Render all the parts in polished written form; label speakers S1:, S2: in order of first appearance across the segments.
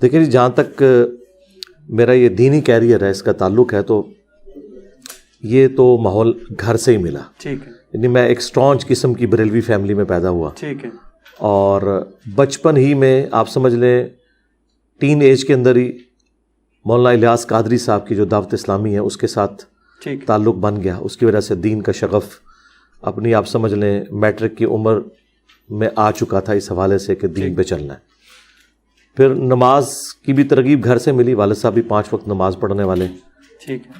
S1: دیکھیں جی، جہاں تک میرا یہ دینی کیریئر ہے اس کا تعلق ہے، تو یہ تو ماحول گھر سے ہی ملا.
S2: ٹھیک ہے.
S1: یعنی میں ایک اسٹرانچ قسم کی بریلوی فیملی میں پیدا ہوا.
S2: ٹھیک ہے.
S1: اور بچپن ہی میں آپ سمجھ لیں ٹین ایج کے اندر ہی مولانا الیاس قادری صاحب کی جو دعوت اسلامی ہے اس کے ساتھ تعلق بن گیا. اس کی وجہ سے دین کا شغف اپنی آپ سمجھ لیں میٹرک کی عمر میں آ چکا تھا اس حوالے سے کہ دین پہ چلنا ہے. پھر نماز کی بھی ترغیب گھر سے ملی، والد صاحب بھی 5 وقت نماز پڑھنے والے.
S2: ٹھیک ہے.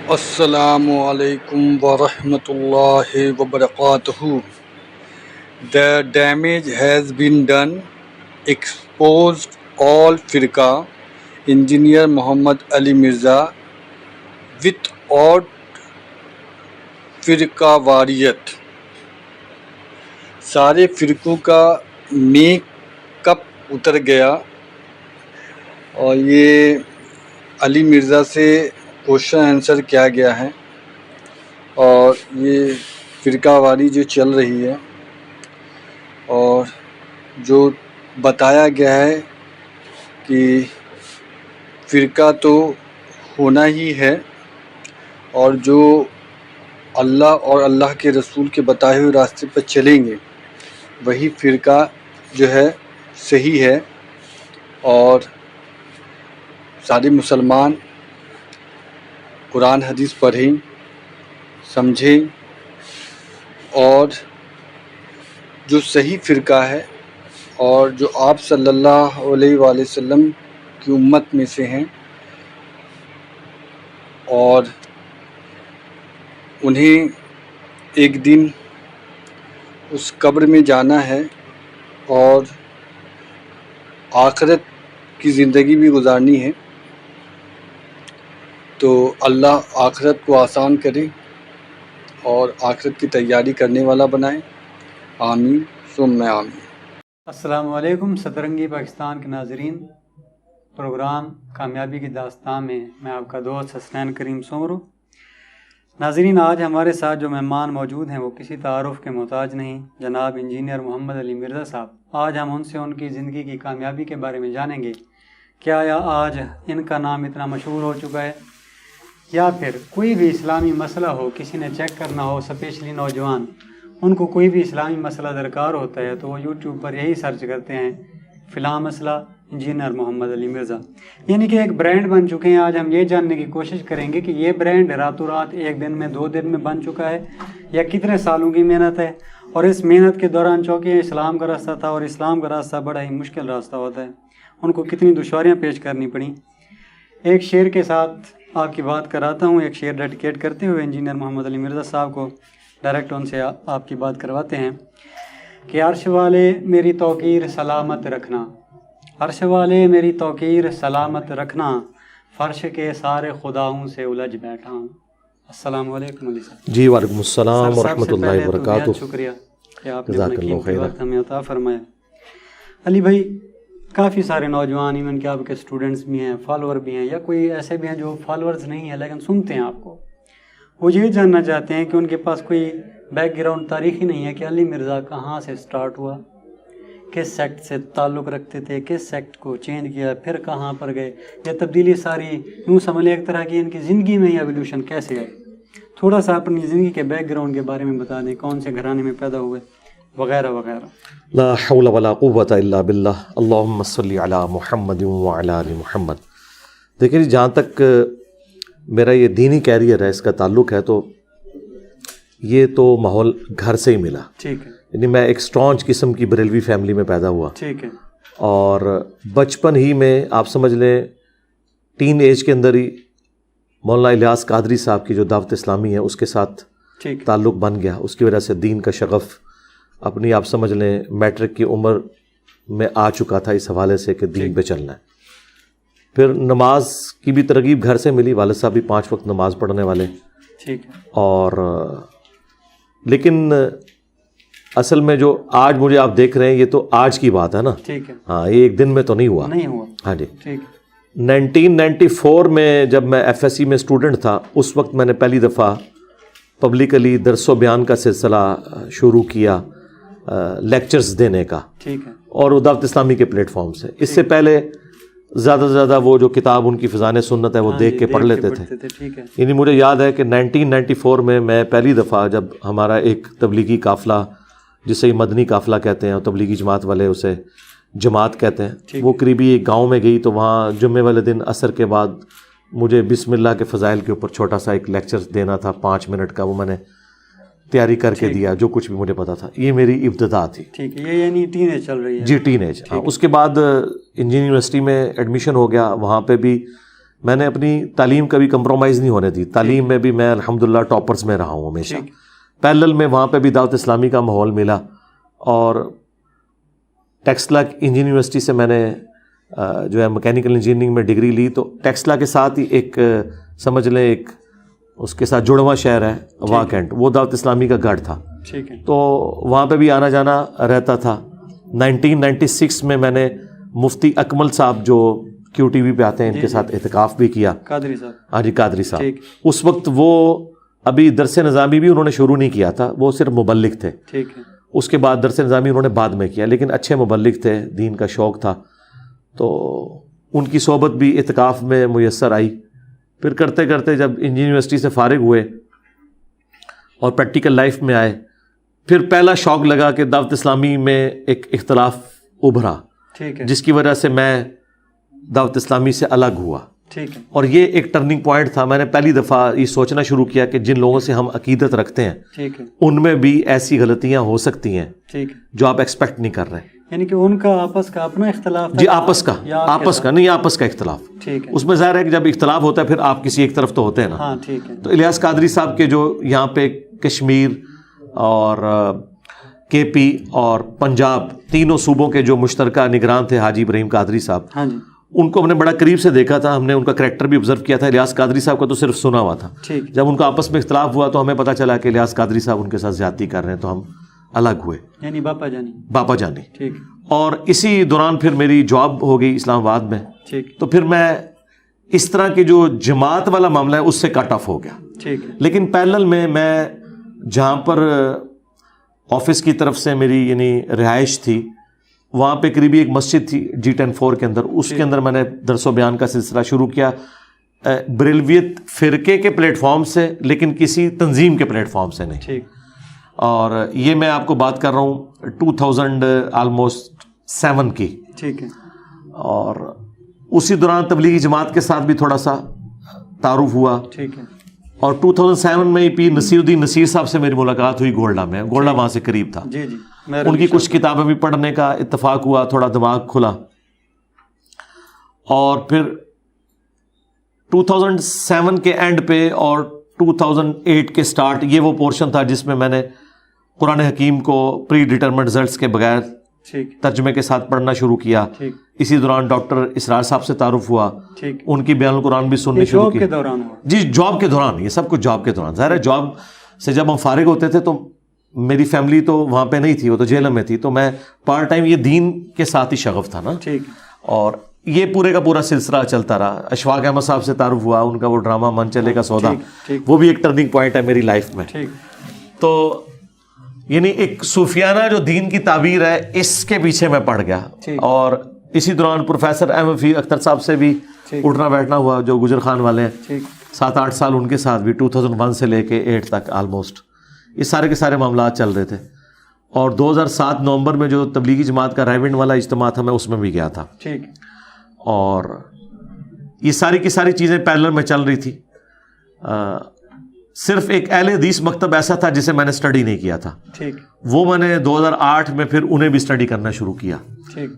S3: السلام علیکم ورحمۃ اللہ وبرکاتہ. The damage has been done. Exposed all firqa, Engineer Muhammad Ali Mirza, without فرقہ واریت. سارے فرقوں کا میک اپ اتر گیا اور یہ علی مرزا سے کوشچن آنسر کیا گیا ہے، اور یہ فرقہ واری جو چل رہی ہے اور جو بتایا گیا ہے کہ فرقہ تو ہونا ہی ہے، اور جو اللہ اور اللہ کے رسول کے بتائے ہوئے راستے پر چلیں گے وہی فرقہ جو ہے صحیح ہے. اور سارے مسلمان قرآن حدیث پڑھیں، سمجھیں، اور جو صحیح فرقہ ہے اور جو آپ صلی اللہ علیہ وآلہ وسلم کی امت میں سے ہیں، اور انہیں ایک دن اس قبر میں جانا ہے اور آخرت کی زندگی بھی گزارنی ہے. تو اللہ آخرت کو آسان کرے اور آخرت کی تیاری کرنے والا بنائے. آمین ثم آمین.
S2: السلام علیکم سترنگی پاکستان کے ناظرین. پروگرام کامیابی کی داستان میں آپ کا دوست حسنین کریم سومرو. ناظرین، آج ہمارے ساتھ جو مہمان موجود ہیں وہ کسی تعارف کے محتاج نہیں، جناب انجینئر محمد علی مرزا صاحب. آج ہم ان سے ان کی زندگی کی کامیابی کے بارے میں جانیں گے. کیا آج ان کا نام اتنا مشہور ہو چکا ہے، یا پھر کوئی بھی اسلامی مسئلہ ہو، کسی نے چیک کرنا ہو، اسپیشلی نوجوان، ان کو کوئی بھی اسلامی مسئلہ درکار ہوتا ہے تو وہ یوٹیوب پر یہی سرچ کرتے ہیں فلاں مسئلہ انجینئر محمد علی مرزا، یعنی کہ ایک برانڈ بن چکے ہیں. آج ہم یہ جاننے کی کوشش کریں گے کہ یہ برانڈ راتوں رات ایک دن میں 2 دن میں بن چکا ہے یا کتنے سالوں کی محنت ہے، اور اس محنت کے دوران چونکہ اسلام کا راستہ تھا اور اسلام کا راستہ بڑا ہی مشکل راستہ ہوتا ہے، ان کو کتنی دشواریاں پیش کرنی پڑیں. ایک شعر کے ساتھ آپ کی بات کراتا ہوں، ایک شعر ڈیڈیکیٹ کرتے ہوئے انجینئر محمد علی مرزا صاحب کو ڈائریکٹ ان سے آپ کی بات کرواتے ہیں کہ عرش والے میری توقیر سلامت رکھنا، عرش والے میری توقیر سلامت رکھنا، فرش کے سارے خداؤں سے الجھ بیٹھا ہوں. السلام علیکم علی صاحب.
S1: جی وعلیکم السلام ورحمۃ اللہ وبرکاتہ.
S2: شکریہ کہ آپ نے اپنا قیمتی وقت ہمیں عطا فرمایا. علی بھائی، کافی سارے نوجوان ایون کہ آپ کے اسٹوڈنٹس بھی ہیں، فالوور بھی ہیں، یا کوئی ایسے بھی ہیں جو فالورز نہیں ہیں لیکن سنتے ہیں آپ کو. وہ یہ جاننا چاہتے ہیں کہ ان کے پاس کوئی بیک گراؤنڈ تاریخی نہیں ہے کہ علی مرزا کہاں سے سٹارٹ ہوا، کس سیکٹ سے تعلق رکھتے تھے، کس سیکٹ کو چینج کیا، پھر کہاں پر گئے، یہ تبدیلی ساری یوں سمجھ لیں ایک طرح کی ان کی زندگی میں ہی ایولیوشن کیسے ہے. تھوڑا سا اپنی زندگی کے بیک گراؤنڈ کے بارے میں بتا دیں، کون سے گھرانے میں پیدا ہوئے وغیرہ وغیرہ.
S1: لا حول ولا قوت الا باللہ. اللہم صلی علی محمد وعلی آل محمد. دیکھیں جی، جہاں تک میرا یہ دینی کیریئر ہے اس کا تعلق ہے، تو یہ تو ماحول گھر سے ہی ملا.
S2: ٹھیک ہے.
S1: یعنی میں ایک اسٹرانچ قسم کی بریلوی فیملی میں پیدا ہوا.
S2: ٹھیک ہے.
S1: اور بچپن ہی میں آپ سمجھ لیں ٹین ایج کے اندر ہی مولانا الیاس قادری صاحب کی جو دعوت اسلامی ہے اس کے ساتھ تعلق بن گیا. اس کی وجہ سے دین کا شغف اپنی آپ سمجھ لیں میٹرک کی عمر میں آ چکا تھا اس حوالے سے کہ دین پہ چلنا ہے. پھر نماز کی بھی ترغیب گھر سے ملی، والد صاحب بھی 5 وقت نماز پڑھنے والے.
S2: ٹھیک ہے.
S1: اور لیکن اصل میں جو آج مجھے آپ دیکھ رہے ہیں یہ تو آج کی بات ہے نا.
S2: ٹھیک ہے.
S1: ہاں، یہ ایک دن میں تو نہیں ہوا. ہاں جی.
S2: ٹھیک.
S1: 1994 میں جب میں FSC میں اسٹوڈنٹ تھا، اس وقت میں نے پہلی دفعہ پبلکلی درس و بیان کا سلسلہ شروع کیا، لیکچرز دینے کا.
S2: ٹھیک ہے.
S1: اور وہ دعوت اسلامی کے پلیٹ فارم سے. اس سے پہلے زیادہ سے زیادہ وہ جو کتاب ان کی فضان سنت ہے وہ دیکھ کے پڑھ لیتے تھے. یعنی مجھے یاد ہے کہ 1994 میں پہلی دفعہ جب ہمارا ایک تبلیغی قافلہ جسے مدنی قافلہ کہتے ہیں اور تبلیغی جماعت والے اسے جماعت کہتے ہیں, وہ قریبی ایک گاؤں میں گئی, تو وہاں جمعے والے دن عصر کے بعد مجھے بسم اللہ کے فضائل کے اوپر چھوٹا سا ایک لیکچر دینا تھا 5 منٹ کا. وہ میں نے تیاری کر کے دیا جو کچھ بھی مجھے پتا تھا. یہ میری ابتدا تھی.
S2: ٹھیک ہے, یہ یعنی ٹین ایج چل رہی ہے.
S1: جی ٹین ایج. اس کے بعد انجینئرنگ یونیورسٹی میں ایڈمیشن ہو گیا. وہاں پہ بھی میں نے اپنی تعلیم کبھی کمپرومائز نہیں ہونے دی. تعلیم میں بھی میں الحمدللہ ٹاپرز میں رہا ہوں ہمیشہ. پیرلل میں وہاں پہ بھی دعوت اسلامی کا ماحول ملا, اور ٹیکسلا انجینئرنگ یونیورسٹی سے میں نے جو ہے میکینیکل انجینئرنگ میں ڈگری لی. تو ٹیکسلا کے ساتھ ہی ایک سمجھ لیں ایک اس کے ساتھ جڑواں شہر ہے واہ کینٹ, وہ دعوت اسلامی کا گڑھ تھا. تو وہاں پہ بھی آنا جانا رہتا تھا. 1996 میں نے مفتی اکمل صاحب جو کیو ٹی وی پہ آتے ہیں ان کے ساتھ اعتکاف بھی کیا.
S2: قادری صاحب.
S1: ہاں جی قادری صاحب. اس وقت وہ ابھی درس نظامی بھی انہوں نے شروع نہیں کیا تھا, وہ صرف مبلغ تھے. اس کے بعد درس نظامی انہوں نے بعد میں کیا, لیکن اچھے مبلغ تھے, دین کا شوق تھا. تو ان کی صحبت بھی اعتکاف میں میسر آئی. پھر کرتے کرتے جب انجینئرنگ یونیورسٹی سے فارغ ہوئے اور پریکٹیکل لائف میں آئے, پھر پہلا شوق لگا کہ دعوت اسلامی میں ایک اختلاف ابھرا, جس کی وجہ سے میں دعوت اسلامی سے الگ ہوا. اور یہ ایک ٹرننگ پوائنٹ تھا. میں نے پہلی دفعہ یہ سوچنا شروع کیا کہ جن لوگوں سے ہم عقیدت رکھتے ہیں ان میں بھی ایسی غلطیاں ہو سکتی ہیں جو آپ ایکسپیکٹ نہیں کر رہے.
S2: یعنی کہ ان کا آپس کا اپنا اختلاف
S1: جی, آپس کا نہیں, آپس کا اختلاف. اس میں ظاہر ہے کہ جب اختلاف ہوتا ہے پھر آپ کسی ایک طرف تو ہوتے ہیں نا. تو الیاس قادری صاحب کے جو یہاں پہ کشمیر اور کے پی اور پنجاب تینوں صوبوں کے جو مشترکہ نگران تھے حاجی ابراہیم قادری صاحب, ان کو ہم نے بڑا قریب سے دیکھا تھا. ہم نے ان کا کریکٹر بھی آبزرو کیا تھا. الیاس قادری صاحب کا تو صرف سنا ہوا تھا. جب ان کا آپس میں اختلاف ہوا تو ہمیں پتہ چلا کہ الیاس قادری صاحب ان کے ساتھ زیادتی کر رہے ہیں, تو ہم الگ ہوئے.
S2: یعنی باپا جانی.
S1: اور اسی دوران پھر میری جاب ہو گئی اسلام آباد میں. تو پھر میں اس طرح کی جو جماعت والا معاملہ ہے اس سے کٹ آف ہو گیا. لیکن پیرلل میں جہاں پر آفس کی طرف سے میری یعنی رہائش تھی, وہاں پہ قریبی ایک مسجد تھی G104 کے اندر. اس کے اندر میں نے درس و بیان کا سلسلہ شروع کیا, بریلویت فرقے کے پلیٹ فارم سے, لیکن کسی تنظیم کے پلیٹ فارم سے نہیں. اور یہ میں آپ کو بات کر رہا ہوں 2007 کی. اور اسی دوران تبلیغی جماعت کے ساتھ بھی تھوڑا سا تعارف ہوا. اور 2007 میں پیر نصیر الدین نصیر صاحب سے میری ملاقات ہوئی گولڈا میں. گولڈا وہاں سے قریب تھا. ان کی کچھ کتابیں بھی پڑھنے کا اتفاق ہوا, تھوڑا دماغ کھلا. اور پھر 2007 کے اینڈ پہ اور 2008 کے سٹارٹ, یہ وہ پورشن تھا جس میں نے قرآن حکیم کو پری ڈیٹرمنٹ رزلٹس کے بغیر ترجمے کے ساتھ پڑھنا شروع کیا. اسی دوران ڈاکٹر اسرار صاحب سے تعارف ہوا, ان کی بیان القرآن بھی سننی شروع کی. جی جاب کے دوران, یہ سب کچھ جاب کے دوران. ظاہر ہے جاب سے جب ہم فارغ ہوتے تھے تو میری فیملی تو وہاں پہ نہیں تھی, وہ تو جیل میں تھی, تو میں پارٹ ٹائم یہ دین کے ساتھ ہی شغف تھا نا. اور یہ پورے کا پورا سلسلہ چلتا رہا. اشفاق احمد صاحب سے تعارف ہوا, ان کا وہ ڈرامہ من چلے کا سودا, وہ بھی ایک ٹرننگ پوائنٹ ہے میری لائف میں. تو یعنی ایک صوفیانہ جو دین کی تعبیر ہے اس کے پیچھے میں پڑ گیا. اور اسی دوران پروفیسر احمد رفیع اختر صاحب سے بھی اٹھنا بیٹھنا ہوا, جو گجر خان والے ہیں. 7-8 سال ان کے ساتھ بھی 2001 سے لے کے 8 تک آلموسٹ یہ سارے کے سارے معاملات چل رہے تھے. اور 2007 نومبر میں جو تبلیغی جماعت کا رائے ونڈ والا اجتماع تھا, میں اس میں بھی گیا تھا. اور یہ ساری کی ساری چیزیں پیرلل میں چل رہی تھی. صرف ایک اہل حدیث مکتب ایسا تھا جسے میں نے اسٹڈی نہیں کیا تھا. وہ میں نے 2008 میں پھر انہیں بھی اسٹڈی کرنا شروع کیا.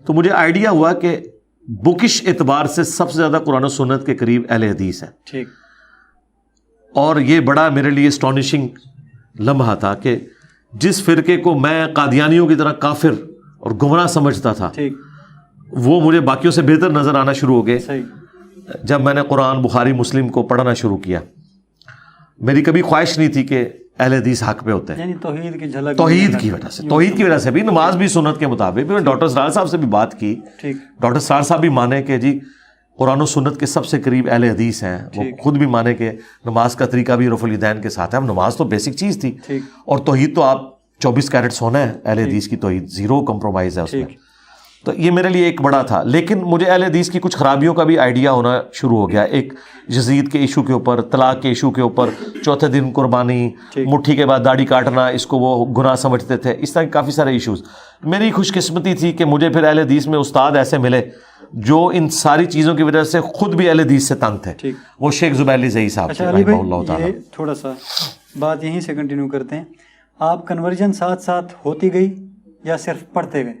S1: تو مجھے آئیڈیا ہوا کہ بکش اعتبار سے سب سے زیادہ قرآن و سنت کے قریب اہل حدیث ہیں. اور یہ بڑا میرے لیے اسٹانشنگ لمحہ تھا کہ جس فرقے کو میں قادیانیوں کی طرح کافر اور گمراہ سمجھتا تھا, وہ مجھے باقیوں سے بہتر نظر آنا شروع ہو گئے جب میں نے قرآن بخاری مسلم کو پڑھنا شروع کیا. میری کبھی خواہش نہیں تھی کہ اہل حدیث حق پہ ہوتے ہیں,
S2: یعنی توحید کی جھلک,
S1: توحید کی وجہ سے بھی, نماز بھی سنت کے مطابق. میں ڈاکٹر سرار صاحب سے بھی بات کی, ڈاکٹر سرار صاحب بھی مانے کہ جی قرآن و سنت کے سب سے قریب اہل حدیث ہیں. وہ خود بھی مانے کہ نماز کا طریقہ بھی رفع الیدین کے ساتھ ہے. نماز تو بیسک چیز تھی, اور توحید تو آپ 24 کیرٹ سونا ہے, اہل حدیث کی توحید 0 کمپرومائز ہے اس میں. تو یہ میرے لیے ایک بڑا تھا. لیکن مجھے اہل حدیث کی کچھ خرابیوں کا بھی آئیڈیا ہونا شروع ہو گیا. ایک یزید کے ایشو کے اوپر, طلاق کے ایشو کے اوپر, چوتھے دن قربانی, مٹھی کے بعد داڑھی کاٹنا, اس کو وہ گناہ سمجھتے تھے. اس طرح کافی سارے ایشوز. میری خوش قسمتی تھی کہ مجھے پھر اہل حدیث میں استاد ایسے ملے جو ان ساری چیزوں کی وجہ سے خود بھی اہل حدیث سے تنگ تھے. وہ شیخ زبیلی زئی صاحب تھے رحمہ اللہ تعالیٰ.
S2: تھوڑا سا بات یہیں سے کنٹینیو کرتے ہیں. آپ کنورژن ساتھ ساتھ ہوتی گئی یا صرف پڑھتے گئے؟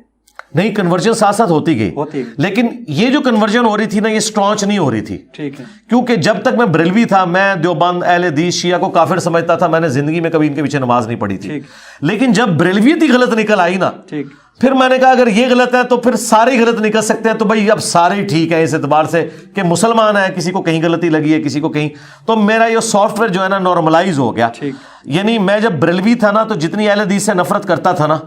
S1: نہیں, کنورژن ساتھ ساتھ ہوتی گئی, لیکن یہ جو کنورژن ہو رہی تھی نا, یہ اسٹانچ نہیں ہو رہی تھی.
S2: ٹھیک ہے.
S1: کیونکہ جب تک میں بریلوی تھا, میں دیوبند اہل حدیث شیعہ کو کافر سمجھتا تھا. میں نے زندگی میں کبھی ان کے پیچھے نماز نہیں پڑھی تھی. لیکن جب بریلویت ہی غلط نکل آئی نا, پھر میں نے کہا اگر یہ غلط ہے تو پھر سارے ہی غلط نکل سکتے ہیں. تو بھائی اب سارے ہی ٹھیک ہیں اس اعتبار سے کہ مسلمان ہیں, کسی کو کہیں غلطی لگی ہے, کسی کو کہیں. تو میرا یہ سافٹ ویئر جو ہے نا نارملائز ہو گیا. یعنی میں جب بریلوی تھا نا, تو جتنی اہل حدیث سے نفرت کرتا تھا نا,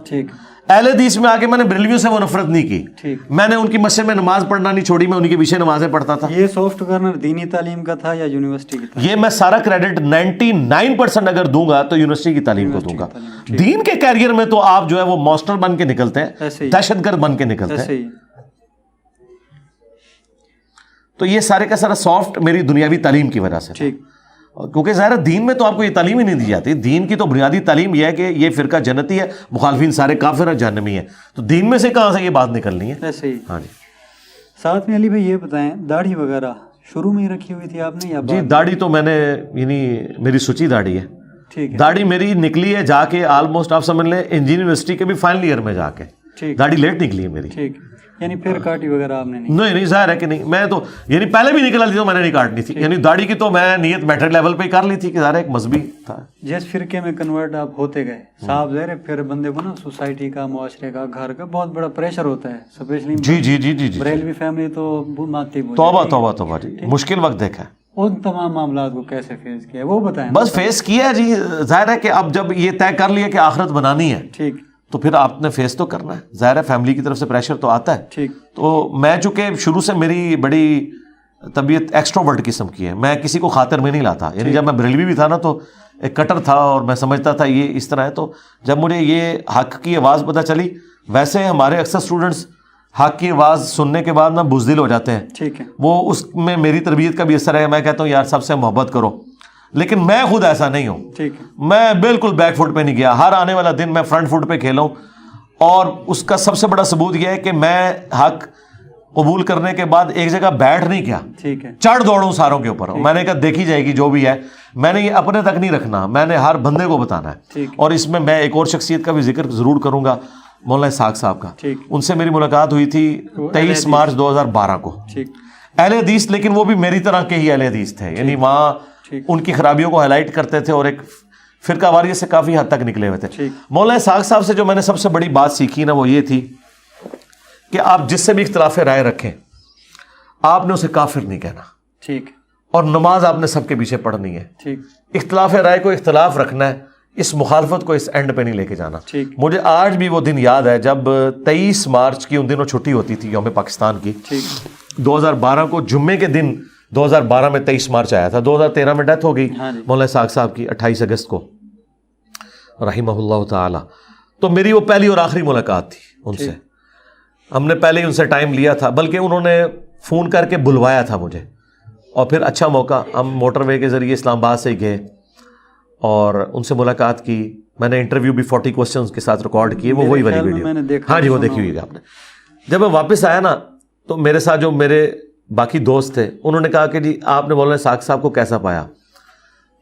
S1: اہل حدیث میں آ کے میں نے بریلویوں سے وہ نفرت نہیں کی. میں نے ان کی مسجد میں نماز پڑھنا نہیں چھوڑی, میں ان کے پیچھے نمازیں پڑھتا تھا.
S2: یہ سافٹ کارنر دینی تعلیم کا تھا یا یونیورسٹی کی تھا؟
S1: یہ میں سارا کریڈٹ 99% اگر دوں گا تو یونیورسٹی کی تعلیم کو دوں گا. دین کے کیریئر میں تو آپ جو ہے وہ ماسٹر بن کے نکلتے ہیں, دہشت گرد بن کے نکلتے ہیں. تو یہ سارے کا سارا سافٹ میری دنیاوی تعلیم کی وجہ سے. کیونکہ ظاہر دین میں تو آپ کو یہ تعلیم ہی نہیں دی جاتی. دین کی تو بنیادی تعلیم یہ ہے کہ یہ فرقہ جنتی ہے, مخالفین سارے کافر ہیں, جہنمی ہیں. تو دین میں سے کہاں سے یہ بات نکلنی ہے؟
S2: ایسے ہی.
S1: ہاں جی.
S2: ساتھ میں علی بھائی یہ بتائیں, داڑھی وغیرہ شروع میں ہی رکھی ہوئی تھی آپ نے یا؟
S1: جی داڑھی تو میں نے, یعنی میری سچی داڑھی ہے.
S2: ٹھیک ہے.
S1: داڑھی میری نکلی ہے جا کے آلموسٹ آپ سمجھ لیں انجینئرنگ یونیورسٹی کے بھی فائنل ایئر میں جا کے. داڑھی لیٹ نکلی ہے میری.
S2: ٹھیک, یعنی پھر کاٹی وغیرہ آپ نے
S1: نہیں ظاہر ہے کہ نہیں. میں تو یعنی پہلے بھی نکل لی تو میں نے نہیں کاٹنی تھی. یعنی داڑھی کی تو میں نیت میٹرک لیول پہ ہی کر لی تھی کہ ظاہر ایک مذہبی تھا.
S2: جس فرقے میں کنورٹ آپ ہوتے گئے صاحب, ظاہر پھر بندے کو نا سوسائٹی کا, معاشرے کا, گھر کا بہت بڑا پریشر ہوتا ہے. اسپیشلی
S1: جی
S2: بریلوی فیملی تو ماتی.
S1: توبہ جی, مشکل وقت دیکھا ہے.
S2: ان تمام معاملات کو کیسے فیس کیا وہ بتائیں.
S1: بس فیس کیا ہے جی. ظاہر ہے کہ اب جب یہ طے کر لیا کہ آخرت بنانی ہے,
S2: ٹھیک,
S1: تو پھر آپ نے فیس تو کرنا ہے. ظاہر ہے فیملی کی طرف سے پریشر تو آتا ہے.
S2: ٹھیک.
S1: تو میں چونکہ شروع سے میری بڑی طبیعت ایکسٹروورٹ قسم کی ہے, میں کسی کو خاطر میں نہیں لاتا. یعنی جب میں بریلوی بھی تھا نا تو ایک کٹر تھا اور میں سمجھتا تھا یہ اس طرح ہے. تو جب مجھے یہ حق کی آواز پتہ چلی, ویسے ہمارے اکثر اسٹوڈنٹس حق کی آواز سننے کے بعد نا بزدل ہو جاتے ہیں.
S2: ٹھیک ہے.
S1: وہ اس میں میری تربیت کا بھی اثر ہے. میں کہتا ہوں یار سب سے محبت کرو, لیکن میں خود ایسا نہیں ہوں.
S2: ٹھیک.
S1: میں بالکل بیک فٹ پہ نہیں گیا. ہر آنے والا دن میں فرنٹ فٹ پہ کھیلا ہوں. اور اس کا سب سے بڑا ثبوت یہ ہے کہ میں حق قبول کرنے کے بعد ایک جگہ بیٹھ نہیں کیا,
S2: ٹھیک ہے,
S1: چڑھ دوڑوں ساروں کے اوپر. میں نے کہا دیکھی جائے گی جو بھی ہے. میں نے یہ اپنے تک نہیں رکھنا, میں نے ہر بندے کو بتانا ہے. اور اس میں ایک اور شخصیت کا بھی ذکر ضرور کروں گا, مولانا اسحاق صاحب کا. ان سے میری ملاقات ہوئی تھی 23 مارچ 2012 کو. اہل حدیث, لیکن وہ بھی میری طرح کے ہی اہل حدیث تھے. یعنی وہاں ان کی خرابیوں کو ہائی لائٹ کرتے تھے اور ایک فرقہ واریت سے کافی حد تک نکلے ہوئے تھے. مولانا اسحاق صاحب سے جو میں نے سب سے بڑی بات سیکھی نا, وہ یہ تھی کہ آپ جس سے بھی اختلاف رائے رکھیں, آپ نے اسے کافر نہیں کہنا.
S2: ٹھیک.
S1: اور نماز آپ نے سب کے پیچھے پڑھنی ہے.
S2: ٹھیک.
S1: اختلاف رائے کو اختلاف رکھنا ہے, اس مخالفت کو اس اینڈ پہ نہیں لے کے جانا. مجھے آج بھی وہ دن یاد ہے جب 23 مارچ کی, ان دنوں چھٹی ہوتی تھی یوم پاکستان کی, 2012 کو جمعے کے دن 2012 میں 23 مارچ آیا تھا. 2013 میں ڈیتھ ہو گئی مولانا اسحاق صاحب کی 28 اگست کو رحمہ اللہ تعالی. تو میری وہ پہلی اور آخری ملاقات تھی ان سے. ہم نے پہلے ہی ان سے ٹائم لیا تھا, بلکہ انہوں نے فون کر کے بلوایا تھا مجھے. اور پھر اچھا موقع, ہم موٹر وے کے ذریعے اسلام آباد سے گئے اور ان سے ملاقات کی. میں نے انٹرویو بھی 40 کوسچنز کے ساتھ ریکارڈ کیے. وہ وہی والی ویڈیو, ہاں جی وہ دیکھی ہوئی ہے آپ نے. جب میں واپس آیا نا, تو میرے ساتھ جو میرے باقی دوست تھے, انہوں نے کہا کہ جی آپ نے مولانا اسحاق صاحب کو کیسا پایا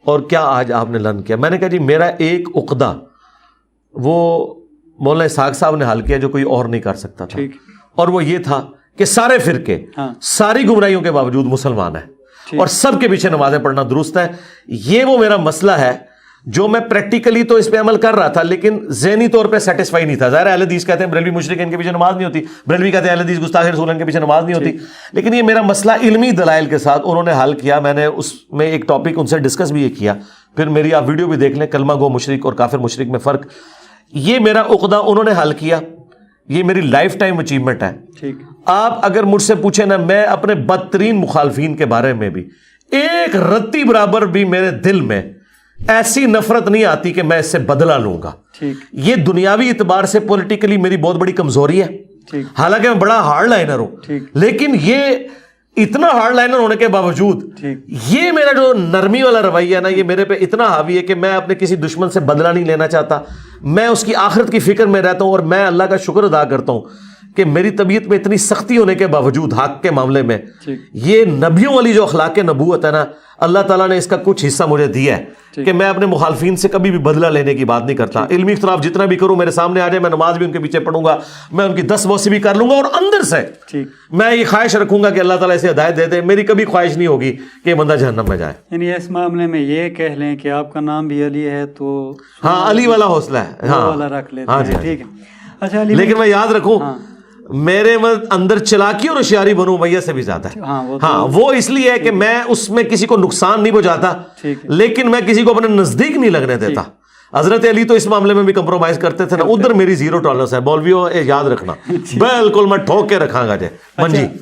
S1: اور کیا آج آپ نے لرن کیا. میں نے کہا جی میرا ایک عقدہ وہ مولانا اسحاق صاحب نے حل کیا جو کوئی اور نہیں کر سکتا تھا, اور وہ یہ تھا کہ سارے فرقے ساری گمراہیوں کے باوجود مسلمان ہیں اور سب کے پیچھے نمازیں پڑھنا درست ہے. یہ وہ میرا مسئلہ ہے جو میں پریکٹیکلی تو اس پہ عمل کر رہا تھا, لیکن ذہنی طور پہ سیٹسفائی نہیں تھا. ظاہر اہل حدیث کہتے ہیں بریلوی مشرک ان کے پیچھے نماز نہیں ہوتی, بریلوی کہتے ہیں اہل حدیث گستاخ رسول ان کے پیچھے نماز نہیں ہوتی. لیکن یہ میرا مسئلہ علمی دلائل کے ساتھ انہوں نے حل کیا. میں نے اس میں ایک ٹاپک ان سے ڈسکس بھی یہ کیا, پھر میری آپ ویڈیو بھی دیکھ لیں, کلمہ گو مشرک اور کافر مشرک میں فرق. یہ میرا عقدہ انہوں نے حل کیا. یہ میری لائف ٹائم اچیومنٹ ہے. آپ اگر مجھ سے پوچھیں نا, میں اپنے بدترین مخالفین کے بارے میں بھی ایک رتی برابر بھی میرے دل میں ایسی نفرت نہیں آتی کہ میں اس سے بدلہ لوں گا. یہ دنیاوی اعتبار سے پولیٹیکلی میری بہت بڑی کمزوری ہے. حالانکہ میں بڑا ہارڈ لائنر ہوں، لیکن یہ اتنا ہارڈ لائنر ہونے کے باوجود یہ میرا جو نرمی والا رویہ ہے نا، یہ میرے پہ اتنا حاوی ہے کہ میں اپنے کسی دشمن سے بدلہ نہیں لینا چاہتا، میں اس کی آخرت کی فکر میں رہتا ہوں، اور میں اللہ کا شکر ادا کرتا ہوں کہ میری طبیعت میں اتنی سختی ہونے کے باوجود حق کے معاملے میں یہ نبیوں والی جو اخلاق نبوت ہے نا، اللہ تعالیٰ نے اس کا کچھ حصہ مجھے دیا ہے کہ میں اپنے مخالفین سے کبھی بھی بدلہ لینے کی بات نہیں کرتا. علمی اختلاف جتنا بھی کروں میرے سامنے آ جائے، میں نماز بھی ان کے پیچھے پڑھوں گا، میں ان کی 10 موسی بھی کر لوں گا، اور اندر سے میں یہ خواہش رکھوں گا کہ اللہ تعالیٰ اسے ہدایت دے دے. میری کبھی خواہش نہیں ہوگی کہ بندہ جہنم میں جائے.
S2: یعنی اس معاملے میں یہ کہہ لیں کہ آپ کا نام بھی علی ہے تو
S1: ہاں علی والا حوصلہ ہے،
S2: ہاں رکھ لیتے ہیں. ٹھیک ہے. اچھا علی،
S1: لیکن میں یاد رکھوں میرے اندر چلاکی اور ہوشیاری بنو امیہ سے بھی زیادہ ہے. ہاں وہ اس لیے ہے کہ میں اس میں کسی کو نقصان نہیں پہنچاتا، لیکن میں کسی کو اپنے نزدیک نہیں لگنے دیتا. حضرت علی تو اس معاملے میں بھی کمپرومائز کرتے تھے نا، ادھر میری زیرو ٹالرنس ہے. مولویوں یاد رکھنا، بالکل میں ٹھوک کے رکھاں گا. جی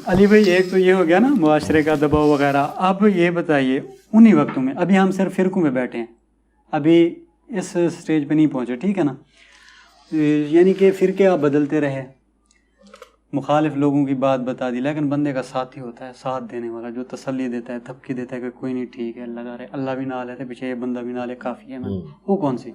S2: علی بھائی، ایک تو یہ ہو گیا نا معاشرے کا دباؤ وغیرہ. اب یہ بتائیے انہی وقتوں میں، ابھی ہم صرف فرقوں میں بیٹھے ہیں، ابھی اس سٹیج پہ نہیں پہنچے، ٹھیک ہے نا، یعنی کہ فرقے آپ بدلتے رہے، مخالف لوگوں کی بات بتا دی، لیکن بندے کا ساتھی ہوتا ہے، ساتھ دینے والا، جو تسلی دیتا ہے، تھپکی دیتا ہے کہ کوئی نہیں، ٹھیک ہے، اللہ رہے، اللہ بھی نال ہے، پیچھے یہ بندہ بھی نال ہے، کافی ہے. وہ کون سی؟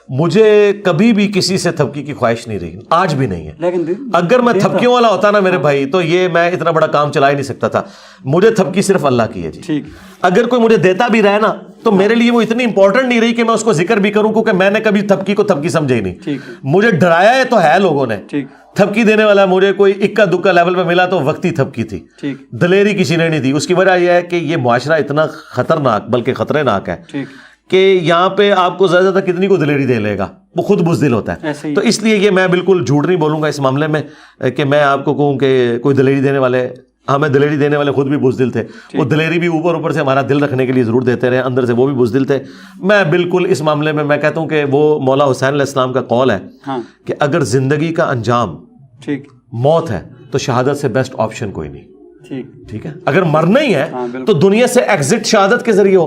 S1: مجھے کبھی بھی کسی سے تھپکی کی خواہش نہیں رہی، آج بھی نہیں ہے.
S2: لیکن
S1: اگر میں تھپکیوں والا ہوتا نا میرے بھائی، تو یہ میں اتنا بڑا کام چلا ہی نہیں سکتا تھا. مجھے تھپکی صرف اللہ کی ہے جی.
S2: ٹھیک.
S1: اگر کوئی مجھے دیتا بھی رہے نا تو میرے لیے وہ اتنی امپورٹنٹ نہیں رہی کہ میں اس کو ذکر بھی کروں، کیونکہ میں نے کبھی تھپکی کو تھپکی سمجھا ہی نہیں. مجھے ڈرایا ہے تو ہے لوگوں نے. تھپکی دینے والا مجھے کوئی اکا دکا لیول پہ ملا تو وقتی تھپکی تھی، دلیری کسی نے نہیں دی. اس کی وجہ یہ ہے کہ یہ معاشرہ اتنا خطرناک بلکہ خطرے ناک ہے کہ یہاں پہ آپ کو زیادہ زیادہ کتنی کو دلیری دے لے گا، وہ خود بزدل ہوتا ہے. تو اس لیے یہ میں بالکل جھوٹ نہیں بولوں گا اس معاملے میں کہ میں آپ کو کہوں کہ کوئی دلیری دینے والے، ہمیں دلیری دینے والے خود بھی بزدل تھے. وہ دلیری بھی اوپر سے ہمارا دل رکھنے کے لیے ضرور دیتے رہے، اندر سے وہ بھی بزدل تھے. میں بالکل اس معاملے میں کہتا ہوں کہ وہ مولا حسین علیہ السلام کا قول ہے کہ اگر زندگی کا انجام موت ہے تو شہادت سے بیسٹ آپشن کوئی نہیں. ٹھیک ہے، اگر مرنا ہی ہے تو دنیا سے ایگزٹ شہادت کے ذریعے ہو.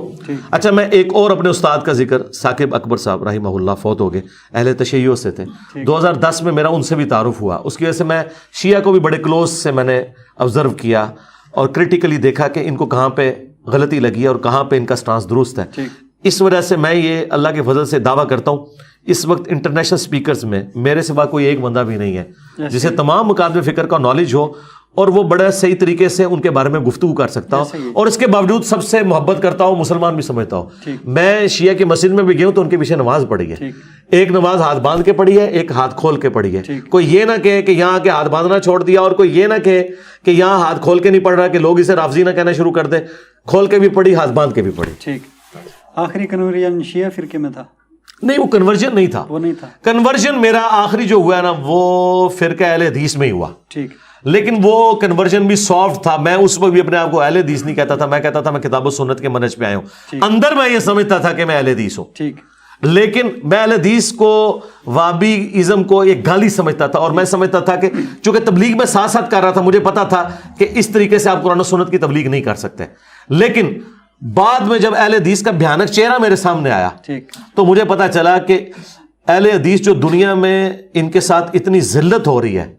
S1: اچھا، میں ایک اور اپنے استاد کا ذکر، ثاقب اکبر صاحب رحمہ اللہ فوت ہو گئے، اہل تشیع سے تھے. 2010 میں میرا ان سے بھی تعارف ہوا. اس کی وجہ سے میں شیعہ کو بھی بڑے کلوز سے میں نے آبزرو کیا اور کریٹیکلی دیکھا کہ ان کو کہاں پہ غلطی لگی ہے اور کہاں پہ ان کا سٹانس درست ہے. اس وجہ سے میں یہ اللہ کے فضل سے دعویٰ کرتا ہوں، اس وقت انٹرنیشنل سپیکرز میں میرے سوا کوئی ایک بندہ بھی نہیں ہے جسے تمام مکاتب فکر کا نالج ہو اور وہ بڑا صحیح طریقے سے ان کے بارے میں گفتگو کر سکتا ہو، اور اس کے باوجود سب سے محبت کرتا ہو، مسلمان بھی سمجھتا ہو. میں شیعہ کی مسجد میں بھی گیا ہوں تو ان کے پیچھے نماز پڑھی ہے. ایک نماز ہاتھ باندھ کے پڑھی ہے، ایک ہاتھ کھول کے پڑھی ہے. کوئی یہ نہ کہے کہ یہاں کے ہاتھ باندھنا چھوڑ دیا، اور کوئی یہ نہ کہے کہ یہاں ہاتھ کھول کے نہیں پڑھ رہا کہ لوگ اسے رافضی نہ کہنا شروع کر دے. کھول کے بھی پڑھی، ہاتھ باندھ کے بھی پڑھی.
S2: ٹھیک. آخری کنورژن شیعہ فرقے میں تھا؟
S1: نہیں، وہ کنورژن نہیں تھا.
S2: وہ نہیں تھا.
S1: کنورژن میرا آخری جو ہوا ہے نا وہ فرقہ اہل حدیث میں ہی ہوا.
S2: ٹھیک.
S1: لیکن وہ کنورژن بھی سافٹ تھا. میں اس وقت بھی اپنے آپ کو اہل حدیث نہیں کہتا تھا، میں کہتا تھا میں کتاب و سنت کے منہج پہ آیا ہوں. اندر میں یہ سمجھتا تھا کہ میں اہل حدیث ہوں.
S2: ٹھیک.
S1: لیکن میں اہل حدیث کو وہابی ازم کو ایک گالی سمجھتا تھا، اور میں سمجھتا تھا کہ چونکہ تبلیغ میں ساتھ ساتھ کر رہا تھا، مجھے پتا تھا کہ اس طریقے سے آپ قرآن و سنت کی تبلیغ نہیں کر سکتے. لیکن بعد میں جب اہل حدیث کا بھیانک چہرہ میرے سامنے آیا تو مجھے پتا چلا کہ اہل حدیث جو دنیا میں ان کے ساتھ اتنی ذلت ہو رہی ہے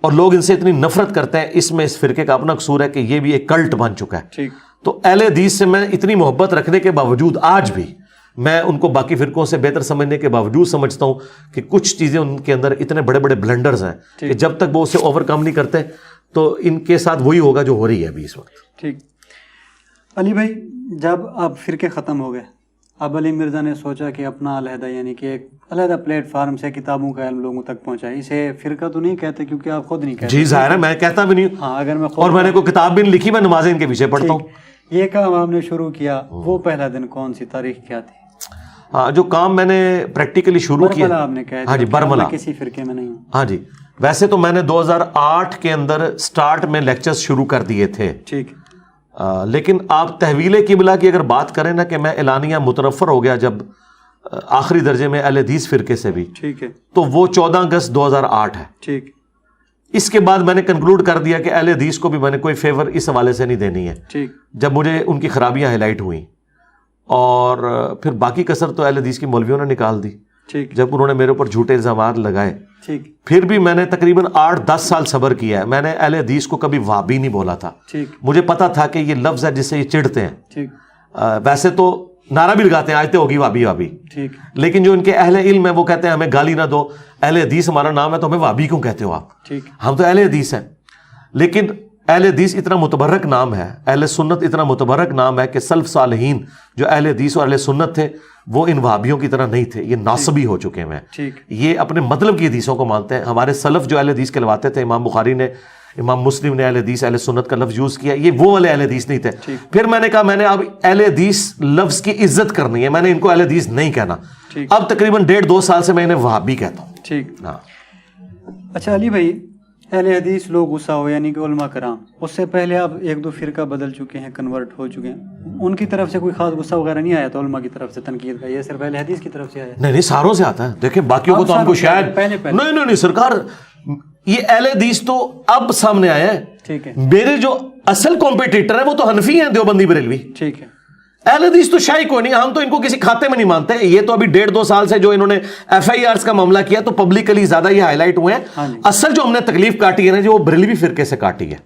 S1: اور لوگ ان سے اتنی نفرت کرتے ہیں، اس میں اس فرقے کا اپنا قصور ہے کہ یہ بھی ایک کلٹ بن چکا ہے. تو اہل حدیث سے میں اتنی محبت رکھنے کے باوجود آج بھی میں ان کو باقی فرقوں سے بہتر سمجھنے کے باوجود سمجھتا ہوں کہ کچھ چیزیں ان کے اندر اتنے بڑے بڑے بلنڈرز ہیں کہ جب تک وہ اسے اوور کم نہیں کرتے تو ان کے ساتھ وہی ہوگا جو ہو رہی ہے ابھی اس وقت.
S2: ٹھیک. علی بھائی، جب اب فرقے ختم ہو گئے، اب علی مرزا نے سوچا کہ اپنا علیحدہ، یعنی کہ ایک علیحدہ پلیٹ فارم سے کتابوں کا علم لوگوں تک پہنچائے. اسے فرقہ تو نہیں کہتے کیونکہ آپ خود نہیں کہتے.
S1: جی ظاہر ہے، میں کہتا بھی نہیں.
S2: ہاں، اگر میں
S1: اور میں نے کوئی کتاب بھی نہیں لکھی، میں نمازیں ان کے پیچھے پڑھتا ہوں.
S2: یہ کام آپ نے شروع کیا، وہ پہلا دن کون سی تاریخ کیا تھی؟
S1: ہاں، جو کام میں نے پریکٹیکلی شروع کیا،
S2: آپ نے کہا.
S1: ہاں جی، برملا.
S2: کسی فرقے میں نہیں ہوں.
S1: ہاں جی، ویسے تو میں نے 2008 کے اندر سٹارٹ میں لیکچرز شروع کر دیے تھے.
S2: ٹھیک.
S1: لیکن آپ تحویل قبلہ کی اگر بات کریں نا کہ میں اعلانیہ متنفر ہو گیا جب آخری درجے میں اہل حدیث فرقے سے بھی،
S2: ٹھیک ہے،
S1: تو وہ 14 اگست 2008 ہے.
S2: ٹھیک.
S1: اس کے بعد میں نے کنکلوڈ کر دیا کہ اہل حدیث کو بھی میں نے کوئی فیور اس حوالے سے نہیں دینی ہے.
S2: ٹھیک.
S1: جب مجھے ان کی خرابیاں ہائی لائٹ ہوئیں، اور پھر باقی کسر تو اہل حدیث کی مولویوں نے نکال دی.
S2: ٹھیک
S1: جب انہوں نے میرے اوپر جھوٹے الزامات لگائے
S2: ٹھیک
S1: پھر بھی میں نے تقریباً 8-10 سال صبر کیا ہے. میں نے اہل حدیث کو کبھی وہابی نہیں بولا تھا.
S2: ٹھیک
S1: مجھے پتا تھا کہ یہ لفظ ہے جس سے یہ چڑھتے ہیں.
S2: ٹھیک
S1: ویسے تو نعرہ بھی لگاتے ہیں آج تو ہوگی وہابی وہابی,
S2: ٹھیک
S1: لیکن جو ان کے اہل علم ہے وہ کہتے ہیں ہمیں گالی نہ دو, اہل حدیث ہمارا نام ہے تو ہمیں وہابی کیوں کہتے ہو آپ؟
S2: ٹھیک
S1: ہم تو اہل حدیث ہیں. لیکن اہل حدیث اتنا متبرک نام ہے, اہل سنت اتنا متبرک نام ہے کہ سلف صالحین جو اہل حدیث اور اہل سنت تھے وہ ان وہابیوں کی طرح نہیں تھے, یہ ناصبی ہو چکے ہیں.
S2: ٹھیک
S1: یہ اپنے مطلب کی حدیثوں کو مانتے ہیں. ہمارے سلف جو اہل حدیث کہلواتے تھے, امام بخاری نے, امام مسلم نے اہل حدیث اہل سنت کا لفظ یوز کیا, یہ وہ والے اہل حدیث نہیں تھے. پھر میں نے کہا میں نے اب اہل حدیث لفظ کی عزت کرنی ہے, میں نے ان کو اہل حدیث نہیں کہنا. اب تقریباً 1.5-2 سال سے میں انہیں وہابی کہتا ہوں.
S2: ٹھیک.
S1: ہاں
S2: اچھا علی بھائی, اہل حدیث لوگ غصہ ہو یعنی کہ علماء کرام, اس سے پہلے آپ 1-2 فرقہ بدل چکے ہیں, کنورٹ ہو چکے ہیں, ان کی طرف سے کوئی خاص غصہ وغیرہ نہیں آیا تو علماء کی طرف سے تنقید کا, یہ صرف اہل حدیث کی طرف سے آیا؟
S1: نہیں ساروں سے آتا ہے. دیکھیں باقیوں کو تو ہم کو شاید نہیں سرکار, یہ اہل حدیث تو اب سامنے آیا ہے.
S2: ٹھیک ہے.
S1: میرے جو اصل کمپیٹیٹر ہیں وہ تو حنفی ہیں, دیوبندی بریلوی.
S2: ٹھیک ہے.
S1: اہل حدیث تو شاہی کوئی نہیں, ہم تو ان کو کسی کھاتے میں نہیں مانتے. یہ تو ابھی 1.5-2 سال سے جو انہوں نے FIRs کا معاملہ کیا تو پبلکلی زیادہ یہ ہائی لائٹ ہوئے ہیں. اصل جو ہم نے تکلیف کاٹی ہے نا جو وہ بریلوی فرقے سے کاٹی ہے.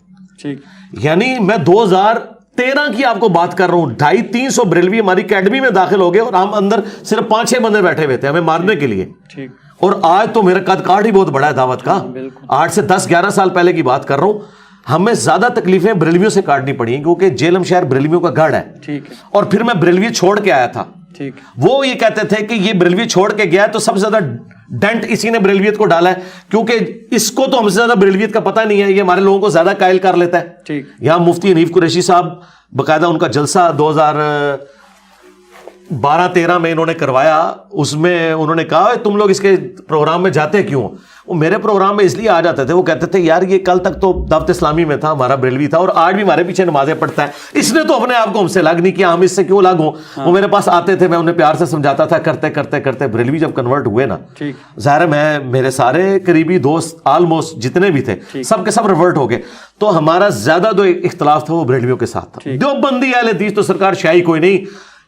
S2: ٹھیک.
S1: یعنی میں 2013 کی آپ کو بات کر رہا ہوں, 250-300 بریلوی ہماری اکیڈمی میں داخل ہو گئے اور ہم اندر صرف 5-6 بندے بیٹھے ہوئے تھے ہمیں مارنے کے لیے.
S2: ٹھیک.
S1: اور آج تو میرا قد کاٹ ہی بہت بڑا ہے دعوت کا. 8 سے 10-11 سال پہلے کی بات کر رہا ہوں. ہمیں زیادہ تکلیفیں بریلویوں سے کاٹنی پڑی ہیں کیونکہ جیلم شہر بریلویوں کا گڑھ ہے.
S2: ٹھیک ہے.
S1: اور پھر میں بریلوی چھوڑ کے آیا تھا.
S2: ٹھیک.
S1: وہ یہ کہتے تھے کہ یہ بریلوی چھوڑ کے گیا تو سب سے زیادہ ڈنٹ اسی نے بریلویت کو ڈالا ہے کیونکہ اس کو تو ہم سے زیادہ بریلویت کا پتہ نہیں ہے, یہ ہمارے لوگوں کو زیادہ قائل کر لیتا ہے.
S2: ٹھیک.
S1: یہاں مفتی حنیف قریشی صاحب باقاعدہ ان کا جلسہ 2012-13 میں انہوں نے کروایا. اس میں انہوں نے کہا تم لوگ اس کے پروگرام میں جاتے کیوں؟ وہ میرے پروگرام میں اس لیے آ جاتے تھے, وہ کہتے تھے یار یہ کل تک تو دعوت اسلامی میں تھا, ہمارا بریلوی تھا اور آج بھی ہمارے پیچھے نمازیں پڑھتا ہے, اس نے تو اپنے آپ کو ہم سے الگ نہیں کیا, ہم اس سے کیوں الگ ہوں. وہ میرے پاس آتے تھے, میں انہیں پیار سے سمجھاتا تھا, کرتے کرتے کرتے بریلوی جب کنورٹ ہوئے نا, ظاہر ہے میرے سارے قریبی دوست آلموسٹ جتنے بھی تھے سب کے سب ریورٹ ہو گئے. تو ہمارا زیادہ جو اختلاف تھا وہ بریلویوں کے ساتھ تھا. دیوبندی اہل حدیث تو سرکار شاہی کوئی نہیں,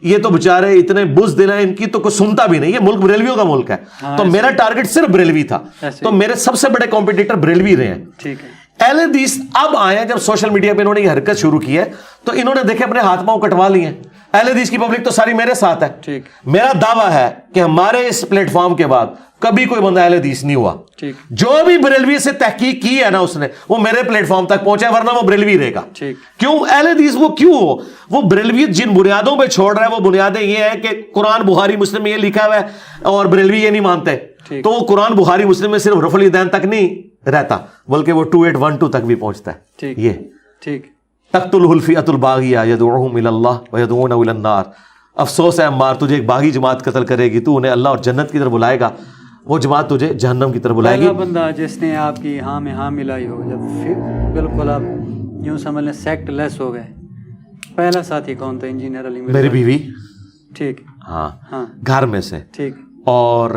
S1: یہ تو بےچارے اتنے بزدل ہیں, ان کی تو کوئی سنتا بھی نہیں. یہ ملک بریلویوں کا ملک ہے, تو میرا ٹارگٹ صرف بریلوی تھا, تو میرے سب سے بڑے کمپیٹیٹر بریلوی رہے ہیں. اہل حدیث اب آئے ہیں, جب سوشل میڈیا پہ انہوں نے یہ حرکت شروع کی ہے تو انہوں نے دیکھے اپنے ہاتھ پاؤں کٹوا لیے ہیں. اہل حدیث کی پبلک تو ساری میرے ساتھ ہے. میرا دعویٰ ہے کہ ہمارے اس پلیٹ فارم کے بعد کبھی کوئی بندہ اہل حدیث نہیں ہوا. جو بھی بریلوی سے تحقیق کی ہے نا اس نے, وہ میرے پلیٹ فارم تک پہنچا, ورنہ وہ بریلوی رہے گا. کیوں اہل حدیث وہ کیوں ہو, وہ بریلوی جن بنیادوں پہ چھوڑ رہا ہے وہ بنیادیں یہ ہے کہ قرآن بخاری مسلم میں یہ لکھا ہوا ہے اور بریلوی یہ نہیں مانتے, تو وہ قرآن بخاری مسلم میں صرف رفع الیدین تک نہیں رہتا بلکہ وہ 2812 تک بھی پہنچتا ہے. یہ
S2: ٹھیک.
S1: تقتلہ الفئۃ الباغیہ یدعوہم الی اللہ ویدعونہ الی النار. افسوس ہے عمار, تجھے ایک باغی جماعت قتل کرے گی, تو انہیں اللہ اور جنت کی طرف بلائے گا, وہ جماعت تجھے جہنم کی طرف بلائے گی.
S2: پہلا بندہ جس نے آپ کی ہاں میں ہاں ملائی ہو, جب بالکل آپ یوں سمجھ لیں سیکٹ لیس ہو گئے, پہلا ساتھی کون تھا؟ انجینئر علی مرزا.
S1: میری بیوی.
S2: ٹھیک.
S1: ہاں گھر میں سے.
S2: ٹھیک.
S1: اور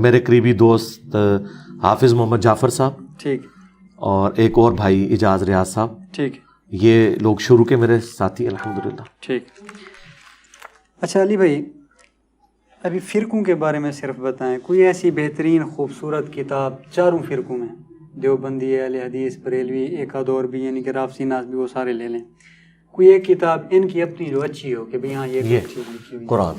S1: میرے قریبی دوست حافظ محمد جعفر صاحب.
S2: ٹھیک.
S1: اور ایک اور بھائی اجاز ریاض صاحب.
S2: ٹھیک.
S1: یہ لوگ شروع کے میرے ساتھی الحمدللہ.
S2: ٹھیک. اچھا علی بھائی, ابھی فرقوں کے بارے میں صرف بتائیں, کوئی ایسی بہترین خوبصورت کتاب چاروں فرقوں میں, دیوبندی, اہل حدیث, بریلوی, ایک آدھ اور بھی یعنی کہ رافضی ناسبی, وہ سارے لے لیں, کوئی ایک کتاب ان کی اپنی جو اچھی ہو کہ بھئی ہاں یہ اچھی ہوئی.
S1: قرآن.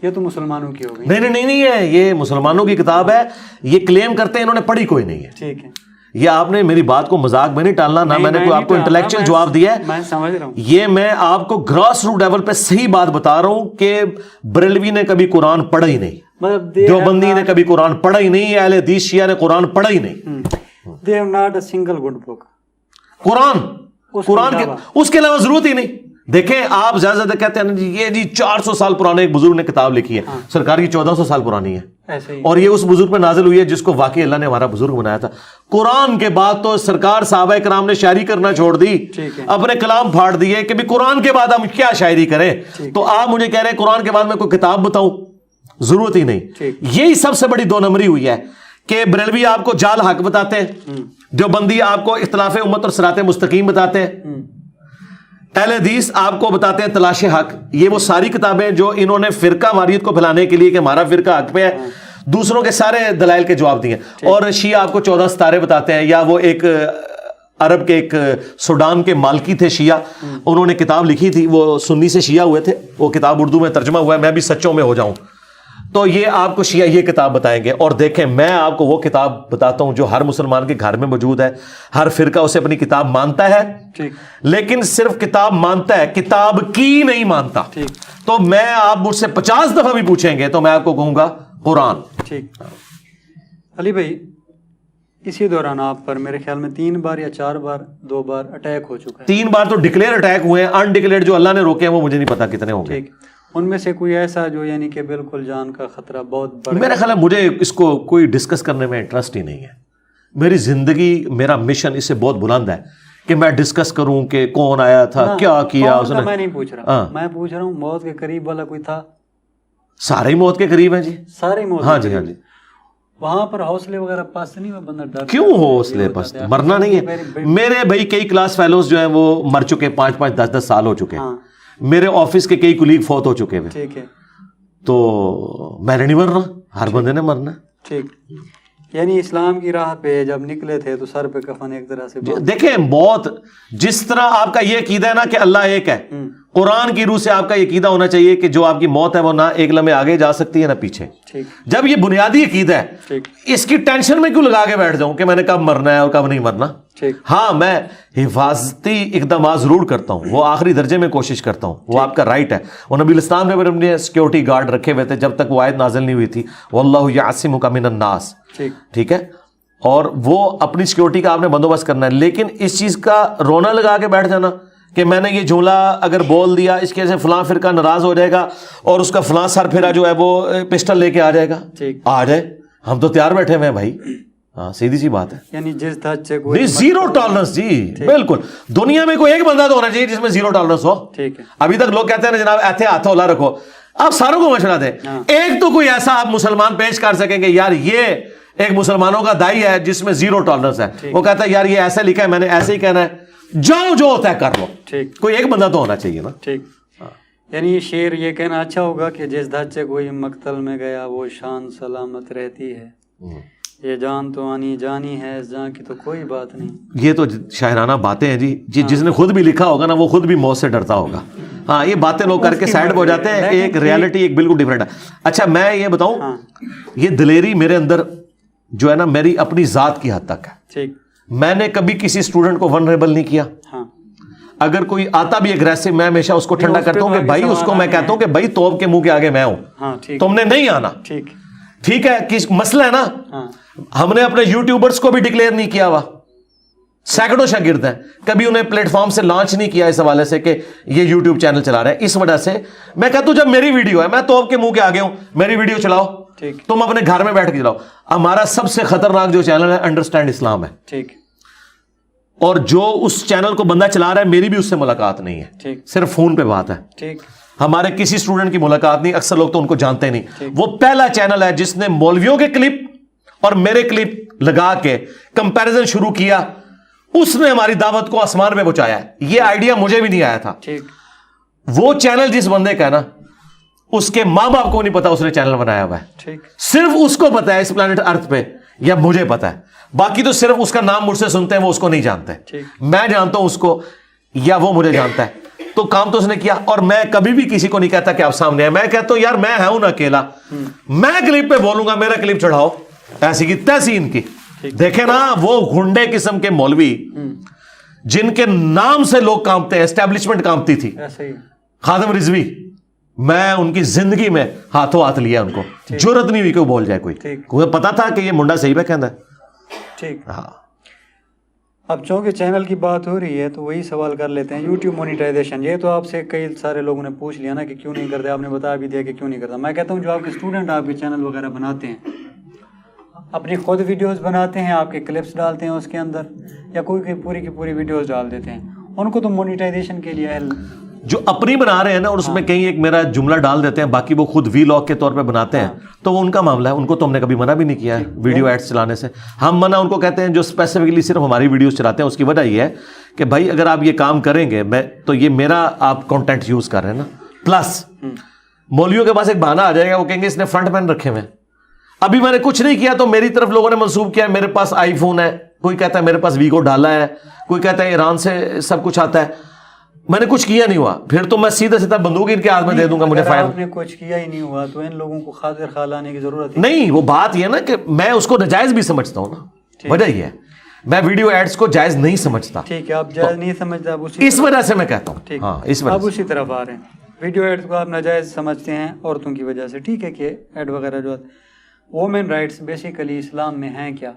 S2: یہ تو مسلمانوں کی ہو گئی.
S1: نہیں ہے, یہ مسلمانوں کی کتاب ہے, یہ کلیم کرتے ہیں انہوں نے پڑھی کوئی نہیں ہے.
S2: ٹھیک ہے.
S1: یہ آپ نے میری بات کو مذاق میں نہیں ٹالنا, نہ میں نے کوئی آپ کو انٹلیکچوئل جواب دیا ہے.
S2: میں سمجھ رہا ہوں, یہ
S1: میں آپ کو گراس روٹ لیول پہ صحیح بات بتا رہا ہوں کہ بریلوی نے کبھی قرآن پڑھا ہی نہیں, دیوبندی نے کبھی قرآن پڑھا ہی نہیں, اہل حدیث شیعہ نے قرآن پڑھا ہی نہیں.
S2: they have not a single good book.
S1: قرآن اس کے علاوہ ضرورت ہی نہیں. دیکھیں آپ زیادہ زیادہ کہتے ہیں یہ جی 400 سال پرانے ایک بزرگ نے کتاب لکھی ہے, سرکار کی 1400 سال پرانی ہے, اور یہ اس بزرگ پہ نازل ہوئی ہے جس کو واقعی اللہ نے ہمارا بزرگ بنایا تھا. قرآن کے بعد تو سرکار صحابہ کرام نے شاعری کرنا چھوڑ دی, اپنے کلام پھاڑ دیے کہ بھی قرآن کے بعد ہم کیا شاعری کریں. تو آپ مجھے کہہ رہے ہیں قرآن کے بعد میں کوئی کتاب بتاؤں, ضرورت ہی نہیں. یہی سب سے بڑی 2 نمبری ہوئی ہے کہ بریلوی آپ کو جال حق بتاتے ہیں, دیوبندی آپ کو اختلاف امت اور صراط مستقیم بتاتے ہیں, اہل حدیث آپ کو بتاتے ہیں تلاش حق. یہ وہ ساری کتابیں جو انہوں نے فرقہ واریت کو پھیلانے کے لیے کہ ہمارا فرقہ حق پہ ہے, دوسروں کے سارے دلائل کے جواب دیے. اور شیعہ آپ کو 14 ستارے بتاتے ہیں, یا وہ ایک عرب کے ایک سوڈان کے مالکی تھے شیعہ, انہوں نے کتاب لکھی تھی, وہ سنی سے شیعہ ہوئے تھے, وہ کتاب اردو میں ترجمہ ہوا ہے, میں بھی سچوں میں ہو جاؤں. تو یہ آپ کو شیعہ یہ کتاب بتائیں گے. اور دیکھیں میں آپ کو وہ کتاب بتاتا ہوں جو ہر مسلمان کے گھر میں موجود ہے, ہر فرقہ اسے اپنی کتاب مانتا ہے, لیکن صرف کتاب مانتا ہے, کتاب کی نہیں مانتا. تو میں آپ مجھ سے 50 دفعہ بھی پوچھیں گے تو میں آپ کو کہوں گا قرآن.
S2: ٹھیک. علی بھائی, اسی دوران آپ پر میرے خیال میں 3 بار یا 4 بار 2 بار اٹیک ہو چکا ہے.
S1: 3 بار تو ڈکلیئر اٹیک ہوئے ہیں, انڈکلیئر جو اللہ نے روکے ہیں وہ مجھے نہیں پتا کتنے ہوں گے.
S2: ان میں سے کوئی ایسا جو یعنی کہ بالکل جان کا خطرہ بہت بڑا؟
S1: میرا خیال ہے مجھے اس کو کوئی ڈسکس کرنے میں انٹرسٹ ہی نہیں ہے. میری زندگی, میرا مشن اس سے بہت بلند ہے کہ میں ڈسکس کروں کہ کون آیا تھا, کیا کیا اس نے.
S2: میں نہیں پوچھ رہا, میں پوچھ رہا ہوں موت کے قریب والا کوئی تھا؟
S1: سارے موت کے قریب ہیں جی,
S2: سارے موت.
S1: ہاں جی, ہاں جی.
S2: وہاں پر حوصلے وغیرہ پاس نہیں ہوا بندہ ڈر؟
S1: کیوں حوصلے پاس, مرنا نہیں ہے. میرے بھائی کئی کلاس فیلوز جو ہیں وہ مر چکے, 5-5 10-10 سال ہو چکے ہیں. میرے آفس کے کئی کولیگ فوت ہو چکے ہیں.
S2: ٹھیک ہے.
S1: تو میں نے نہیں مرنا, ہر بندے نے مرنا.
S2: ٹھیک. یعنی اسلام کی راہ پہ جب نکلے تھے تو سر پہ کفن ایک طرح سے
S1: دیکھیں, بہت جس طرح آپ کا یہ عقیدہ ہے نا کہ اللہ ایک ہے, قرآن کی روح سے آپ کا یہ عقیدہ ہونا چاہیے کہ جو آپ کی موت ہے وہ نہ ایک لمحے آگے جا سکتی ہے نہ پیچھے. جب یہ بنیادی عقیدہ ہے, اس کی ٹینشن میں کیوں لگا کے بیٹھ جاؤں کہ میں نے کب مرنا ہے اور کب نہیں مرنا. ہاں میں حفاظتی اقدامات ضرور کرتا ہوں, وہ آخری درجے میں کوشش کرتا ہوں, وہ آپ کا رائٹ ہے. اور نبی الاسلام نے اپنے سیکورٹی گارڈ رکھے ہوئے تھے جب تک وہ آیت نازل نہیں ہوئی تھی, واللہ یعصمک من الناس. ٹھیک ہے, اور وہ اپنی سیکورٹی کا آپ نے بندوبست کرنا ہے. لیکن اس چیز کا رونا لگا کے بیٹھ جانا کہ میں نے یہ جملہ اگر بول دیا اس کے سے فلاں فرقہ ناراض ہو جائے گا اور اس کا فلاں سر پھیرا جو ہے وہ پسٹل لے کے آ جائے گا, آ جائے, ہم تو تیار بیٹھے ہوئے ہیں بھائی. ہاں سیدھی سی بات ہے.
S2: یعنی جس حد سے
S1: نہیں, زیرو ٹالرنس جی, بالکل. دنیا میں کوئی ایک بندہ تو ہونا چاہیے جس میں زیرو ٹالرنس ہو.
S2: ٹھیک ہے.
S1: ابھی تک لوگ کہتے ہیں نا جناب ایتھے ہاتھ اولا رکھو, آپ ساروں کو مشورہ دیں, ایک تو کوئی ایسا آپ مسلمان پیش کر سکیں کہ یار یہ ایک مسلمانوں کا دائی ہے جس میں زیرو ٹالرنس ہے, وہ کہتا ہے یار یہ ایسے لکھا ہے میں نے ایسے ہی کہنا ہے, جاؤ جو ہوتا ہے کر لو. کوئی ایک بندہ تو ہونا چاہیے نا.
S2: ٹھیک. یعنی شعر یہ کہنا اچھا ہوگا کہ جس دھت سے کوئی مقتل میں گیا وہ شان سلامت رہتی ہے, یہ جان تو آنی جانی ہے, اس جان کی تو کوئی بات نہیں. یہ
S1: تو شاعرانہ باتیں ہیں جی, جس نے خود بھی لکھا ہوگا نا وہ خود بھی موت سے ڈرتا ہوگا. ہاں یہ باتیں لوگ کر کے سائڈ پہ ہو جاتے ہیں, ایک ریالٹی ایک بالکل ڈفرینٹ ہے. اچھا میں یہ بتاؤں, یہ دلیری میرے اندر جو ہے نا میری اپنی ذات کی حد تک ہے.
S2: ٹھیک.
S1: میں نے کبھی کسی اسٹوڈنٹ کو ونریبل نہیں کیا. اگر کوئی آتا بھی اگریسو, میں ہمیشہ اس کو ٹھنڈا کرتا ہوں کہ بھائی, اس کو میں کہتا ہوں کہ بھائی توپ کے منہ کے آگے میں ہوں, تم نے نہیں آنا. ٹھیک ہے, کس مسئلہ ہے نا, ہم نے اپنے یوٹیوبرز کو بھی ڈکلیئر نہیں کیا ہوا, سینکڑوں شاگرد ہیں, کبھی انہیں پلیٹ فارم سے لانچ نہیں کیا اس حوالے سے کہ یہ یوٹیوب چینل چلا رہے ہیں. اس وجہ سے میں کہتا ہوں جب میری ویڈیو ہے, میں توپ کے منہ کے آگے ہوں, میری ویڈیو چلاؤ, تم اپنے گھر میں بیٹھ کے چلاؤ. ہمارا سب سے خطرناک جو چینل ہے انڈرسٹینڈ اسلام ہے.
S2: ٹھیک.
S1: اور جو اس چینل کو بندہ چلا رہا ہے میری بھی اس سے ملاقات نہیں ہے, صرف فون پہ بات ہے.
S2: ٹھیک.
S1: ہمارے کسی اسٹوڈنٹ کی ملاقات نہیں, اکثر لوگ تو ان کو جانتے نہیں. وہ پہلا چینل ہے جس نے مولویوں کے کلپ اور میرے کلپ لگا کے کمپیریزن شروع کیا, اس نے ہماری دعوت کو آسمان پہ پہنچایا ہے. یہ آئیڈیا مجھے بھی نہیں آیا تھا. وہ چینل جس بندے کا ہے نا, اس کے ماں باپ کو نہیں پتا اس نے چینل بنایا ہوا ہے, صرف اس کو پتا ہے اس پلانٹ ارتھ پہ, یا مجھے پتا ہے, باقی تو صرف اس کا نام مجھ سے سنتے ہیں, وہ اس کو نہیں جانتے. میں جانتا ہوں اس کو یا وہ مجھے جانتا ہے. تو کام تو اس نے کیا, اور میں کبھی بھی کسی کو نہیں کہتا کہ آپ سامنے ہیں, میں کہتا ہوں یار میں ہوں اکیلا, میں کلپ پہ بولوں گا, میرا کلپ چڑھاؤ, ایسی کی تیسی ان کی. دیکھیں نا وہ گھنڈے قسم کے مولوی جن کے نام سے لوگ کانپتے ہیں, اسٹیبلشمنٹ کانپتی تھی, خادم رضوی, میں ان کی زندگی میں ہاتھوں ہاتھ لیا, ان کو جرت نہیں ہوئی کہ وہ بول جائے کوئی پتا تھا کہ یہ منڈا صحیح پہ کہندا ہے.
S2: ٹھیک. ہاں اب چونکہ چینل کی بات ہو رہی ہے تو وہی سوال کر لیتے ہیں, یوٹیوب مونیٹائزیشن. یہ تو آپ سے کئی سارے لوگوں نے پوچھ لیا نا کہ کیوں نہیں کرتے, آپ نے بتا بھی دیا کہ کیوں نہیں کرتا. میں کہتا ہوں جو آپ کے اسٹوڈنٹ آپ کے چینل وغیرہ بناتے ہیں, اپنی خود ویڈیوز بناتے ہیں, آپ کے کلپس ڈالتے ہیں اس کے اندر, یا کوئی پوری کی پوری ویڈیوز ڈال دیتے ہیں, ان کو تو مونیٹائزیشن کے لیے
S1: جو اپنی بنا رہے ہیں نا, اور اس میں کہیں ایک میرا جملہ ڈال دیتے ہیں, باقی وہ خود وی لاگ کے طور پہ بناتے ہیں, تو وہ ان کا معاملہ ہے. ان کو تو ہم نے کبھی منع بھی نہیں کیا ہے ویڈیو ایڈس چلانے سے. ہم منع ان کو کہتے ہیں جو اسپیسیفکلی صرف ہماری ویڈیوز چلاتے ہیں. اس کی وجہ یہ ہے کہ بھائی اگر آپ یہ کام کریں گے تو یہ میرا آپ کانٹینٹ یوز کر رہے ہیں نا. پلس مولویوں کے پاس ایک بہانہ آ جائے گا, وہ کہیں گے اس نے فرنٹ مین رکھے ہوئے. ابھی میں نے کچھ نہیں کیا تو میری طرف لوگوں نے منسوب کیا میرے پاس آئی فون ہے, کوئی کہتا ہے میرے پاس ویگو ڈالا ہے, کوئی کہتا ہے ایران سے سب کچھ آتا ہے. میں نے کچھ کیا نہیں ہوا, پھر تو میں سیدھا سیدھا بندوق ان کے ہاتھ میں دے دوں گا, مجھے فائر.
S2: آپ نے کچھ کیا ہی نہیں ہوا تو ان لوگوں کو خاطر خواہ لانے کی ضرورت
S1: نہیں. وہ بات یہ نا کہ میں اس کو ناجائز بھی سمجھتا ہوں نا, وجہ یہ ہے میں ویڈیو ایڈز کو جائز نہیں سمجھتا.
S2: ٹھیک ہے, آپ جائز نہیں سمجھتے, آپ
S1: اس وجہ سے میں کہتا ہوں. ہاں اس وجہ
S2: آپ اسی طرف آ رہے ہیں. ویڈیو ایڈز کو آپ ناجائز سمجھتے ہیں عورتوں کی وجہ سے. ٹھیک ہے کہ ایڈ وغیرہ جو وومن رائٹس بیسیکلی اسلام میں ہیں کیا,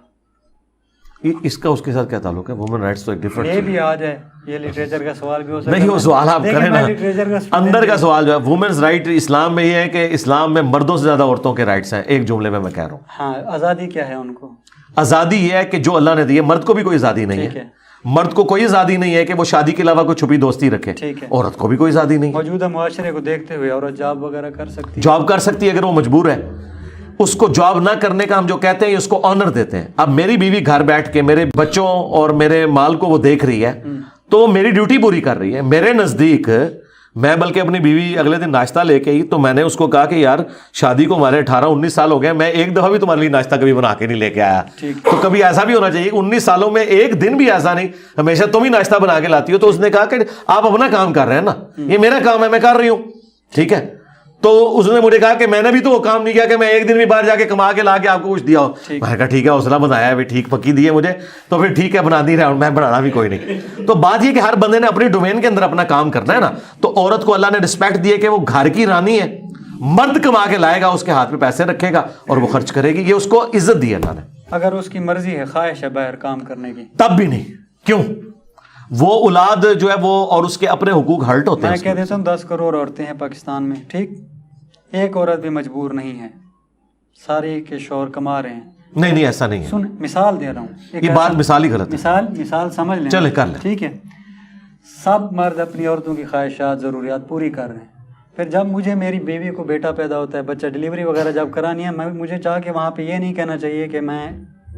S1: اس کا اس کے ساتھ کیا تعلق ہے؟ وومن رائٹس تو ایک ڈفرنٹ
S2: یہ بھی آ جائے, یہ لٹریچر کا سوال بھی ہو سکتا ہے.
S1: نہیں, وہ سوال آپ کریں نا, اندر کا سوال جو ہے وومنز رائٹ اسلام میں یہ ہے کہ اسلام میں مردوں سے زیادہ عورتوں کے رائٹس ہیں, ایک جملے میں کہہ رہا ہوں.
S2: ہاں, آزادی کیا ہے ان کو؟
S1: آزادی یہ ہے کہ جو اللہ نے دی ہے, مرد کو بھی کوئی آزادی نہیں ہے. مرد کو کوئی آزادی نہیں ہے کہ وہ شادی کے علاوہ کوئی چھپی دوستی رکھے, عورت کو بھی کوئی آزادی نہیں.
S2: موجودہ معاشرے کو دیکھتے ہوئے عورت جاب وغیرہ کر سکتی ہے,
S1: جاب کر سکتی ہے اگر وہ مجبور ہے. اس کو جاب نہ کرنے کا ہم جو کہتے ہیں اس کو آنر دیتے ہیں. اب میری بیوی گھر بیٹھ کے میرے بچوں اور میرے مال کو وہ دیکھ رہی ہے تو وہ میری ڈیوٹی پوری کر رہی ہے. میرے نزدیک میں بلکہ اپنی بیوی اگلے دن ناشتہ لے کے ہی تو میں نے اس کو کہا کہ یار شادی کو ہمارے 18-19 سال ہو گئے, میں ایک دفعہ بھی تمہارے لیے ناشتہ کبھی بنا کے نہیں لے کے آیا. تو کبھی ایسا بھی ہونا چاہیے, 19 سالوں میں ایک دن بھی ایسا نہیں, ہمیشہ تم ہی ناشتہ بنا کے لاتی ہو. تو اس نے کہا کہ آپ اپنا کام کر رہے ہیں نا, یہ میرا کام ہے, میں کر رہی ہوں. ٹھیک ہے, تو اس نے مجھے کہا کہ میں نے بھی تو وہ کام نہیں کیا کہ میں ایک دن بھی باہر جا کے کما کے لا کے آپ کو کچھ دیا ہو. میں نے کہا ٹھیک ہے, حوصلہ بنایا ہے, ٹھیک پکی دی ہے مجھے تو پھر ٹھیک ہے, بنا دی رہا ہوں, میں بنانا بھی کوئی نہیں. تو بات یہ کہ ہر بندے نے اپنی ڈومین کے اندر اپنا کام کرنا ہے نا. تو عورت کو اللہ نے رسپیکٹ دی ہے کہ وہ گھر کی رانی ہے, مرد کما کے لائے گا, اس کے ہاتھ میں پیسے رکھے گا اور وہ خرچ کرے گی, یہ اس کو عزت دی ہے اللہ نے.
S2: اگر اس کی مرضی ہے, خواہش ہے باہر کام کرنے کی,
S1: تب بھی نہیں. کیوں؟ وہ اولاد جو ہے وہ اور اس کے اپنے حقوق ہرٹ ہوتے ہیں.
S2: میں کہہ دیتا ہوں 10 کروڑ عورتیں ہیں پاکستان میں, ٹھیک, ایک عورت بھی مجبور نہیں ہے, سارے کے شوہر کما رہے ہیں.
S1: نہیں ایسا نہیں ہے.
S2: سن, مثال دے رہا ہوں,
S1: یہ بات مثال ہی غلط ہے.
S2: مثال سمجھ لیں,
S1: چلے کر لیں.
S2: ٹھیک ہے, سب مرد اپنی عورتوں کی خواہشات ضروریات پوری کر رہے ہیں. پھر جب مجھے میری بیوی کو بیٹا پیدا ہوتا ہے, بچہ ڈلیوری وغیرہ جب کرانی ہے, مجھے چاہ کے وہاں پہ یہ نہیں کہنا چاہیے کہ میں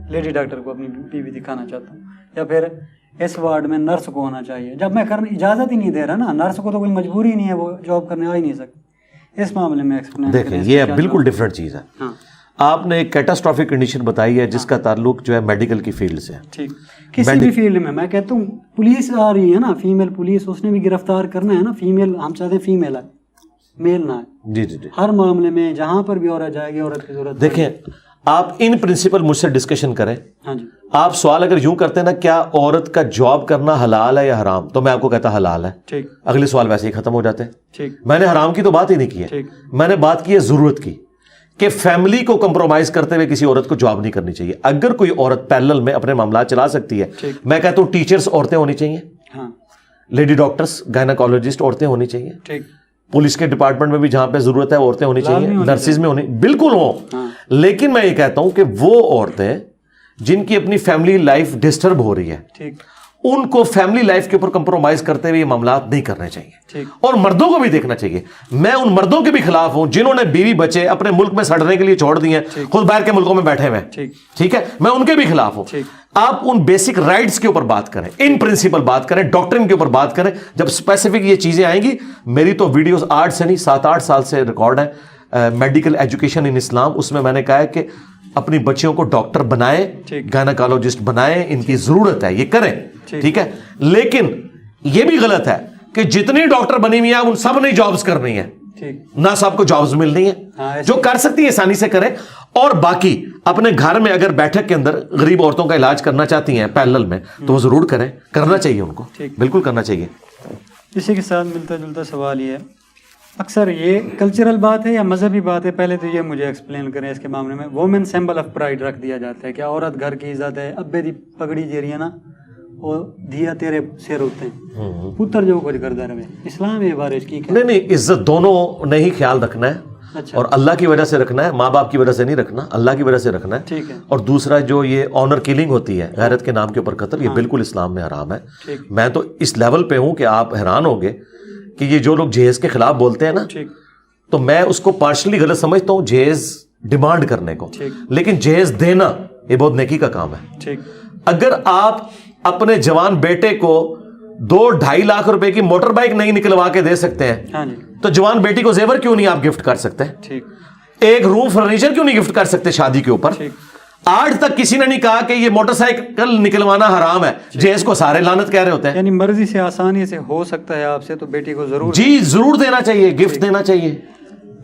S2: لیڈی ڈاکٹر کو اپنی بیوی دکھانا چاہتا ہوں, یا پھر اس وارڈ میں نرس کو ہونا چاہیے, جب میں اجازت ہی نہیں دے رہا نا. نرس کو تو کوئی مجبوری نہیں ہے, وہ جاب کرنے آ ہی نہیں سکتی. اس معاملے میں
S1: دیکھیں یہ بالکل ڈفرینٹ چیز ہے. آپ نے ایک کیٹاسٹرافک کنڈیشن بتائی ہے جس کا تعلق جو ہے میڈیکل کی فیلڈ سے.
S2: ٹھیک, کسی بھی فیلڈ میں کہتا ہوں, پولیس آ رہی ہے نا, فیمیل پولیس, اس نے بھی گرفتار کرنا ہے نا. فیمیل ہم چاہتے ہیں فیمیل ہے, میل نہ ہے.
S1: جی
S2: ہر معاملے میں جہاں پر بھی عورت جائے گی, عورت کی ضرورت.
S1: دیکھیں آپ ان پرنسپل مجھ سے ڈسکشن کریں.
S2: ہاں جی,
S1: آپ سوال اگر یوں کرتے ہیں نا کیا عورت کا جاب کرنا حلال ہے یا حرام, تو میں آپ کو کہتا حلال ہے.
S2: ٹھیک,
S1: اگلے سوال ویسے ہی ختم ہو جاتے ہیں.
S2: ٹھیک,
S1: میں نے حرام کی تو بات ہی نہیں کی ہے, میں نے بات کی ہے ضرورت کی, کہ فیملی کو کمپرومائز کرتے ہوئے کسی عورت کو جاب نہیں کرنی چاہیے. اگر کوئی عورت پیرلل میں اپنے معاملات چلا سکتی ہے, میں کہتا ہوں ٹیچرز عورتیں ہونی چاہیے, لیڈی ڈاکٹرز گائناکالوجسٹ عورتیں ہونی چاہیے,
S2: ٹھیک,
S1: پولیس کے ڈپارٹمنٹ میں بھی جہاں پہ ضرورت ہے عورتیں ہونی چاہیے, نرسز میں ہونی بالکل ہوں. لیکن میں یہ کہتا ہوں کہ وہ عورتیں جن کی اپنی فیملی لائف ڈسٹرب ہو رہی ہے, ان کو فیملی لائف کے اوپر کمپرومائز کرتے ہوئے یہ معاملات نہیں کرنے چاہیے. اور مردوں کو بھی دیکھنا چاہیے. میں ان مردوں کے بھی خلاف ہوں جنہوں نے بیوی بچے اپنے ملک میں سڑنے کے لیے چھوڑ دیے ہیں, خود باہر کے ملکوں میں بیٹھے ہوئے ہیں. ٹھیک ہے, میں ان کے بھی خلاف ہوں. آپ ان بیسک رائٹس کے اوپر بات کریں, ان پرنسپل بات کریں, ڈاکٹرن کے اوپر بات کریں. جب اسپیسیفک یہ چیزیں آئیں گی, میری تو ویڈیوز 8 سے نہیں 7-8 سال سے ریکارڈ ہے, میڈیکل ایجوکیشن ان اسلام, اس میں نے کہا ہے کہ اپنی بچیوں کو ڈاکٹر بنائیں, گائناکالوجسٹ بنائیں, ان کی ضرورت ہے, یہ کریں. ٹھیک ہے, لیکن یہ بھی غلط ہے کہ جتنی ڈاکٹر بنی ہوئی ہیں ان سب نے جابز کرنی ہے, نہ سب کو جابز ملنی ہے. جو کر سکتی ہیں آسانی سے کریں, اور باقی اپنے گھر میں اگر بیٹھک کے اندر غریب عورتوں کا علاج کرنا چاہتی ہیں پیرلل میں, تو وہ ضرور کریں, کرنا چاہیے ان کو, بالکل کرنا چاہیے.
S2: اسی کے ساتھ ملتا جلتا سوال یہ ہے, اکثر یہ کلچرل بات ہے یا مذہبی بات ہے, پہلے تو یہ مجھے ایکسپلین کریں اس کے معاملے میں. وومن سمبل آف پرائڈ رکھ دیا جاتا ہے کہ عورت گھر کی عزت ہے, ابے دی پگڑی جیری ہے نا, وہ دھیا تیرے سر ہوتے ہیں, پتر جو کچھ کرتا رہے. اسلام یہ بارش کی
S1: نہیں, عزت دونوں نے ہی خیال رکھنا ہے, اور اللہ کی وجہ سے رکھنا ہے, ماں باپ کی وجہ سے نہیں رکھنا, اللہ کی وجہ سے رکھنا ہے.
S2: ٹھیک ہے.
S1: اور دوسرا جو یہ آنر کلنگ ہوتی ہے, غیرت کے نام کے اوپر قتل, یہ بالکل اسلام میں حرام ہے. میں تو اس لیول پہ ہوں کہ آپ حیران ہوگے کہ یہ جو لوگ جہیز کے خلاف بولتے ہیں نا, تو میں اس کو پارشلی غلط سمجھتا ہوں جہیز ڈیمانڈ کرنے کو, لیکن جہیز دینا یہ بہت نیکی کا کام ہے. اگر آپ اپنے جوان بیٹے کو 2-2.5 لاکھ روپے کی موٹر بائک نہیں نکلوا کے دے سکتے ہیں, تو جوان بیٹی کو زیور کیوں نہیں آپ گفٹ کر سکتے؟ ایک روم فرنیچر کیوں نہیں گفٹ کر سکتے شادی کے اوپر؟ آج تک کسی نے نہیں کہا کہ یہ موٹر سائیکل نکلوانا حرام ہے، جہیز کو سارے لعنت کہہ رہے ہوتے ہیں.
S2: یعنی مرضی سے آسانی سے ہو سکتا ہے آپ سے، تو بیٹی کو ضرور
S1: جی ضرور دینا چاہیے، گفٹ دینا چاہیے.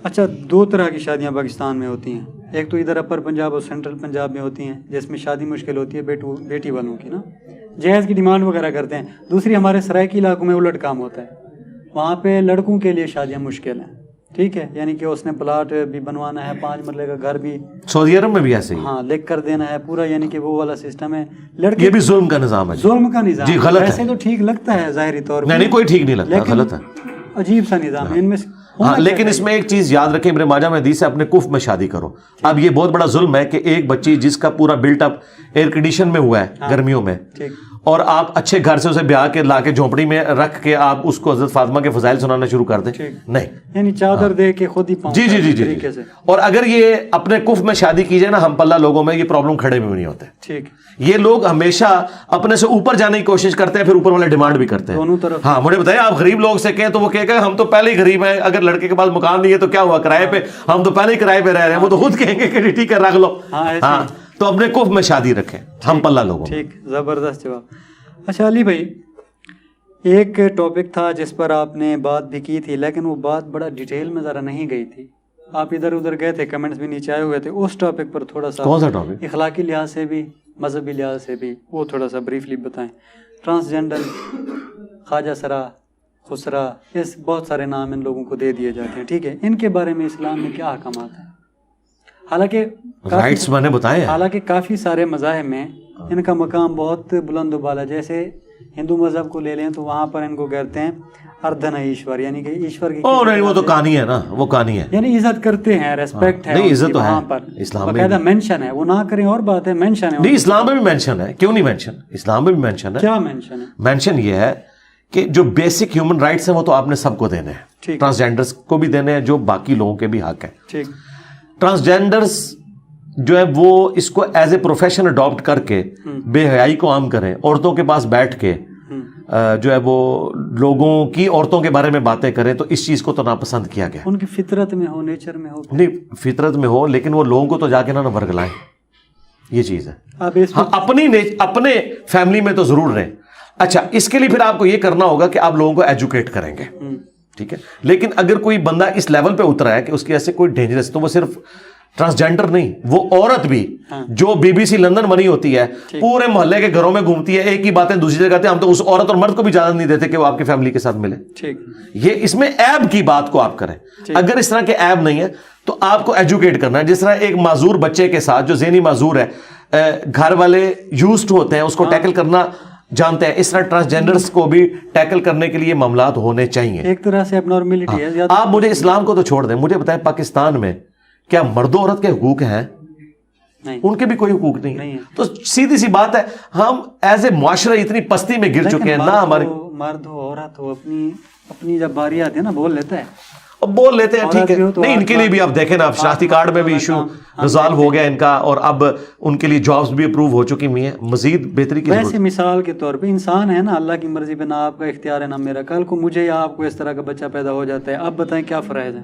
S2: اچھا، 2 طرح کی شادیاں پاکستان میں ہوتی ہیں. ایک تو ادھر اپر پنجاب اور سینٹرل پنجاب میں ہوتی ہیں، جس میں شادی مشکل ہوتی ہے بیٹی والوں کی نا، جہیز کی ڈیمانڈ وغیرہ کرتے ہیں. دوسری ہمارے سرائیکی علاقوں میں الٹ کام ہوتا ہے، وہاں پہ لڑکوں کے لیے شادیاں مشکل ہیں. ٹھیک ہے، یعنی کہ اس نے پلاٹ بھی بنوانا ہے، 5 مرلے کا گھر بھی،
S1: سعودی عرب میں بھی ایسے ہی،
S2: ہاں لکھ کر دینا ہے پورا، یعنی کہ وہ والا سسٹم ہے. لڑکے
S1: یہ بھی ظلم کا نظام ہے.
S2: ظلم کا نظام
S1: جی غلط ہے.
S2: ویسے تو ٹھیک لگتا ہے ظاہری طور پہ،
S1: نہیں کوئی ٹھیک نہیں لگتا، غلط ہے،
S2: عجیب سا نظام ہے ان میں.
S1: ہاں لیکن اس میں ایک چیز یاد رکھیں، ابن ماجہ میں حدیث ہے اپنے کف میں شادی کرو. اب یہ بہت بڑا ظلم ہے کہ ایک بچی جس کا پورا بلٹ اپ ایئر کنڈیشن میں ہوا ہے گرمیوں میں، اور آپ اچھے گھر سے اسے بیاہ کے لا کے جھونپڑی میں رکھ کے آپ اس کو حضرت فاطمہ کے فضائل سنانا شروع کر دیں، نہیں،
S2: یعنی چادر دے کے خود ہی پاؤں.
S1: جی جی جی جی. اور اگر یہ اپنے کف میں شادی کی جائے نا، ہم پلہ لوگوں میں یہ پرابلم کھڑے بھی نہیں ہوتے.
S2: ٹھیک،
S1: یہ لوگ ہمیشہ اپنے سے اوپر جانے کی کوشش کرتے ہیں، پھر اوپر والے ڈیمانڈ بھی کرتے ہیں.
S2: دونوں طرف.
S1: ہاں مجھے بتائیں، آپ غریب لوگ سے کہیں تو وہ کہے گا ہم تو پہلے ہی غریب ہیں، اگر لڑکے کے پاس مکان نہیں ہے تو کیا ہوا کرائے پہ، ہم تو پہلے ہی کرائے پہ رہ رہے ہیں. وہ تو خود کہیں گے کہ ٹھیک ہے رکھ لو. ہاں تو اپنے کف میں شادی رکھیں ہم پلہ لوگوں.
S2: ٹھیک، زبردست جواب. اچھا علی بھائی، ایک ٹاپک تھا جس پر آپ نے بات بھی کی تھی، لیکن وہ بات بڑا ڈیٹیل میں ذرا نہیں گئی تھی. آپ ادھر ادھر گئے تھے، کمنٹس بھی نیچے آئے ہوئے تھے. اس ٹاپک پر تھوڑا سا،
S1: کون سا ٹاپک؟
S2: اخلاقی لحاظ سے بھی مذہبی لحاظ سے بھی، وہ تھوڑا سا بریفلی بتائیں. ٹرانسجینڈر، خواجہ سرا، خسرا، اس بہت سارے نام ان لوگوں کو دے دیے جاتے ہیں. ٹھیک ہے، ان کے بارے میں اسلام میں کیا احکامات ہیں؟ حالانکہ
S1: رائٹس میں نے بتائے،
S2: حالانکہ کافی سارے مذاہب میں ان کا مقام بہت بلند و بالا. جیسے ہندو مذہب کو لے لیں تو وہاں پر ان کو کہتے ہیں اردھنا ایشور، یعنی کہ ایشور کی،
S1: نہیں وہ تو کہانی ہے نا، وہ کہانی ہے،
S2: یعنی عزت کرتے ہیں، ریسپیکٹ ہے.
S1: نہیں عزت تو ہے،
S2: وہاں پر
S1: اسلام میں
S2: باقاعدہ مینشن ہے، وہ نہ کریں اور بات ہے، مینشن ہے.
S1: نہیں اسلام میں بھی مینشن ہے، کیوں نہیں مینشن؟ اسلام میں بھی مینشن ہے.
S2: کیا مینشن ہے؟
S1: مینشن یہ ہے کہ جو بیسک ہیومن رائٹس ہیں وہ تو آپ نے سب کو دینے ہیں، ٹرانسجینڈرز کو بھی دینے ہیں، جو باقی لوگوں کے بھی حق ہیں.
S2: ٹھیک،
S1: ٹرانسجینڈرز جو ہے وہ اس کو ایز اے پروفیشن اڈاپٹ کر کے بے حیائی کو عام کریں، عورتوں کے پاس بیٹھ کے جو ہے وہ لوگوں کی عورتوں کے بارے میں باتیں کریں، تو اس چیز کو تو ناپسند کیا گیا.
S2: ان کی فطرت میں ہو، نیچر میں ہو.
S1: نہیں فطرت میں ہو، لیکن وہ لوگوں کو تو جا کے نہ ورگلائیں، یہ چیز ہے.
S2: ہاں
S1: اپنے فیملی میں تو ضرور رہیں. اچھا، اس کے لیے پھر آپ کو یہ کرنا ہوگا کہ آپ لوگوں کو ایجوکیٹ کریں گے، ٹھیک ہے. لیکن اگر کوئی بندہ اس لیول پہ اترا ہے کہ اس کی ایسے کوئی ڈینجرس، تو وہ صرف ٹرانسجینڈر نہیں، وہ عورت بھی جو BBC لندن بنی ہوتی ہے، پورے محلے کے گھروں میں گھومتی ہے، ایک ہی باتیں دوسری جگہ کہتے ہیں، ہم تو اس عورت اور مرد کو بھی اجازت نہیں دیتے کہ وہ آپ کی فیملی کے ساتھ ملے. یہ اس میں عیب کی بات کو آپ کریں. اگر اس طرح کے عیب نہیں ہے تو آپ کو ایجوکیٹ کرنا ہے. جس طرح ایک معذور بچے کے ساتھ جو ذہنی معذور ہے، گھر والے یوزڈ ہوتے ہیں، اس کو ٹیکل کرنا جانتے ہیں، اس طرح ٹرانسجینڈرز کو بھی ٹیکل کرنے کے لیے معاملات ہونے چاہیے.
S2: ایک طرح سے اب نارملٹی ہے.
S1: آپ مجھے اسلام کو تو چھوڑ دیں، مجھے بتائیں پاکستان میں کیا مرد و عورت کے حقوق ہیں؟ ان کے بھی کوئی حقوق نہیں ہے. تو سیدھی سی بات ہے، ہم ایز اے معاشرہ اتنی پستی میں گر چکے ہیں نہ. ہمارے
S2: مرد ہو عورت ہو، اپنی جب باری آتی ہے نا بول لیتا ہے،
S1: بول لیتے ہیں، ٹھیک ہے. نہیں ان کے لیے بھی آپ دیکھیں نا، اب شناختی کارڈ میں بھی ایشو ریزالو ہو گیا ان کا، اور اب ان کے لیے جابز بھی اپروو ہو چکی ہوئی ہیں. مزید بہتری کی
S2: ویسے مثال کے طور پہ انسان ہے نا، اللہ کی مرضی پہ نہ آپ کا اختیار ہے نہ میرا. کل کو مجھے یا آپ کو اس طرح کا بچہ پیدا ہو جاتا ہے، اب بتائیں کیا فرائض ہے؟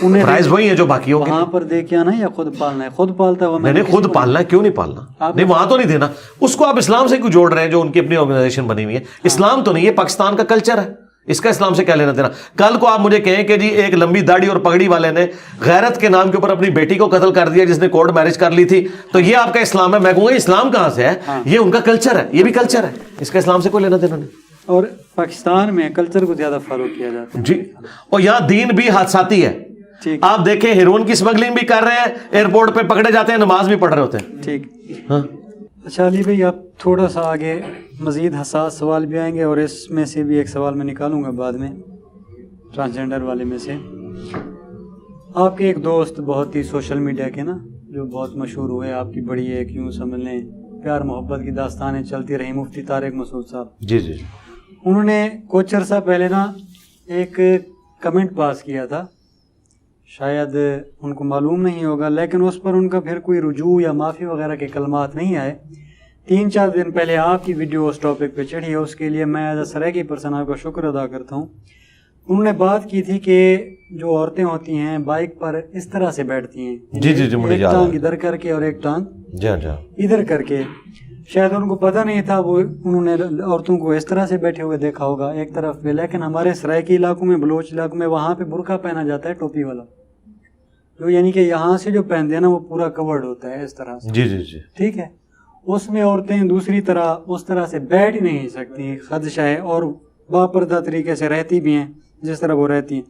S1: فرائض وہی ہے جو باقیوں کے،
S2: وہاں پر دے کے آنا یا خود پالنا ہے؟ خود پالتا ہے.
S1: میں نے خود پالنا ہے، کیوں نہیں پالنا؟ نہیں وہاں تو نہیں دینا. اس کو آپ اسلام سے کیوں جوڑ رہے ہیں جو ان کی اپنی آرگنائزیشن بنی ہوئی ہے؟ اسلام تو نہیں، یہ پاکستان کا کلچر ہے، اس کا اسلام سے کیا لینا دینا؟ کل کو آپ مجھے کہیں کہ جی ایک لمبی داڑھی اور پگڑی والے نے غیرت کے نام کے اوپر اپنی بیٹی کو قتل کر دیا جس نے کورٹ میرج کر لی تھی، تو یہ آپ کا اسلام ہے. میں کہوں گا اسلام کہاں سے ہے؟ یہ ان کا کلچر ہے، یہ بھی کلچر ہے، اس کا اسلام سے کوئی لینا دینا نہیں.
S2: اور پاکستان میں کلچر کو زیادہ فالو کیا جاتا ہے.
S1: جی، اور یہاں دین بھی حادثاتی ہے. آپ دیکھیں ہیروئن کی اسمگلنگ بھی کر رہے ہیں، ایئرپورٹ پہ پکڑے جاتے ہیں، نماز بھی پڑھ رہے ہوتے ہیں.
S2: ٹھیک.
S1: ہاں
S2: اچھا علی بھائی، آپ تھوڑا سا آگے مزید حساس سوال بھی آئیں گے، اور اس میں سے بھی ایک سوال میں نکالوں گا بعد میں ٹرانسجینڈر والے میں سے. آپ کے ایک دوست بہت ہی سوشل میڈیا کے نا جو بہت مشہور ہوئے، آپ کی بڑی ایک یوں سمجھ لیں پیار محبت کی داستانیں چلتی رہی، مفتی طارق مسعود صاحب.
S1: جی جی.
S2: انہوں نے کچھ عرصہ پہلے نا ایک کمنٹ پاس کیا تھا، شاید ان کو معلوم نہیں ہوگا، لیکن اس پر ان کا پھر کوئی رجوع یا معافی وغیرہ کے کلمات نہیں آئے. 3-4 دن پہلے آپ کی ویڈیو اس ٹاپک پہ چڑھی ہے، اس کے لیے میں ایز اے سرائیکی پرسن آپ کا شکر ادا کرتا ہوں. انہوں نے بات کی تھی کہ جو عورتیں ہوتی ہیں بائک پر اس طرح سے بیٹھتی ہیں,
S1: جی مجھے
S2: ایک
S1: یاد
S2: ٹانگ
S1: ہے.
S2: ادھر کر کے اور ایک ٹانگ
S1: جی ہاں
S2: ادھر کر کے. شاید ان کو پتہ نہیں تھا, وہ انہوں نے عورتوں کو اس طرح سے بیٹھے ہوئے دیکھا ہوگا ایک طرف پہ. لیکن ہمارے سرائکی علاقوں میں, بلوچ علاقوں میں, وہاں پہ برقع پہنا جاتا ہے ٹوپی والا, جو یعنی کہ یہاں سے جو پہنتے ہیں نا وہ پورا کورڈ ہوتا ہے اس طرح سے.
S1: جی
S2: ٹھیک ہے, اس میں عورتیں دوسری طرح اس طرح سے بیٹھ ہی نہیں سکتی, خدشہ ہے, اور باپردہ طریقے سے رہتی بھی ہیں جس طرح وہ رہتی ہیں.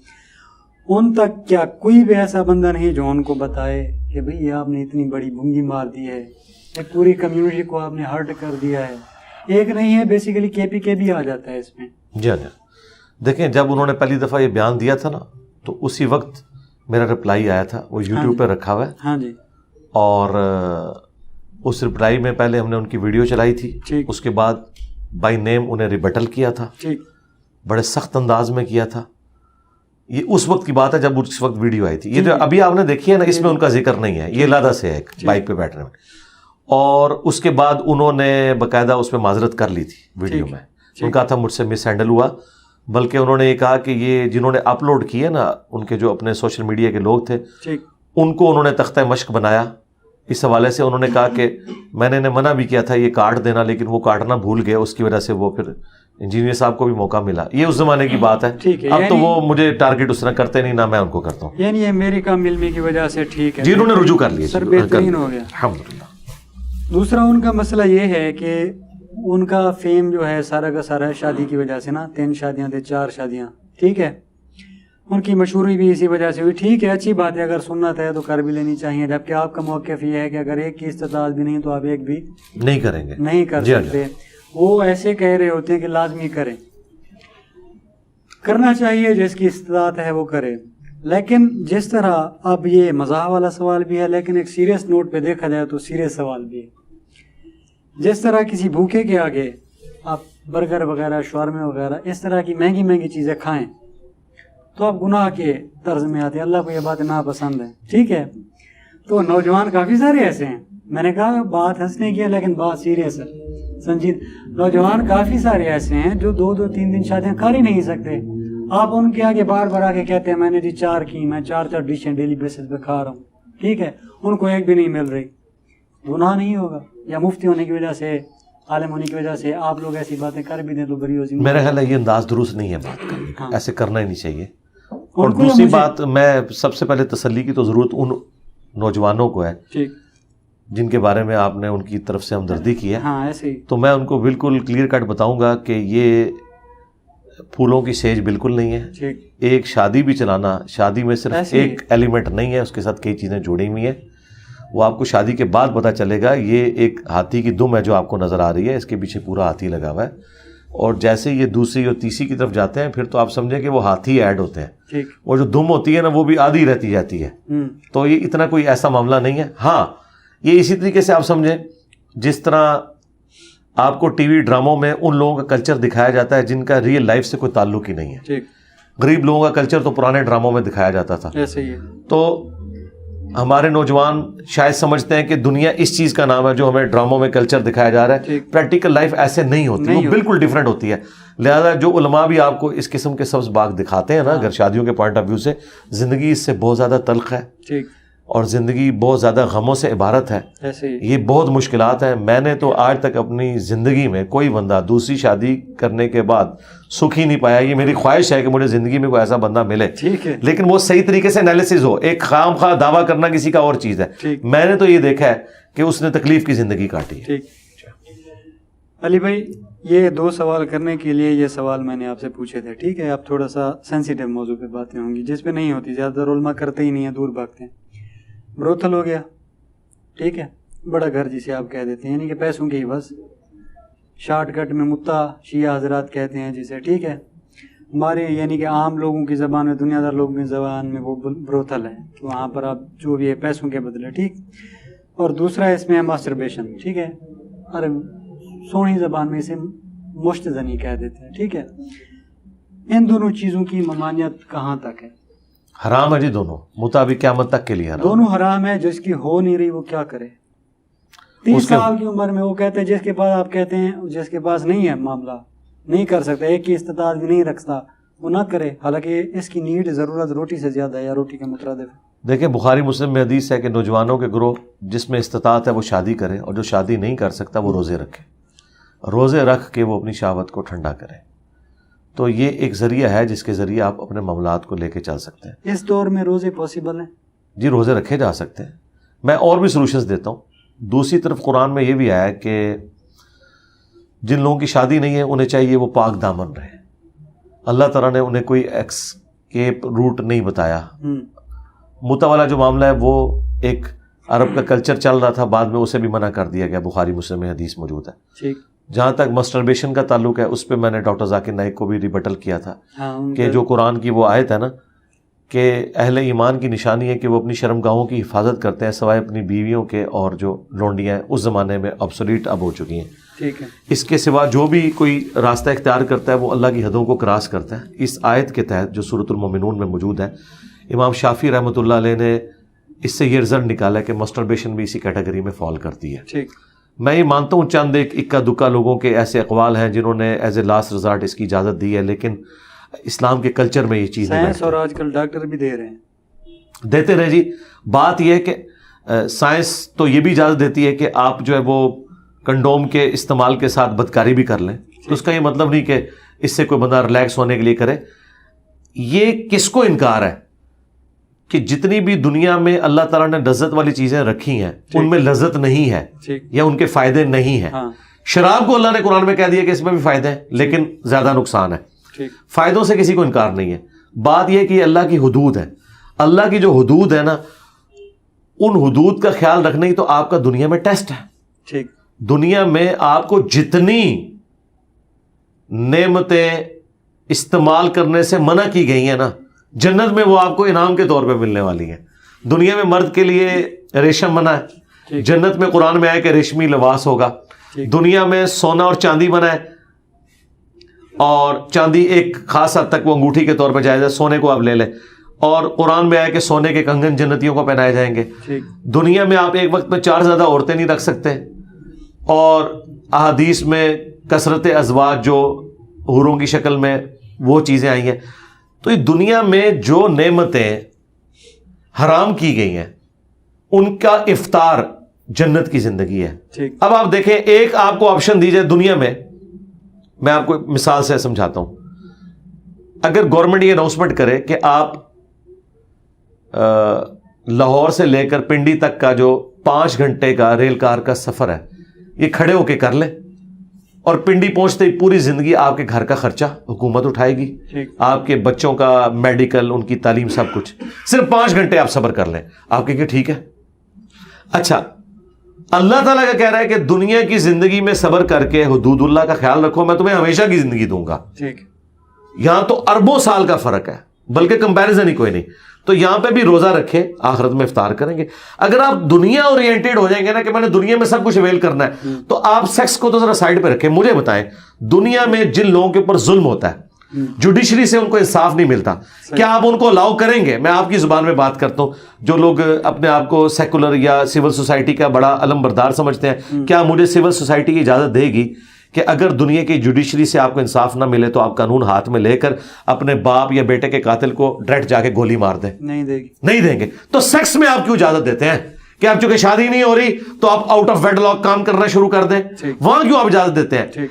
S2: ان تک کیا کوئی بھی ایسا بندہ نہیں جو ان کو بتائے کہ بھئی آپ نے اتنی بڑی بھنگی مار دی ہے, ایک پوری کمیونٹی کو آپ نے ہرٹ کر دیا ہے. ایک نہیں ہے, بیسیکلی کے بھی آ جاتا ہے اس میں.
S1: جی ہاں. دیکھیں جب انہوں نے پہلی دفعہ یہ بیان دیا تھا نا, تو اسی وقت میرا رپلائی آیا تھا, وہ یوٹیوب پہ رکھا ہوا ہے.
S2: ہاں جی.
S1: اور اس رپلائی میں پہلے ہم نے ان کی ویڈیو چلائی تھی, اس کے بعد بائی نیم انہیں ریبٹل کیا تھا, بڑے سخت انداز میں کیا تھا. یہ اس وقت کی بات ہے جب اس وقت ویڈیو آئی تھی. یہ جو ابھی آپ نے دیکھی ہے نا, اس میں ان کا ذکر نہیں ہے, یہ علیحدہ سے ہے ایک بائک پہ بیٹھنے میں. اور اس کے بعد انہوں نے باقاعدہ اس پہ معذرت کر لی تھی ویڈیو میں. ان کا تھا مجھ سے مس ہینڈل ہوا, بلکہ انہوں نے یہ کہا کہ یہ جنہوں نے اپلوڈ کیے نا, ان کے جو اپنے سوشل میڈیا کے لوگ تھے, ان کو انہوں نے تختہ مشق بنایا. اس حوالے سے انہوں نے کہا کہ میں نے انہیں منع بھی کیا تھا یہ کاٹ دینا, لیکن وہ کاٹنا بھول گئے, اس کی وجہ سے وہ پھر انجینئر صاحب کو بھی موقع ملا. یہ اس زمانے کی بات ہے, اب تو وہ مجھے ٹارگٹ اس طرح کرتے نہیں, نہ میں ان کو کرتا ہوں.
S2: یعنی یہ میری کام علمی کی وجہ سے ٹھیک ہے,
S1: جی انہوں نے رجوع کر لیا,
S2: سر بہترین ہو گیا
S1: الحمدللہ.
S2: دوسرا ان کا مسئلہ یہ ہے کہ ان کا فیم جو ہے سارا کا سارا شادی کی وجہ سے نا, 3 شادیاں تھے, 4 شادیاں, ٹھیک ہے. ان کی مشہوری بھی اسی وجہ سے ہوئی. ٹھیک ہے, اچھی بات ہے, اگر سنت ہے تو کر بھی لینی چاہیے, جبکہ آپ کا موقف یہ ہے کہ اگر ایک کی استطاعت بھی نہیں تو آپ ایک بھی
S1: نہیں کریں گے,
S2: نہیں کر سکتے. وہ ایسے کہہ رہے ہوتے ہیں کہ لازمی کریں, کرنا چاہیے, جس کی استطاعت ہے وہ کرے. لیکن جس طرح اب یہ مزاح والا سوال بھی ہے, لیکن ایک سیریس نوٹ پہ دیکھا جائے تو سیریس سوال بھی ہے. جس طرح کسی بھوکے کے آگے آپ برگر وغیرہ, شاورما وغیرہ اس طرح کی مہنگی مہنگی چیزیں کھائیں تو آپ گناہ کے طرز میں آتے ہیں. اللہ کو یہ بات ناپسند ہے, ٹھیک ہے. تو نوجوان کافی سارے ایسے ہیں, میں نے کہا بات ہنسنے کی ہے لیکن بات سیریس ہے, سنجید. نوجوان کافی سارے ایسے ہیں جو 2-3 دن شادیاں کر ہی نہیں سکتے. آپ ان کے آگے بار بار آ کے کہتے ہیں میں نے جی 4 کی, میں 4 ڈشیں ڈیلی بیسس پہ کھا رہا ہوں, ٹھیک ہے. ان کو ایک بھی نہیں مل رہی, گناہ نہیں ہوگا؟ یا مفتی ہونے کی وجہ سے, عالم ہونے کی وجہ سے آپ لوگ ایسی باتیں کر بھی دیں تو بری ہوتی.
S1: میرا خیال ہے یہ انداز درست نہیں ہے بات کرنے کا, ایسے کرنا ہی نہیں چاہیے. اور دوسری بات, میں سب سے پہلے تسلی کی تو ضرورت ان نوجوانوں کو ہے جن کے بارے میں آپ نے ان کی طرف سے ہمدردی کی ہے.
S2: ہاں ایسے ہی.
S1: تو میں ان کو بالکل کلیئر کٹ بتاؤں گا کہ یہ پھولوں کی سیج بالکل نہیں ہے. ایک شادی بھی چلانا, شادی میں صرف ایک ایلیمنٹ نہیں ہے, اس کے ساتھ کئی چیزیں جڑی ہوئی ہیں. وہ آپ کو شادی کے بعد پتہ چلے گا. یہ ایک ہاتھی کی دم ہے جو آپ کو نظر آ رہی ہے, اس کے پیچھے پورا ہاتھی لگا ہوا ہے. اور جیسے یہ دوسری اور تیسری کی طرف جاتے ہیں پھر تو آپ سمجھیں کہ وہ ہاتھی ایڈ ہوتے ہیں, اور جو دم ہوتی ہے نا وہ بھی آدھی رہتی جاتی ہے. تو یہ اتنا کوئی ایسا معاملہ نہیں ہے. ہاں یہ اسی طریقے سے آپ سمجھیں جس طرح آپ کو ٹی وی ڈراموں میں ان لوگوں کا کلچر دکھایا جاتا ہے جن کا ریئل لائف سے کوئی تعلق ہی نہیں ہے. غریب لوگوں کا کلچر تو پرانے ڈراموں میں دکھایا جاتا تھا. تو ہمارے نوجوان شاید سمجھتے ہیں کہ دنیا اس چیز کا نام ہے جو ہمیں ڈراموں میں کلچر دکھایا جا رہا ہے. پریکٹیکل لائف ایسے نہیں ہوتی, وہ بالکل ڈیفرنٹ ہوتی ہے. لہذا جو علماء بھی آپ کو اس قسم کے سبز باغ دکھاتے ہیں نا, اگر شادیوں کے پوائنٹ آف ویو سے, زندگی اس سے بہت زیادہ تلخ ہے, اور زندگی بہت زیادہ غموں سے عبارت ہے. یہ بہت مشکلات ہیں. میں نے تو آج تک اپنی زندگی میں کوئی بندہ دوسری شادی کرنے کے بعد سکھ ہی نہیں پایا. یہ میری خواہش ہے کہ مجھے زندگی میں کوئی ایسا بندہ ملے, لیکن وہ صحیح طریقے سے انالیسز ہو. ایک خام خواہ دعویٰ کرنا کسی کا اور چیز ہے. میں نے تو یہ دیکھا ہے کہ اس نے تکلیف کی زندگی کاٹی ہے.
S2: علی بھائی, یہ 2 سوال کرنے کے لیے یہ سوال میں نے آپ سے پوچھے تھے, ٹھیک ہے. اب تھوڑا سا سینسیٹیو موضوع پہ باتیں ہوں گی جس پہ نہیں ہوتی, زیادہ تر علماء کرتے ہی نہیں ہیں, دور بھاگتے ہیں. بروتھل ہو گیا, ٹھیک ہے, بڑا گھر جسے آپ کہہ دیتے ہیں, یعنی کہ پیسوں کی بس شارٹ کٹ میں متا شیعہ حضرات کہتے ہیں جسے, ٹھیک ہے. ہمارے یعنی کہ عام لوگوں کی زبان میں, دنیا دار لوگوں کی زبان میں وہ بروتھل ہے, وہاں پر آپ جو بھی ہے پیسوں کے بدلے, ٹھیک. اور دوسرا اس میں ہے ماسٹربیشن, ٹھیک ہے. ارے سونی زبان میں اسے مشت زنی کہہ دیتے ہیں, ٹھیک ہے. ان دونوں چیزوں کی ممانعت کہاں تک ہے؟
S1: حرام ہے جی دونوں, مطابق قیامت تک کے لیے حرام.
S2: دونوں حرام ہے. جس کی ہو نہیں رہی وہ کیا کرے؟ 30 سال کی عمر میں وہ کہتے ہیں, جس کے پاس آپ کہتے ہیں جس کے پاس نہیں ہے معاملہ نہیں کر سکتا, ایک کی استطاعت بھی نہیں رکھتا, وہ نہ کرے، حالانکہ اس کی نیڈ ضرورت روٹی سے زیادہ ہے یا روٹی کے مترادف ہے.
S1: دیکھیں بخاری مسلم میں حدیث ہے کہ نوجوانوں کے گروہ جس میں استطاعت ہے وہ شادی کرے، اور جو شادی نہیں کر سکتا وہ روزے رکھے، روزے رکھ کے وہ اپنی شہوت کو ٹھنڈا کرے. تو یہ ایک ذریعہ ہے جس کے ذریعے آپ اپنے معاملات کو لے کے چل سکتے ہیں.
S2: اس دور میں روزے پاسبل ہیں؟
S1: جی روزے رکھے جا سکتے ہیں. میں اور بھی سولوشنز دیتا ہوں. دوسری طرف قرآن میں یہ بھی آیا ہے کہ جن لوگوں کی شادی نہیں ہے انہیں چاہیے وہ پاک دامن رہے. اللہ تعالیٰ نے انہیں کوئی ایکسکیپ روٹ نہیں بتایا. متع والا جو معاملہ ہے وہ ایک عرب کا کلچر چل رہا تھا، بعد میں اسے بھی منع کر دیا گیا. بخاری مسلم میں حدیث موجود ہے. جہاں تک مسٹربیشن کا تعلق ہے اس پہ میں نے ڈاکٹر ذاکر نائک کو بھی ریبٹل کیا تھا کہ جو قرآن کی وہ آیت ہے نا کہ اہل ایمان کی نشانی ہے کہ وہ اپنی شرمگاہوں کی حفاظت کرتے ہیں سوائے اپنی بیویوں کے، اور جو لونڈیاں ہیں اس زمانے میں obsolete اب ہو چکی ہیں.
S2: ٹھیک ہے. اس
S1: کے سوا جو بھی کوئی راستہ اختیار کرتا ہے وہ اللہ کی حدوں کو کراس کرتا ہے. اس آیت کے تحت جو سورۃ المومنون میں موجود ہے، امام شافعی رحمۃ اللہ علیہ نے اس سے یہ رزلٹ نکالا کہ مسٹربیشن بھی اسی کیٹیگری میں فال کرتی ہے.
S2: ٹھیک.
S1: میں یہ مانتا ہوں چند ایک اکا دکا لوگوں کے ایسے اقوال ہیں جنہوں نے ایز اے لاسٹ ریزارٹ اس کی اجازت دی ہے، لیکن اسلام کے کلچر میں یہ چیز نہیں
S2: سائنس اور آج کل ڈاکٹر بھی دے رہے ہیں.
S1: دیتے رہے جی. بات یہ ہے کہ سائنس تو یہ بھی اجازت دیتی ہے کہ آپ جو ہے وہ کنڈوم کے استعمال کے ساتھ بدکاری بھی کر لیں، تو اس کا یہ مطلب نہیں کہ اس سے کوئی بندہ ریلیکس ہونے کے لیے کرے. یہ کس کو انکار ہے کہ جتنی بھی دنیا میں اللہ تعالیٰ نے لذت والی چیزیں رکھی ہیں ان میں لذت نہیں ہے یا ان کے فائدے نہیں ہیں. شراب کو اللہ نے قرآن میں کہہ دیا کہ اس میں بھی فائدے ہیں لیکن زیادہ نقصان ہے. فائدوں سے کسی کو انکار نہیں ہے. بات یہ کہ یہ اللہ کی حدود ہے. اللہ کی جو حدود ہے نا، ان حدود کا خیال رکھنا ہی تو آپ کا دنیا میں ٹیسٹ ہے. دنیا میں آپ کو جتنی نعمتیں استعمال کرنے سے منع کی گئی ہیں نا، جنت میں وہ آپ کو انعام کے طور پہ ملنے والی ہیں. دنیا میں مرد کے لیے ریشم منع ہے، جنت میں قرآن میں آیا کہ ریشمی لباس ہوگا. دنیا میں سونا اور چاندی منع ہے، اور چاندی ایک خاص حد تک وہ انگوٹھی کے طور پہ جائز ہے، سونے کو آپ لے لیں. اور قرآن میں آیا کہ سونے کے کنگن جنتیوں کو پہنائے جائیں گے. دنیا میں آپ ایک وقت میں 4 سے زیادہ عورتیں نہیں رکھ سکتے، اور احادیث میں کثرت ازواج جو حوروں کی شکل میں وہ چیزیں آئی ہیں. تو یہ دنیا میں جو نعمتیں حرام کی گئی ہیں ان کا افطار جنت کی زندگی ہے. اب آپ دیکھیں، ایک آپ کو آپشن دی جائے دنیا میں آپ کو مثال سے سمجھاتا ہوں. اگر گورنمنٹ یہ اناؤنسمنٹ کرے کہ آپ لاہور سے لے کر پنڈی تک کا جو 5 گھنٹے کا ریل کار کا سفر ہے یہ کھڑے ہو کے کر لیں، اور پنڈی پہنچتے ہی پوری زندگی آپ کے گھر کا خرچہ حکومت اٹھائے گی، آپ کے بچوں کا میڈیکل، ان کی تعلیم، سب کچھ، صرف 5 گھنٹے آپ صبر کر لیں، آپ کہ ٹھیک ہے. اچھا، اللہ تعالیٰ کا کہہ رہا ہے کہ دنیا کی زندگی میں صبر کر کے حدود اللہ کا خیال رکھو، میں تمہیں ہمیشہ کی زندگی دوں گا. یہاں تو اربوں سال کا فرق ہے، بلکہ کمپیریزن ہی کوئی نہیں. تو یہاں پہ بھی روزہ رکھے، آخرت میں افطار کریں گے. اگر آپ دنیا اورینٹیڈ ہو جائیں گے نا کہ میں نے دنیا میں سب کچھ اویل کرنا ہے، تو آپ سیکس کو تو ذرا سائڈ پہ رکھیں. مجھے بتائیں، دنیا میں جن لوگوں کے اوپر ظلم ہوتا ہے، جوڈیشری سے ان کو انصاف نہیں ملتا، کیا آپ ان کو الاؤ کریں گے؟ میں آپ کی زبان میں بات کرتا ہوں. جو لوگ اپنے آپ کو سیکولر یا سول سوسائٹی کا بڑا علم بردار سمجھتے ہیں، کیا مجھے سول سوسائٹی کی اجازت دے گی کہ اگر دنیا کی جوڈیشری سے آپ کو انصاف نہ ملے تو آپ قانون ہاتھ میں لے کر اپنے باپ یا بیٹے کے قاتل کو ڈائریکٹ جا کے گولی مار دیں؟ نہیں دیں گے. تو سیکس میں آپ کیوں اجازت دیتے ہیں کہ آپ چونکہ شادی نہیں ہو رہی تو آپ آؤٹ آف ویڈ لاک کام کرنا شروع کر دیں؟ وہاں کیوں آپ اجازت دیتے ہیں؟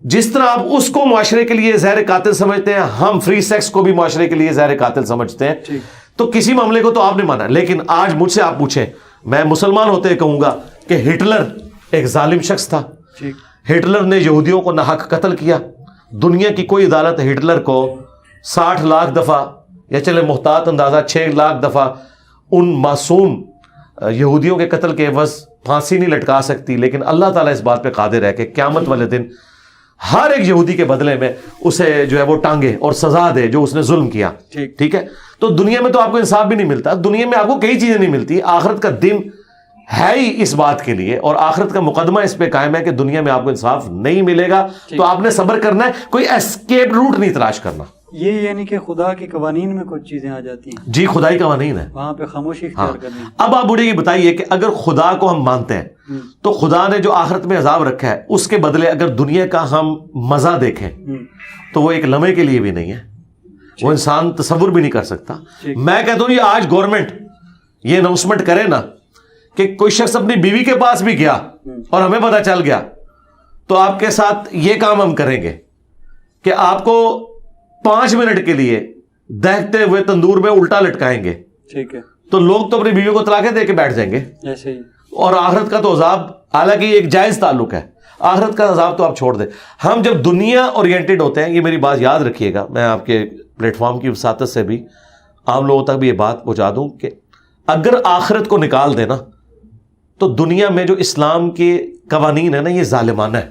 S1: جس طرح آپ اس کو معاشرے کے لیے زہر قاتل سمجھتے ہیں، ہم فری سیکس کو بھی معاشرے کے لیے زہر قاتل سمجھتے ہیں. تو کسی معاملے کو تو آپ نے مانا. لیکن آج مجھ سے آپ پوچھیں، میں مسلمان ہوتے کہوں گا کہ ہٹلر ایک ظالم شخص تھا. ہٹلر نے یہودیوں کو ناحق قتل کیا. دنیا کی کوئی عدالت ہٹلر کو 60 لاکھ دفعہ، یا چلے محتاط اندازہ 6 لاکھ دفعہ ان معصوم یہودیوں کے قتل کے عوض پھانسی نہیں لٹکا سکتی. لیکن اللہ تعالیٰ اس بات پہ قادر ہے کہ قیامت والے دن ہر ایک یہودی کے بدلے میں اسے جو ہے وہ ٹانگے اور سزا دے جو اس نے ظلم کیا. ٹھیک ہے. تو دنیا میں تو آپ کو انصاف بھی نہیں ملتا، دنیا میں آپ کو کئی چیزیں نہیں ملتی. آخرت کا دن ہے ہی اس بات کے لیے، اور آخرت کا مقدمہ اس پہ قائم ہے کہ دنیا میں آپ کو انصاف نہیں ملے گا. تو آپ نے صبر کرنا ہے، کوئی اسکیپ روٹ نہیں تلاش کرنا.
S2: یہ یعنی کہ خدا کے قوانین میں کچھ چیزیں آ جاتی ہیں.
S1: جی، خدائی قوانین ہے،
S2: وہاں پہ خاموشی اختیار کرنی.
S1: اب آپ مجھے یہ بتائیے کہ اگر خدا کو ہم مانتے ہیں تو خدا نے جو آخرت میں عذاب رکھا ہے اس کے بدلے اگر دنیا کا ہم مزہ دیکھیں تو وہ ایک لمحے کے لیے بھی نہیں ہے. وہ انسان تصور بھی نہیں کر سکتا. میں کہتا ہوں یہ آج گورنمنٹ یہ اناؤنسمنٹ کرے نا کہ کوئی شخص اپنی بیوی کے پاس بھی گیا اور ہمیں پتا چل گیا تو آپ کے ساتھ یہ کام ہم کریں گے کہ آپ کو 5 منٹ کے لیے دہتے ہوئے تندور میں الٹا لٹکائیں گے.
S2: ٹھیک ہے.
S1: تو لوگ تو اپنی بیوی کو طلاقیں دے کے بیٹھ جائیں گے.
S2: ایسے ہی. اور
S1: آخرت کا تو عذاب، حالانکہ یہ ایک جائز تعلق ہے، آخرت کا عذاب تو آپ چھوڑ دیں. ہم جب دنیا اورینٹڈ ہوتے ہیں، یہ میری بات یاد رکھیے گا، میں آپ کے پلیٹ فارم کی وساطت سے بھی عام لوگوں تک بھی یہ بات پہنچا دوں کہ اگر آخرت کو نکال دیں نا تو دنیا میں جو اسلام کے قوانین ہیں نا یہ ظالمانہ ہے.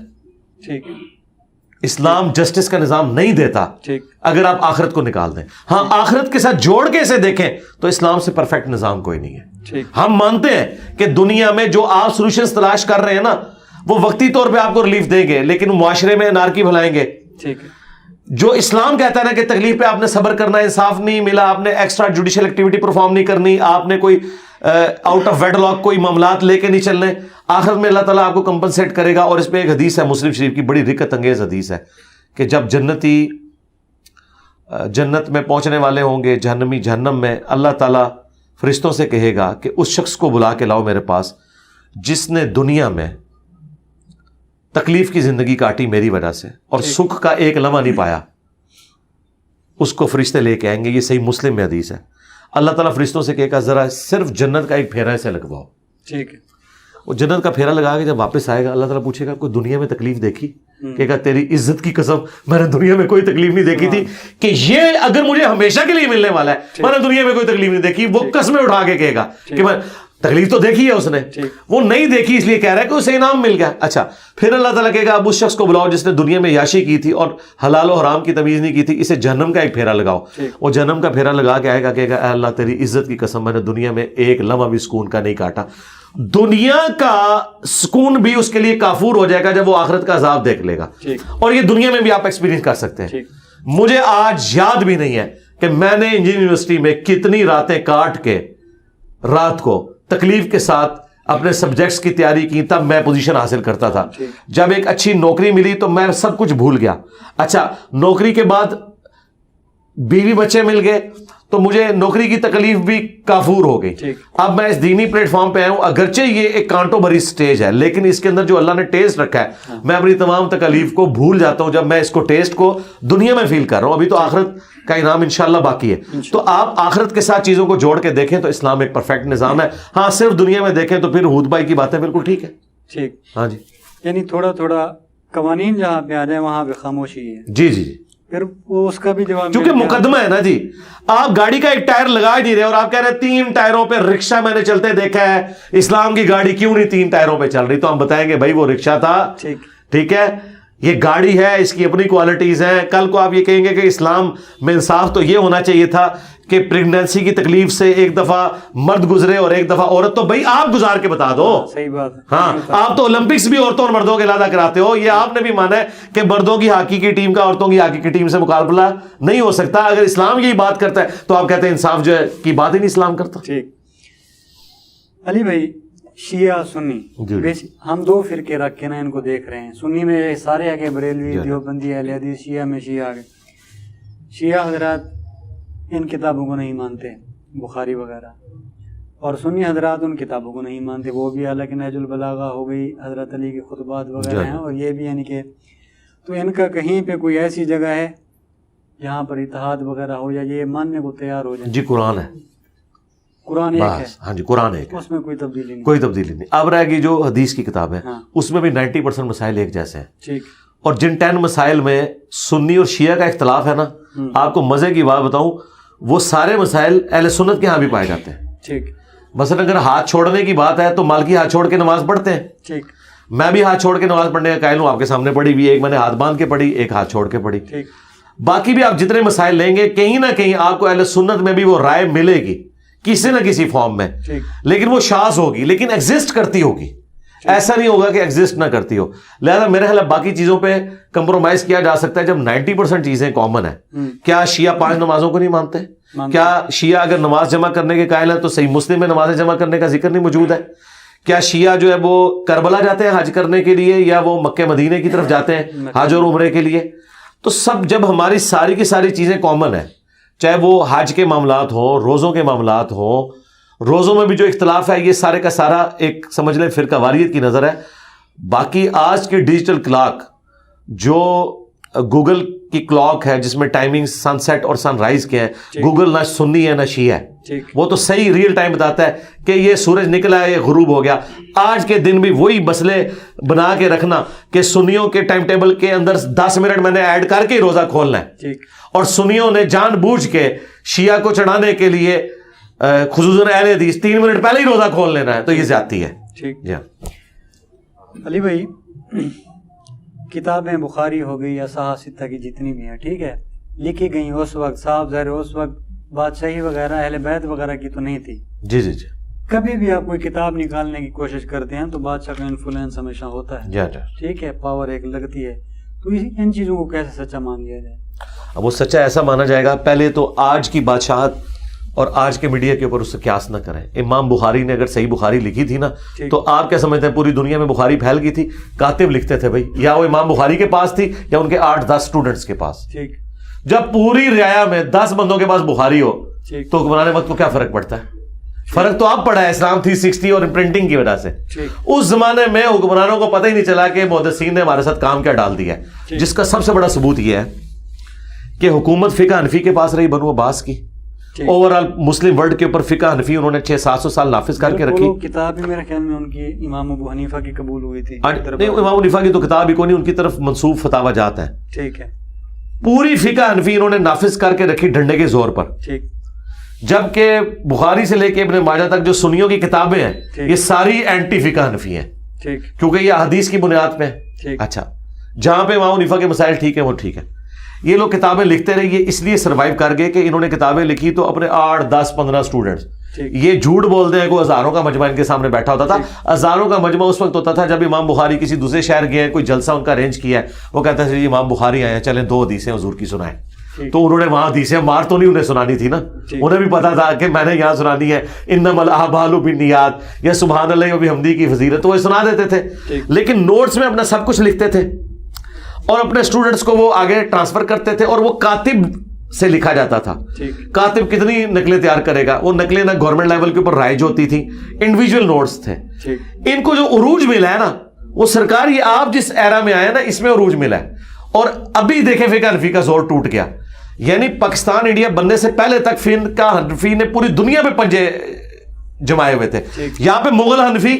S2: ٹھیک ہے.
S1: اسلام جسٹس کا نظام نہیں دیتا اگر آپ آخرت کو نکال دیں. ہاں آخرت کے ساتھ جوڑ کے اسے دیکھیں تو اسلام سے پرفیکٹ نظام کوئی نہیں ہے. ہم مانتے ہیں کہ دنیا میں جو آپ سولوشنز تلاش کر رہے ہیں نا وہ وقتی طور پہ آپ کو ریلیف دیں گے لیکن معاشرے میں انارکی پھیلائیں گے.
S2: ٹھیک ہے.
S1: جو اسلام کہتا ہے نا کہ تکلیف پہ آپ نے صبر کرنا، انصاف نہیں ملا، آپ نے ایکسٹرا جوڈیشل ایکٹیویٹی پرفارم نہیں کرنی، آپ نے کوئی آؤٹ آف ویڈ لاک کوئی معاملات لے کے نہیں چلنے، آخرت میں اللہ تعالیٰ آپ کو کمپنسیٹ کرے گا. اور اس پہ ایک حدیث ہے مسلم شریف کی، بڑی رکت انگیز حدیث ہے کہ جب جنتی جنت میں پہنچنے والے ہوں گے، جہنمی جہنم میں، اللہ تعالیٰ فرشتوں سے کہے گا کہ اس شخص کو بلا کے لاؤ میرے پاس جس نے دنیا میں تکلیف کی زندگی کاٹی میری وجہ سے اور سکھ کا ایک لمحہ نہیں پایا. اس کو فرشتے لے کے آئیں گے. یہ صحیح مسلم میں حدیث ہے. اللہ تعالیٰ فرشتوں سے کہے گا ذرا صرف جنت کا ایک پھیرا سے لگواؤ.
S2: ٹھیک ہے.
S1: وہ جنت کا پھیرا لگا کے جب واپس آئے گا اللہ تعالیٰ پوچھے گا کوئی دنیا میں تکلیف دیکھی؟ کہے گا تیری عزت کی قسم میں نے دنیا میں کوئی تکلیف نہیں دیکھی تھی کہ یہ اگر مجھے ہمیشہ کے لیے ملنے والا ہے، میں نے دنیا میں کوئی تکلیف نہیں دیکھی. وہ قسمیں اٹھا کے کہے گا کہ میں تکلیف تو دیکھی ہے اس نے، وہ نہیں دیکھی اس لیے کہہ رہا ہے کہ اسے انعام مل گیا. اچھا پھر اللہ تعالیٰ کہے گا اب اس شخص کو بلاؤ جس نے دنیا میں عیاشی کی تھی اور حلال و حرام کی تمیز نہیں کی تھی، اسے جہنم کا ایک پھیرا لگاؤ. وہ جہنم کا پھیرا لگا کے آئے گا، کہے گا اے اللہ تیری عزت کی قسم میں نے دنیا میں ایک لمحہ بھی سکون کا نہیں کاٹا. دنیا کا سکون بھی اس کے لیے کافور ہو جائے گا جب وہ آخرت کا عذاب دیکھ لے گا. اور یہ دنیا میں بھی آپ ایکسپیرینس کر سکتے ہیں. مجھے آج یاد بھی نہیں ہے کہ میں نے انجینئرنگ یونیورسٹی میں کتنی راتیں کاٹ کے رات کو تکلیف کے ساتھ اپنے سبجیکٹس کی تیاری کی، تب میں پوزیشن حاصل کرتا تھا. جب ایک اچھی نوکری ملی تو میں سب کچھ بھول گیا. اچھا نوکری کے بعد بیوی بچے مل گئے تو مجھے نوکری کی تکلیف بھی کافور ہو گئی. اب میں اس دینی پلیٹ فارم پہ آیا ہوں، اگرچہ یہ ایک کانٹوں بھری سٹیج ہے لیکن اس کے اندر جو اللہ نے ٹیسٹ رکھا ہے میں اپنی تمام تکلیف کو بھول جاتا ہوں جب میں اس کو ٹیسٹ کو دنیا میں فیل کر رہا ہوں. ابھی تو آخرت کا انعام انشاءاللہ باقی ہے. تو آپ آخرت کے ساتھ چیزوں کو جوڑ کے دیکھیں تو اسلام ایک پرفیکٹ نظام ہے. ہاں صرف دنیا میں دیکھیں تو پھر ہود بھائی کی باتیں بالکل ٹھیک ہے.
S2: ٹھیک.
S1: ہاں جی،
S2: یعنی تھوڑا تھوڑا قوانین جہاں پہ آ جائیں وہاں پہ خاموشی ہے.
S1: جی جی جی.
S2: پھر وہ اس کا بھی جواب
S1: کیونکہ مقدمہ ہے نا جی. آپ گاڑی کا ایک ٹائر لگا ہی نہیں رہے اور آپ کہہ رہے 3 ٹائروں پہ رکشہ میں نے چلتے دیکھا ہے، اسلام کی گاڑی کیوں نہیں 3 ٹائروں پہ چل رہی؟ تو ہم بتائیں گے بھائی وہ رکشہ تھا، ٹھیک ہے، یہ گاڑی ہے، اس کی اپنی کوالٹیز ہیں. کل کو آپ یہ کہیں گے کہ اسلام میں انصاف تو یہ ہونا چاہیے تھا کہ پریگنینسی کی تکلیف سے ایک دفعہ مرد گزرے اور ایک دفعہ عورت، تو بھائی آپ گزار کے بتا دو.
S2: صحیح بات ہے.
S1: ہاں آپ تو اولمپکس بھی عورتوں اور مردوں کے علیحدہ کراتے ہو. یہ آپ نے بھی مانا ہے کہ مردوں کی ہاکی کی ٹیم کا عورتوں کی ہاکی کی ٹیم سے مقابلہ نہیں ہو سکتا. اگر اسلام یہی بات کرتا ہے تو آپ کہتے ہیں انصاف جو ہے کی بات ہی نہیں اسلام کرتا.
S2: ٹھیک. علی بھائی شیعہ سنی ہم 2 فرقے رکھ کے نا ان کو دیکھ رہے ہیں. سنی میں سارے آگے بریلوی، دیوبندی، اہل حدیث. شیعہ میں شیعہ آگے. شیعہ حضرات ان کتابوں کو نہیں مانتے، بخاری وغیرہ، اور سنی حضرات ان کتابوں کو نہیں مانتے. وہ بھی حالانکہ نہج البلاغہ ہو گئی، حضرت علی کے خطبات وغیرہ ہیں، اور یہ بھی یعنی کہ تو ان کا کہیں پہ کوئی ایسی جگہ ہے جہاں پر اتحاد وغیرہ ہو یا یہ ماننے کو تیار ہو جائے؟
S1: جی قرآن ہے.
S2: قرآن ایک ہے.
S1: ہاں جی قرآن ایک ہے،
S2: اس میں کوئی تبدیلی نہیں.
S1: کوئی تبدیلی نہیں. اب رہے گی جو حدیث کی کتاب ہے اس میں بھی 90% مسائل ایک جیسے ہیں.
S2: ٹھیک.
S1: اور جن 10 مسائل میں سنی اور شیعہ کا اختلاف ہے نا، آپ کو مزے کی بات بتاؤں، وہ سارے مسائل اہل سنت کے ہاں بھی پائے جاتے ہیں.
S2: ٹھیک.
S1: مثلا اگر ہاتھ چھوڑنے کی بات ہے تو مالکی ہاتھ چھوڑ کے نماز پڑھتے ہیں.
S2: ٹھیک.
S1: میں بھی ہاتھ چھوڑ کے نماز پڑھنے کا قائل ہوں، آپ کے سامنے پڑھی بھی، ایک میں نے ہاتھ باندھ کے پڑھی، ایک ہاتھ چھوڑ کے پڑھی.
S2: ٹھیک.
S1: باقی بھی آپ جتنے مسائل لیں گے کہیں نہ کہیں آپ کو اہل سنت میں بھی وہ رائے ملے گی کسی نہ کسی فارم میں، لیکن وہ شاذ ہوگی لیکن ایگزسٹ کرتی ہوگی. ایسا نہیں ہوگا کہ ایگزسٹ نہ کرتی ہو. لہذا میرے خیال باقی چیزوں پہ کمپرومائز کیا جا سکتا ہے جب 90% چیزیں کامن ہیں. کیا شیعہ 5 نمازوں کو نہیں مانتے؟ کیا شیعہ اگر نماز جمع کرنے کے قائل ہے تو صحیح مسلم میں نمازیں جمع کرنے کا ذکر نہیں موجود ہے؟ کیا شیعہ جو ہے وہ کربلا جاتے ہیں حج کرنے کے لیے یا وہ مکہ مدینے کی طرف جاتے ہیں حج اور عمرے کے لیے؟ تو سب جب ہماری ساری کی ساری چیزیں کامن ہیں چاہے وہ حج کے معاملات ہوں، روزوں کے معاملات ہوں. روزوں میں بھی جو اختلاف ہے یہ سارے کا سارا ایک سمجھ لیں فرقہ واریت کی نظر ہے. باقی آج کی ڈیجیٹل کلاک جو گوگل کی کلاک ہے جس میں ٹائمنگ سن سیٹ اور سن رائز کے ہے، گوگل نہ سنی ہے نہ شیعہ ہے، وہ تو صحیح ریئل ٹائم بتاتا ہے کہ یہ سورج نکلا ہے، یہ غروب ہو گیا. آج کے دن بھی وہی مسئلے بنا کے رکھنا کہ سنیوں کے ٹائم ٹیبل کے اندر 10 منٹ میں نے ایڈ کر کے ہی روزہ کھولنا ہے، اور سنیوں نے جان بوجھ کے شیعہ کو چڑھانے کے لیے خصوصاً اہل حدیث 3 منٹ پہلے ہی روزہ کھول لینا ہے، تو یہ زیادتی ہے. جی
S2: علی بھائی، کتابیں بخاری ہو گئی یا صحاح ستہ کی جتنی بھی ہیں، ٹھیک ہے، لکھی گئی اس وقت، صاحب ظاہر اس وقت بادشاہی وغیرہ اہل بیت وغیرہ کی تو نہیں تھی.
S1: جی جی جی.
S2: کبھی بھی آپ کوئی کتاب نکالنے کی کوشش کرتے ہیں تو بادشاہ کا انفلوئنس ہمیشہ ہوتا ہے، ٹھیک ہے، پاور ایک لگتی ہے. تو ان چیزوں کو کیسے سچا مان لیا جائے؟
S1: اب وہ سچا ایسا مانا جائے گا، پہلے تو آج کی بادشاہت اور آج کے میڈیا کے اوپر اس سے قیاس نہ کریں. امام بخاری نے اگر صحیح بخاری لکھی تھی نا تو آپ کیا سمجھتے ہیں پوری دنیا میں بخاری پھیل گئی تھی؟ کاتب لکھتے تھے بھائی، یا وہ امام بخاری کے پاس تھی یا ان کے 8-10 اسٹوڈنٹس کے پاس. جب پوری رعایا میں 10 بندوں کے پاس بخاری ہو تو حکمران وقت کو کیا فرق پڑتا ہے؟ فرق تو اب پڑا ہے اسلام 360 اور پرنٹنگ کی وجہ سے. اس زمانے میں حکمرانوں کو پتہ ہی نہیں چلا کہ محدثین نے ہمارے ساتھ کام کیا ڈال دیا ہے، جس کا سب سے بڑا ثبوت یہ ہے کہ حکومت فقہ حنفی کے پاس رہی بنو عباس کی. اوور آل مسلم ورلڈ کے اوپر فقہ حنفی انہوں نے 600-700 سال نافذ کر کے رکھی.
S2: کتاب بھی میرے خیال میں ان کی امام ابو حنیفہ کی قبول ہوئی تھی.
S1: نہیں، امام ابو حنیفہ کی تو کتاب ہی کوئی نہیں، ان کی طرف منسوب فتاوی جات ہیں.
S2: ٹھیک ہے.
S1: پوری فقہ حنفی انہوں نے نافذ کر کے رکھی ڈنڈے کے زور پر. ٹھیک. جبکہ بخاری سے لے کے ابن ماجہ تک جو سنیوں کی کتابیں ہیں یہ ساری اینٹی فقہ حنفی ہیں، کیونکہ یہ حدیث کی بنیاد پہ. اچھا، جہاں پہ امام حنیفہ کے مسائل ٹھیک ہیں وہ ٹھیک ہے. یہ لوگ کتابیں لکھتے رہے، یہ اس لیے سروائیو کر گئے کہ انہوں نے کتابیں لکھی تو اپنے 8-10-15 اسٹوڈنٹس. یہ جھوٹ بولتے ہیں، کوئی ہزاروں کا مجمع ان کے سامنے بیٹھا ہوتا تھا. ہزاروں کا مجمع اس وقت ہوتا تھا جب امام بخاری کسی دوسرے شہر گئے ہیں، کوئی جلسہ ان کا ارینج کیا ہے، وہ کہتا ہے جی امام بخاری آئے ہیں، چلیں 2 حدیثیں حضور کی سنائیں. تو انہوں نے وہاں حدیثیں مار تو نہیں انہیں سنانی تھی نا، انہیں بھی پتا تھا کہ میں نے یہاں سنانی ہے انما الاعمال بالنیات یا سبحان اللہ و بحمدہ کی فضیلت، تو وہ سنا دیتے تھے. لیکن نوٹس میں اپنا سب کچھ لکھتے تھے اور اپنے اسٹوڈنٹس کو وہ آگے ٹرانسفر کرتے تھے، اور وہ کاتب سے لکھا جاتا تھا. کاتب کتنی نقلیں تیار کرے گا؟ وہ نقلیں نہ گورنمنٹ لیول کے اوپر رائج ہوتی تھی، انڈیویجول نوٹس تھے. ان کو جو عروج ملا ہے نا وہ سرکار یہ آپ جس ایرا میں آئے نا اس میں عروج ملا ہے. اور ابھی دیکھیں فقہ حنفی کا زور ٹوٹ گیا، یعنی پاکستان انڈیا بننے سے پہلے تک فقہ حنفی نے پوری دنیا میں پنجے جمائے ہوئے تھے. یہاں پہ مغل حنفی،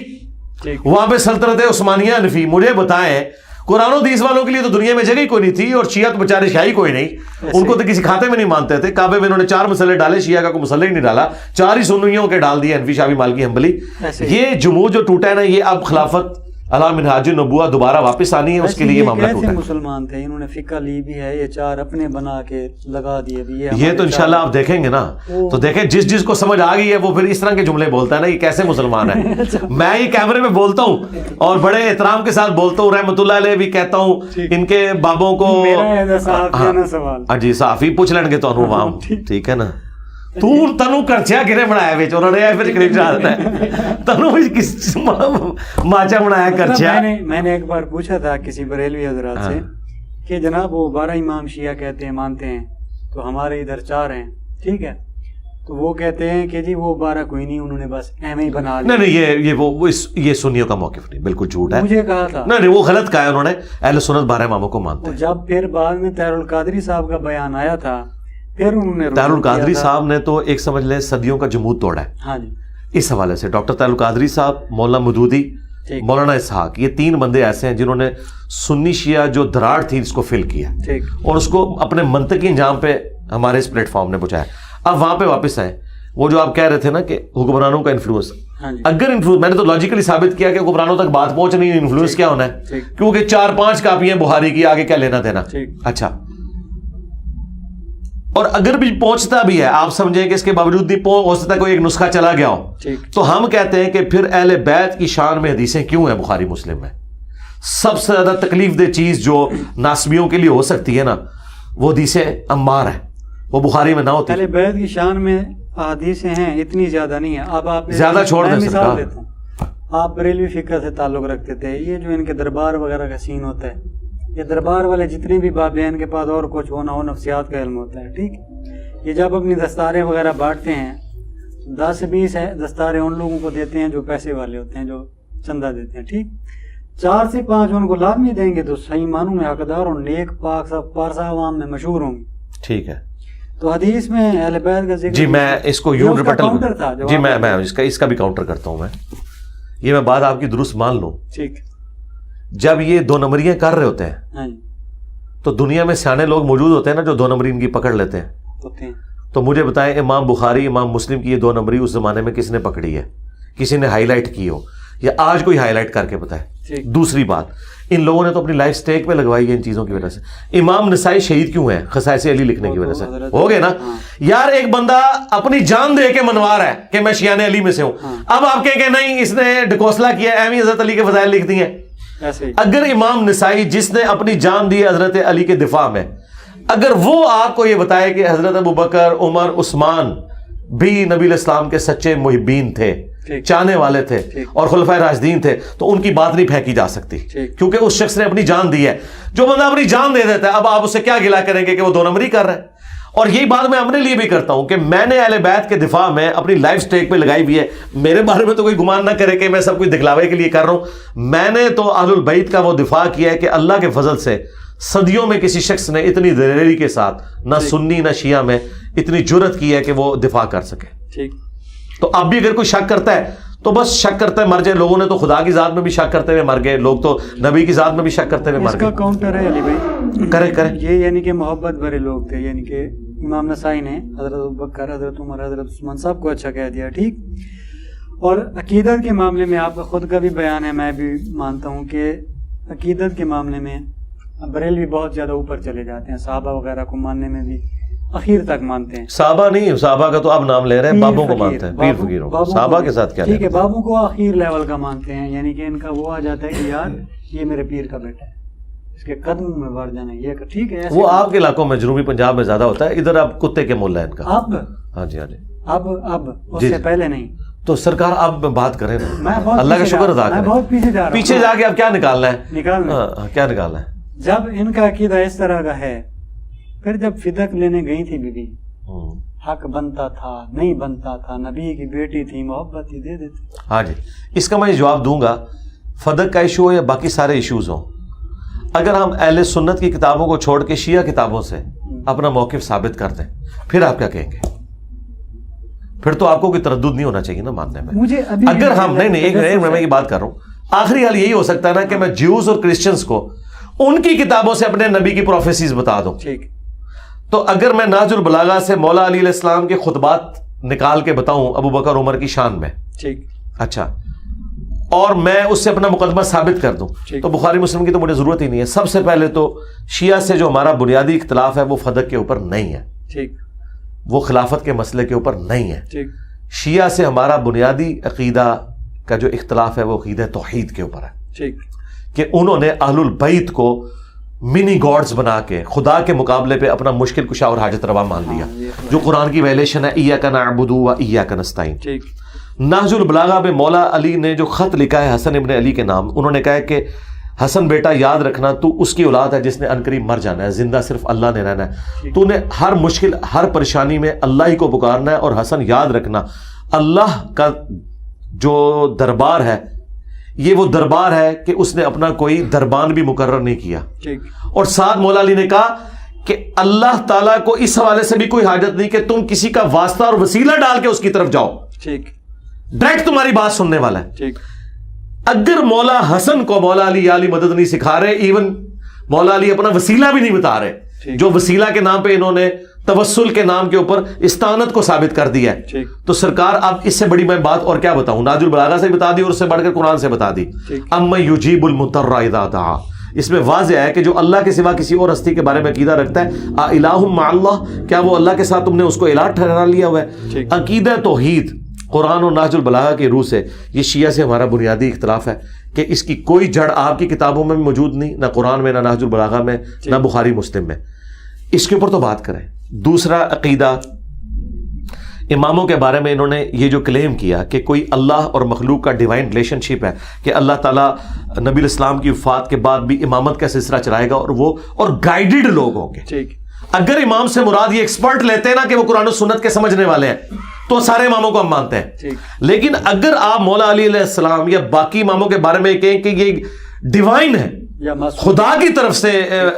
S1: وہاں پہ سلطنت عثمانیہ حنفی. مجھے بتائیں قرآن و حدیث والوں کے لیے تو دنیا میں جگہ ہی کوئی نہیں تھی، اور شیعہ تو بیچارے شاہی کوئی نہیں، ان کو تو کسی کھاتے میں نہیں مانتے تھے. کعبے میں انہوں نے 4 مسئلے ڈالے، شیعہ کا کوئی مسئلہ ہی نہیں ڈالا، 4 ہی سنیوں کے ڈال دیے، حنفی، شافعی، مالکی، حنبلی. یہ جمود جو ٹوٹا ہے نا، یہ اب خلافت علی منہاج النبوہ دوبارہ واپس آنی ہے، اس کے لیے معاملہ ٹوٹا ہے.
S2: مسلمان تھے، انہوں نے فقہ لی بھی ہے، یہ 4 اپنے بنا کے لگا دیے بھی.
S1: یہ تو انشاءاللہ آپ دیکھیں گے نا تو دیکھیں جس کو سمجھ آ گئی ہے وہ پھر اس طرح کے جملے بولتا ہے نا، یہ کیسے مسلمان ہے. میں یہ کیمرے میں بولتا ہوں اور بڑے احترام کے ساتھ بولتا ہوں، رحمۃ اللہ علیہ بھی کہتا ہوں ان کے بابوں کو. جی صحافی پوچھ لیں گے تو وہاں، ٹھیک ہے نا. تنو کرچیا کنے بنایا بیچ انہوں نے پھر قریب چاہ دیتا ہے تنو کس ماچا بنایا کرچیا.
S2: میں نے ایک بار پوچھا تھا کسی بریلوی حضرات سے کہ جناب وہ 12 امام شیعہ کہتے ہیں مانتے ہیں تو ہمارے ادھر 4 ہیں، ٹھیک ہے، تو وہ کہتے ہیں کہ جی وہ 12 کوئی نہیں، انہوں نے بس ایم ہی بنا لیا.
S1: نہیں یہ سنیوں کا موقف نہیں، بالکل جھوٹ ہے.
S2: مجھے کہا تھا
S1: نہیں وہ غلط کہا ہے انہوں نے، اہل سنت 12 اماموں کو مانتے ہیں.
S2: جب پھر بعد میں طاہر القادری صاحب کا بیان آیا تھا، پھر انہوں نے
S1: طاہر القادری صاحب نے تو ایک سمجھ لیں صدیوں کا جمود توڑا ہے.
S2: ہاں جی.
S1: اس حوالے سے ڈاکٹر طاہر القادری صاحب، مولانا مودودی، مولانا اسحاق، یہ 3 بندے ایسے ہیں جنہوں نے سنی شیعہ جو دراڑ تھی اس کو فل کیا اور اس کو اپنے منطقی انجام پہ ہمارے اس پلیٹ فارم نے پہنچایا. اب وہاں پہ واپس آئے، وہ جو آپ کہہ رہے تھے نا کہ حکمرانوں کا انفلوئنس، اگر انفلوئنس میں نے تو لاجیکلی ثابت کیا کہ حکمرانوں تک بات پہنچ نہیں، انفلوئنس کیا ہونا ہے، کیونکہ 4-5 کاپیاں بخاری کی، آگے کیا لینا دینا. اچھا، اور اگر بھی پہنچتا بھی ہے آپ سمجھیں کہ اس کے باوجود بھی ہو سکتا ہے کوئی ایک نسخہ چلا گیا ہو، تو ہم کہتے ہیں کہ پھر اہل بیت کی شان میں حدیثیں کیوں ہیں بخاری مسلم میں؟ سب سے زیادہ تکلیف دہ چیز جو ناسبیوں کے لیے ہو سکتی ہے نا، وہ حدیث عمار ہے، وہ بخاری میں نہ ہوتی.
S2: اہل بیت کی شان میں حدیثیں ہیں، اتنی زیادہ نہیں ہیں. اب آپ
S1: زیادہ چھوڑ دیں
S2: مثال دیتا ہوں، آپ بریلوی فقہ سے تعلق رکھتے تھے، یہ جو ان کے دربار وغیرہ کا سین ہوتا ہے، یہ دربار والے جتنے بھی بابین کے پاس اور کچھ ہونا ہو نفسیات کا علم ہوتا ہے، ٹھیک. یہ جب اپنی دستاریں وغیرہ بانٹتے ہیں 10 سے 20 دستاریں ان لوگوں کو دیتے ہیں جو پیسے والے ہوتے ہیں, جو چندہ دیتے ہیں, ٹھیک. 4 سے 5 ان کو لازمی دیں گے تو صحیح معنوں میں حقدار اور نیک پاک سب پارسا عوام میں مشہور ہوں گے.
S1: ٹھیک ہے.
S2: تو حدیث میں اہل بیت کا ذکر,
S1: جی میں اس کو یوں
S2: کاؤنٹر تھا,
S1: جی میں اس کا بھی کاؤنٹر کرتا ہوں. یہ میں بات آپ کی درست مان لوں.
S2: ٹھیک.
S1: جب یہ 2 نمبریاں کر رہے ہوتے ہیں تو دنیا میں سیانے لوگ موجود ہوتے ہیں نا جو 2 نمبری ان کی پکڑ لیتے ہیں. تو مجھے بتائیں امام بخاری امام مسلم کی یہ 2 نمبری اس زمانے میں کس نے پکڑی ہے؟ کسی نے ہائی لائٹ کی ہو یا آج کوئی ہائی لائٹ کر کے بتائے. دوسری بات, ان لوگوں نے تو اپنی لائف سٹیک پہ لگوائی ہے ان چیزوں کی وجہ سے. امام نسائی شہید کیوں ہیں؟ خصائص علی لکھنے کی وجہ سے. ہو گئے نا یار, ایک بندہ اپنی جان دے کے منوا رہا ہے کہ میں شیعان علی میں سے ہوں, اب آپ کہیں کہ نہیں اس نے ڈکوسلا کیا, ایویں حضرت علی کے فضائل لکھ دی ہیں. اگر امام نسائی جس نے اپنی جان دی حضرت علی کے دفاع میں, اگر وہ آپ کو یہ بتائے کہ حضرت ابوبکر عمر عثمان بھی نبی علیہ السلام کے سچے محبین تھے, چاہنے والے تھے اور خلفائے راشدین تھے, تو ان کی بات نہیں پھینکی جا سکتی کیونکہ اس شخص نے اپنی جان دی ہے. جو بندہ اپنی جان دے دیتا ہے, اب آپ اس سے کیا گلا کریں گے کہ وہ 2 نمبری کر رہا ہے؟ اور یہی بات میں اپنے لیے بھی کرتا ہوں کہ میں نے اہل بیت کے دفاع میں اپنی لائف سٹیک پہ لگائی ہوئی ہے. میرے بارے میں تو کوئی گمان نہ کرے کہ میں سب کچھ دکھلاوے کے لیے کر رہا ہوں. میں نے تو اہل البیت کا وہ دفاع کیا ہے کہ اللہ کے فضل سے صدیوں میں کسی شخص نے اتنی دلیری کے ساتھ نہ سنی نہ شیعہ میں اتنی جرت کی ہے کہ وہ دفاع کر سکے. ٹھیک. تو اب بھی اگر کوئی شک کرتا ہے تو بس شک کرتا ہے مر جائے. لوگوں نے تو خدا کی ذات میں بھی شک کرتے ہوئے مر گئے, لوگ تو نبی کی ذات میں بھی شک کرتے ہوئے مر گئے.
S2: اس کا کاؤنٹر ہے علی بھائی, کریں یہ یعنی کہ محبت بھرے لوگ تھے, یعنی کہ امام نسائی نے حضرت ابوبکر, حضرت عمر, حضرت عثمان سب کو اچھا کہہ دیا. ٹھیک. اور عقیدت کے معاملے میں آپ کا خود کا بھی بیان ہے, میں بھی مانتا ہوں کہ عقیدت کے معاملے میں بریلوی بہت زیادہ اوپر چلے جاتے ہیں. صحابہ وغیرہ کو ماننے میں بھی اخیر تک مانتے ہیں. صحابہ
S1: نہیں, صحابہ کا تو اب نام لے رہے ہیں, بابوں کو مانتے ہیں, پیر فقیروں کو. صحابہ کے ساتھ کیا؟
S2: ٹھیک ہے, بابوں کو اخیر لیول کا مانتے ہیں, یعنی کہ ان کا وہ آ جاتا ہے کہ یار یہ میرے پیر کا بیٹا ہے, اس کے قدموں میں بڑھ جانا یہ ٹھیک ہے. وہ
S1: آپ کے علاقوں میں جنوبی پنجاب میں زیادہ ہوتا ہے, ادھر اب کتے کے مول ہے ان کا.
S2: اب
S1: ہاں جی, ہاں جی,
S2: اب اس سے پہلے نہیں.
S1: تو سرکار اب بات کریں نا, اللہ کا شکر ادا کریں.
S2: بہت پیچھے
S1: جا کے اب کیا نکالنا ہے, کیا نکالنا ہے؟
S2: جب ان کا عقیدہ اس طرح کا ہے, پھر جب فدق لینے گئی تھی بی بی, حق بنتا تھا نہیں بنتا تھا, نبی کی بیٹی تھی, محبت ہی دے دیتے.
S1: ہاں جی, اس کا میں جواب دوں گا. فدق کا ایشو ہو یا باقی سارے ایشوز ہوں, اگر ہم اہل سنت کی کتابوں کو چھوڑ کے شیعہ کتابوں سے اپنا موقف ثابت کر دیں, پھر آپ کیا کہیں گے؟ پھر تو آپ کو کوئی تردد نہیں ہونا چاہیے نا ماننے میں. اگر ہم نہیں میں یہ بات کر رہا ہوں, آخری حال یہی ہو سکتا ہے نا کہ میں جیوز اور کرسچنز کو ان کی کتابوں سے اپنے نبی کی پروفیسیز بتا دوں. تو اگر میں نہج البلاغہ سے مولا علی علیہ السلام کے خطبات نکال کے بتاؤں ابو بکر عمر کی شان میں, اچھا, اور میں اس سے اپنا مقدمہ ثابت کر دوں, تو بخاری مسلم کی تو مجھے ضرورت ہی نہیں ہے. سب سے پہلے تو شیعہ سے جو ہمارا بنیادی اختلاف ہے وہ فدق کے اوپر نہیں ہے, وہ خلافت کے مسئلے کے اوپر نہیں ہے. شیعہ سے ہمارا بنیادی عقیدہ کا جو اختلاف ہے وہ عقیدہ توحید کے اوپر ہے, کہ انہوں نے اہل البیت کو منی گاڈز بنا کے خدا کے مقابلے پہ اپنا مشکل کشا اور حاجت روا مان لیا, جو قرآن کی ویلیشن ہے ایاک نعبد و ایاک نستعین. نہج البلاغہ میں مولا علی نے جو خط لکھا ہے حسن ابن علی کے نام, انہوں نے کہا ہے کہ حسن بیٹا یاد رکھنا, تو اس کی اولاد ہے جس نے عنقریب مر جانا ہے, زندہ صرف اللہ نے رہنا ہے. تو نے ہر مشکل ہر پریشانی میں اللہ ہی کو پکارنا ہے, اور حسن یاد رکھنا اللہ کا جو دربار ہے یہ وہ دربار ہے کہ اس نے اپنا کوئی دربان بھی مقرر نہیں کیا. اور ساتھ مولا علی نے کہا کہ اللہ تعالیٰ کو اس حوالے سے بھی کوئی حاجت نہیں کہ تم کسی کا واسطہ اور وسیلہ ڈال کے اس کی طرف جاؤ, ڈائریکٹ تمہاری بات سننے والا ہے. اگر مولا حسن کو مولا علی یا علی مدد نہیں سکھا رہے, ایون مولا علی اپنا وسیلہ بھی نہیں بتا رہے, جو وسیلہ کے نام پہ انہوں نے توسل کے نام کے اوپر استانت کو ثابت کر دیا ہے, تو سرکار اب اس سے بڑی میں بات اور کیا بتاؤں؟ نہج البلاغہ سے بتا دی اور اس سے بڑھ کر قرآن سے بتا دی. اما یجیب المضطر اذا دعا, اس میں واضح ہے کہ جو اللہ کے سوا کسی اور ہستی کے بارے میں عقیدہ رکھتا ہے, الہ مع اللہ, کیا وہ اللہ کے ساتھ تم نے اس کو الہ ٹھہرا لیا ہوا ہے؟ عقیدہ توحید قرآن اور نہج البلاغہ کی روح سے, یہ شیعہ سے ہمارا بنیادی اختلاف ہے کہ اس کی کوئی جڑ آپ کی کتابوں میں موجود نہیں, نہ قرآن میں, نہ نہج البلاغہ میں, نہ بخاری مسلم میں. اس کے اوپر تو بات کریں. دوسرا عقیدہ, اماموں کے بارے میں انہوں نے یہ جو کلیم کیا کہ کوئی اللہ اور مخلوق کا ڈیوائن ریلیشن شپ ہے, کہ اللہ تعالیٰ نبی الاسلام کی وفات کے بعد بھی امامت کا سلسلہ چلائے گا, اور وہ اور گائیڈڈ لوگ ہوں گے. اگر امام سے مراد یہ ایکسپرٹ لیتے ہیں نا کہ وہ قرآن و سنت کے سمجھنے والے ہیں تو سارے اماموں کو ہم مانتے ہیں. لیکن اگر آپ مولا علی علیہ السلام یا باقی اماموں کے بارے میں کہیں کہ یہ ڈیوائن ہے, خدا کی طرف سے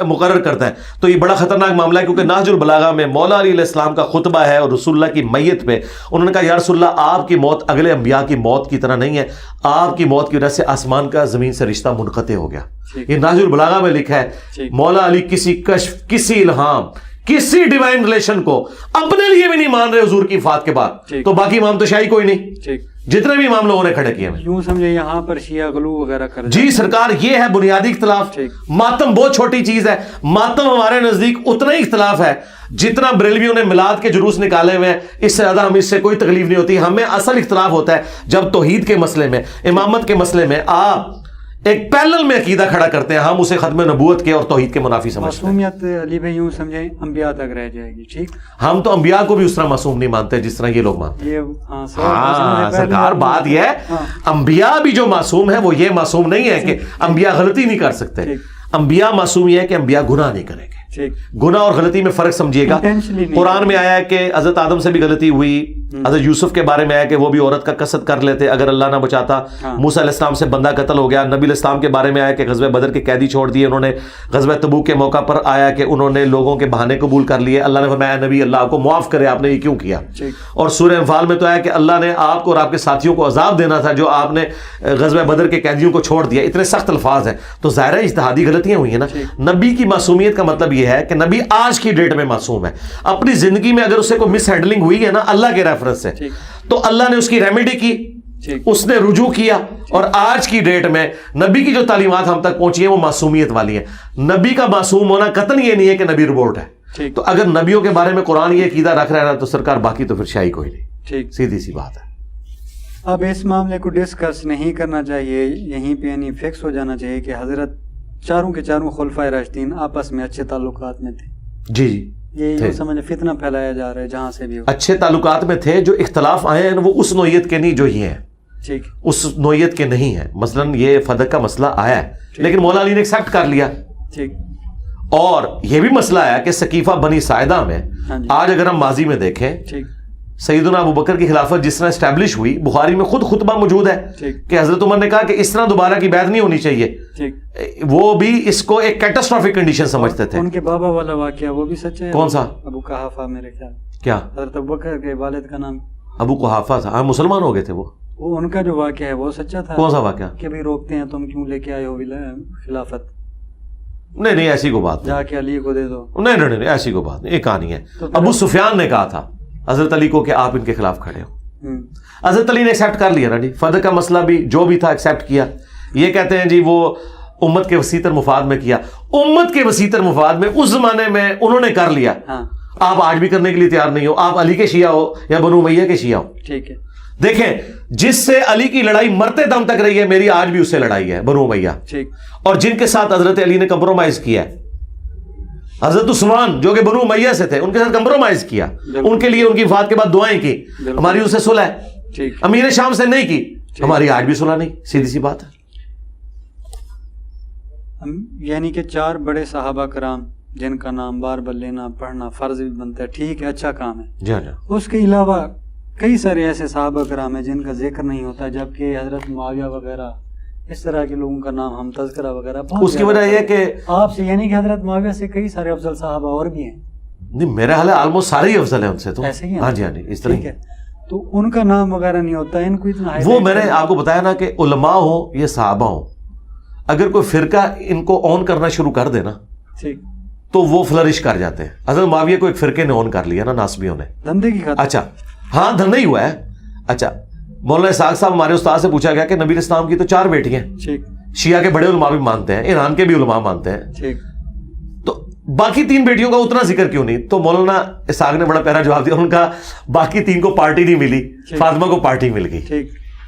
S1: مقرر کرتا ہے, تو یہ بڑا خطرناک معاملہ ہے. کیونکہ نہج البلاغہ میں مولا علی علیہ السلام کا خطبہ ہے اور رسول اللہ کی میت پہ انہوں نے کہا یا رسول اللہ آپ کی موت اگلے انبیاء کی موت کی طرح نہیں ہے, آپ کی موت کی وجہ سے آسمان کا زمین سے رشتہ منقطع ہو گیا. یہ نہج البلاغہ میں لکھا ہے. مولا علی کسی کشف, کسی الہام, کسی ڈیوائن ریلیشن کو اپنے لیے بھی نہیں مان رہے حضور کی وفات کے بعد, تو باقی امام تو شاہی کوئی نہیں, جتنے بھی امام لوگوں نے کھڑے کیے ہیں.
S2: یوں سمجھے یہاں پر شیعہ غلو وغیرہ کر
S1: جی سرکار, یہ ہے بنیادی اختلاف. ماتم بہت چھوٹی چیز ہے. ماتم ہمارے نزدیک اتنا ہی اختلاف ہے جتنا بریلویوں نے میلاد کے جلوس نکالے ہوئے ہیں. اس سے زیادہ ہم اس سے کوئی تکلیف نہیں ہوتی. ہمیں اصل اختلاف ہوتا ہے جب توحید کے مسئلے میں, امامت کے مسئلے میں آپ ایک پیرلل میں عقیدہ کھڑا کرتے ہیں, ہم اسے ختم نبوت کے اور توحید کے منافی سمجھتے ہیں.
S2: معصومیت علی بھائی یوں سمجھیں انبیاء تک رہ جائے گی. ٹھیک,
S1: ہم تو انبیاء کو بھی اس طرح معصوم نہیں مانتے جس طرح یہ لوگ مانتے ہیں. ہاں سرکار, بات یہ ہے انبیاء بھی جو معصوم ہے وہ یہ معصوم نہیں ہے کہ انبیاء غلطی نہیں کر سکتے. انبیاء معصوم یہ ہے کہ انبیاء گناہ نہیں کریں گے. گناہ اور غلطی میں فرق سمجھیے گا. قرآن میں آیا ہے کہ حضرت آدم سے بھی غلطی ہوئی, حضرت یوسف کے بارے میں آیا کہ وہ بھی عورت کا قصد کر لیتے اگر اللہ نہ بچاتا. موسیٰ علیہ السلام سے بندہ قتل ہو گیا. نبی علیہ السلام کے بارے میں آیا کہ غزوہ بدر کے قیدی چھوڑ دیے انہوں نے. غزوہ تبوک کے موقع پر آیا کہ انہوں نے لوگوں کے بہانے قبول کر لیے. اللہ نے فرمایا نبی اللہ آپ کو معاف کرے, آپ نے یہ کیوں کیا. اور سورہ انفال میں تو آیا کہ اللہ نے آپ کو اور آپ کے ساتھیوں کو عذاب دینا تھا جو آپ نے غزوہ بدر کے قیدیوں کو چھوڑ دیا. اتنے سخت الفاظ ہیں. تو ظاہر ہے اجتہادی غلطیاں ہوئی ہیں نا. نبی کی معصومیت کا مطلب یہ ہے کہ نبی آج کی ڈیٹ میں معصوم ہے. اپنی زندگی میں اگر اسے کوئی مس ہینڈلنگ ہوئی ہے نا اللہ کے ریفرنس سے, تو اللہ نے اس کی ریمیڈی کی, اس نے رجوع کیا. اور آج کی ڈیٹ میں نبی کی جو تعلیمات ہم تک پہنچی ہیں وہ معصومیت والی ہیں. نبی کا معصوم ہونا قطعاً یہ نہیں ہے کہ نبی روبوٹ ہے. تو اگر نبیوں کے بارے میں قرآن یہ عقیدہ رکھ رہا ہے تو سرکار باقی تو پھر شاہی کوئی نہیں. سیدھی سی بات ہے.
S2: اب اس معاملے کو ڈسکس نہیں کرنا چاہیے, یہیں پہ یعنی فکس ہو جانا چاہیے کہ حضرت چاروں کے چاروں خلفائے راشدین آپس میں اچھے تعلقات میں تھے.
S1: جی
S2: یہ سمجھ فتنہ پھیلایا جا رہا ہے جہاں سے بھی ہو.
S1: اچھے تعلقات میں تھے. جو اختلاف آئے ہیں وہ اس نوعیت کے نہیں جو یہ ہیں, اس نوعیت کے نہیں ہیں. مثلاً یہ فدق کا مسئلہ آیا ہے لیکن مولا علی نے ایکسیپٹ کر لیا. اور یہ بھی مسئلہ آیا کہ سقیفہ بنی ساعدہ میں آج اگر ہم ماضی میں دیکھیں سیدنا ابو بکر کی خلافت جس طرح اسٹیبلش ہوئی, بخاری میں خود خطبہ موجود ہے کہ حضرت عمر نے کہا کہ اس طرح دوبارہ کی بیعت نہیں ہونی چاہیے. وہ بھی اس کو ایک کیٹاسٹرافک کنڈیشن سمجھتے تھے.
S2: ان کے بابا والا واقعہ وہ بھی سچ ہے.
S1: کون سا؟
S2: ابو قحافہ میرے خیال.
S1: کیا
S2: حضرت ابو بکر کے والد کا نام
S1: ابو قحافہ تھا. مسلمان ہو گئے تھے وہ.
S2: ان کا جو واقعہ ہے وہ سچا تھا.
S1: کون سا واقعہ؟
S2: کہ بھی روکتے ہیں تم کیوں لے کے آئے ہو خلافت.
S1: نہیں ایسی کو بات
S2: جا کے علی کو دے دو.
S1: نہیں ایسی کو بات نہیں. ایک کہانی ہے. ابو سفیان نے کہا تھا حضرت علی کو کہ آپ ان کے خلاف کھڑے ہو. حضرت علی نے ایکسیپٹ کر لیا نا جی. فدق کا مسئلہ بھی جو بھی تھا ایکسیپٹ کیا. یہ کہتے ہیں جی وہ امت کے وسیع مفاد میں کیا. امت کے وسیع مفاد میں اس زمانے میں انہوں نے کر لیا. آپ آج بھی کرنے کے لیے تیار نہیں ہو. آپ علی کے شیعہ ہو یا بنو امیہ کے شیعہ ہو. ٹھیک ہے. دیکھیں جس سے علی کی لڑائی مرتے دم تک رہی ہے میری آج بھی اس سے لڑائی ہے, بنو امیہ. اور جن کے ساتھ حضرت علی نے کمپرومائز کیا ہے, حضرت عثمان جو کہ بنو امیہ سے تھے ان کے ساتھ کمپرومائز کیا, ان کے لیے ان کی وفات کے بعد دعائیں کی, ہماری اس سے صلح ہے. امیر شام سے نہیں کی, ہماری آج بھی صلح نہیں. سیدھی سی بات ہے.
S2: یعنی کہ 4 بڑے صحابہ کرام جن کا نام بار بار لینا پڑھنا فرض بھی بنتا ہے, ٹھیک ہے, اچھا کام ہے.
S1: جی.
S2: اس کے علاوہ کئی سارے ایسے صحابہ کرام ہیں جن کا ذکر نہیں ہوتا, جبکہ حضرت معاویہ وغیرہ اس طرح کے لوگوں کا نام ہم تذکرہ وغیرہ.
S1: اس کی وجہ یہ کہ
S2: آپ سے یعنی کہ حضرت معاویہ سے کئی سارے افضل صحابہ اور بھی ہیں.
S1: نہیں میرے حال ہے آلموسٹ سارے ہی افضل ہیں ان سے. تو
S2: ایسے ہی.
S1: ہاں جی اس طرح
S2: ہے. تو ان کا نام وغیرہ نہیں ہوتا, ان کو اتنا
S1: وہ میں نے آپ کو بتایا نا کہ علماء ہوں یہ صحابہ ہوں, اگر کوئی فرقہ ان کو آن کرنا شروع کر دے نا تو وہ فلرش کر جاتے ہیں. حضرت معاویہ کو ایک فرقے نے آن کر لیا نا, ناسبیوں نے,
S2: دھندے کی خاطر.
S1: اچھا ہاں دھندہ ہی ہوا ہے. اچھا مولانا اسحاق صاحب ہمارے استاد سے پوچھا گیا کہ نبی اسلام کی تو 4 بیٹیاں ہیں, شیعہ کے بڑے علماء بھی مانتے ہیں, ایران کے بھی علماء مانتے ہیں, تو باقی 3 بیٹیوں کا اتنا ذکر کیوں نہیں؟ تو مولانا اسحاق نے بڑا پیارا جواب دیا, ان کا باقی 3 کو پارٹی نہیں ملی, فاطمہ کو پارٹی مل گئی.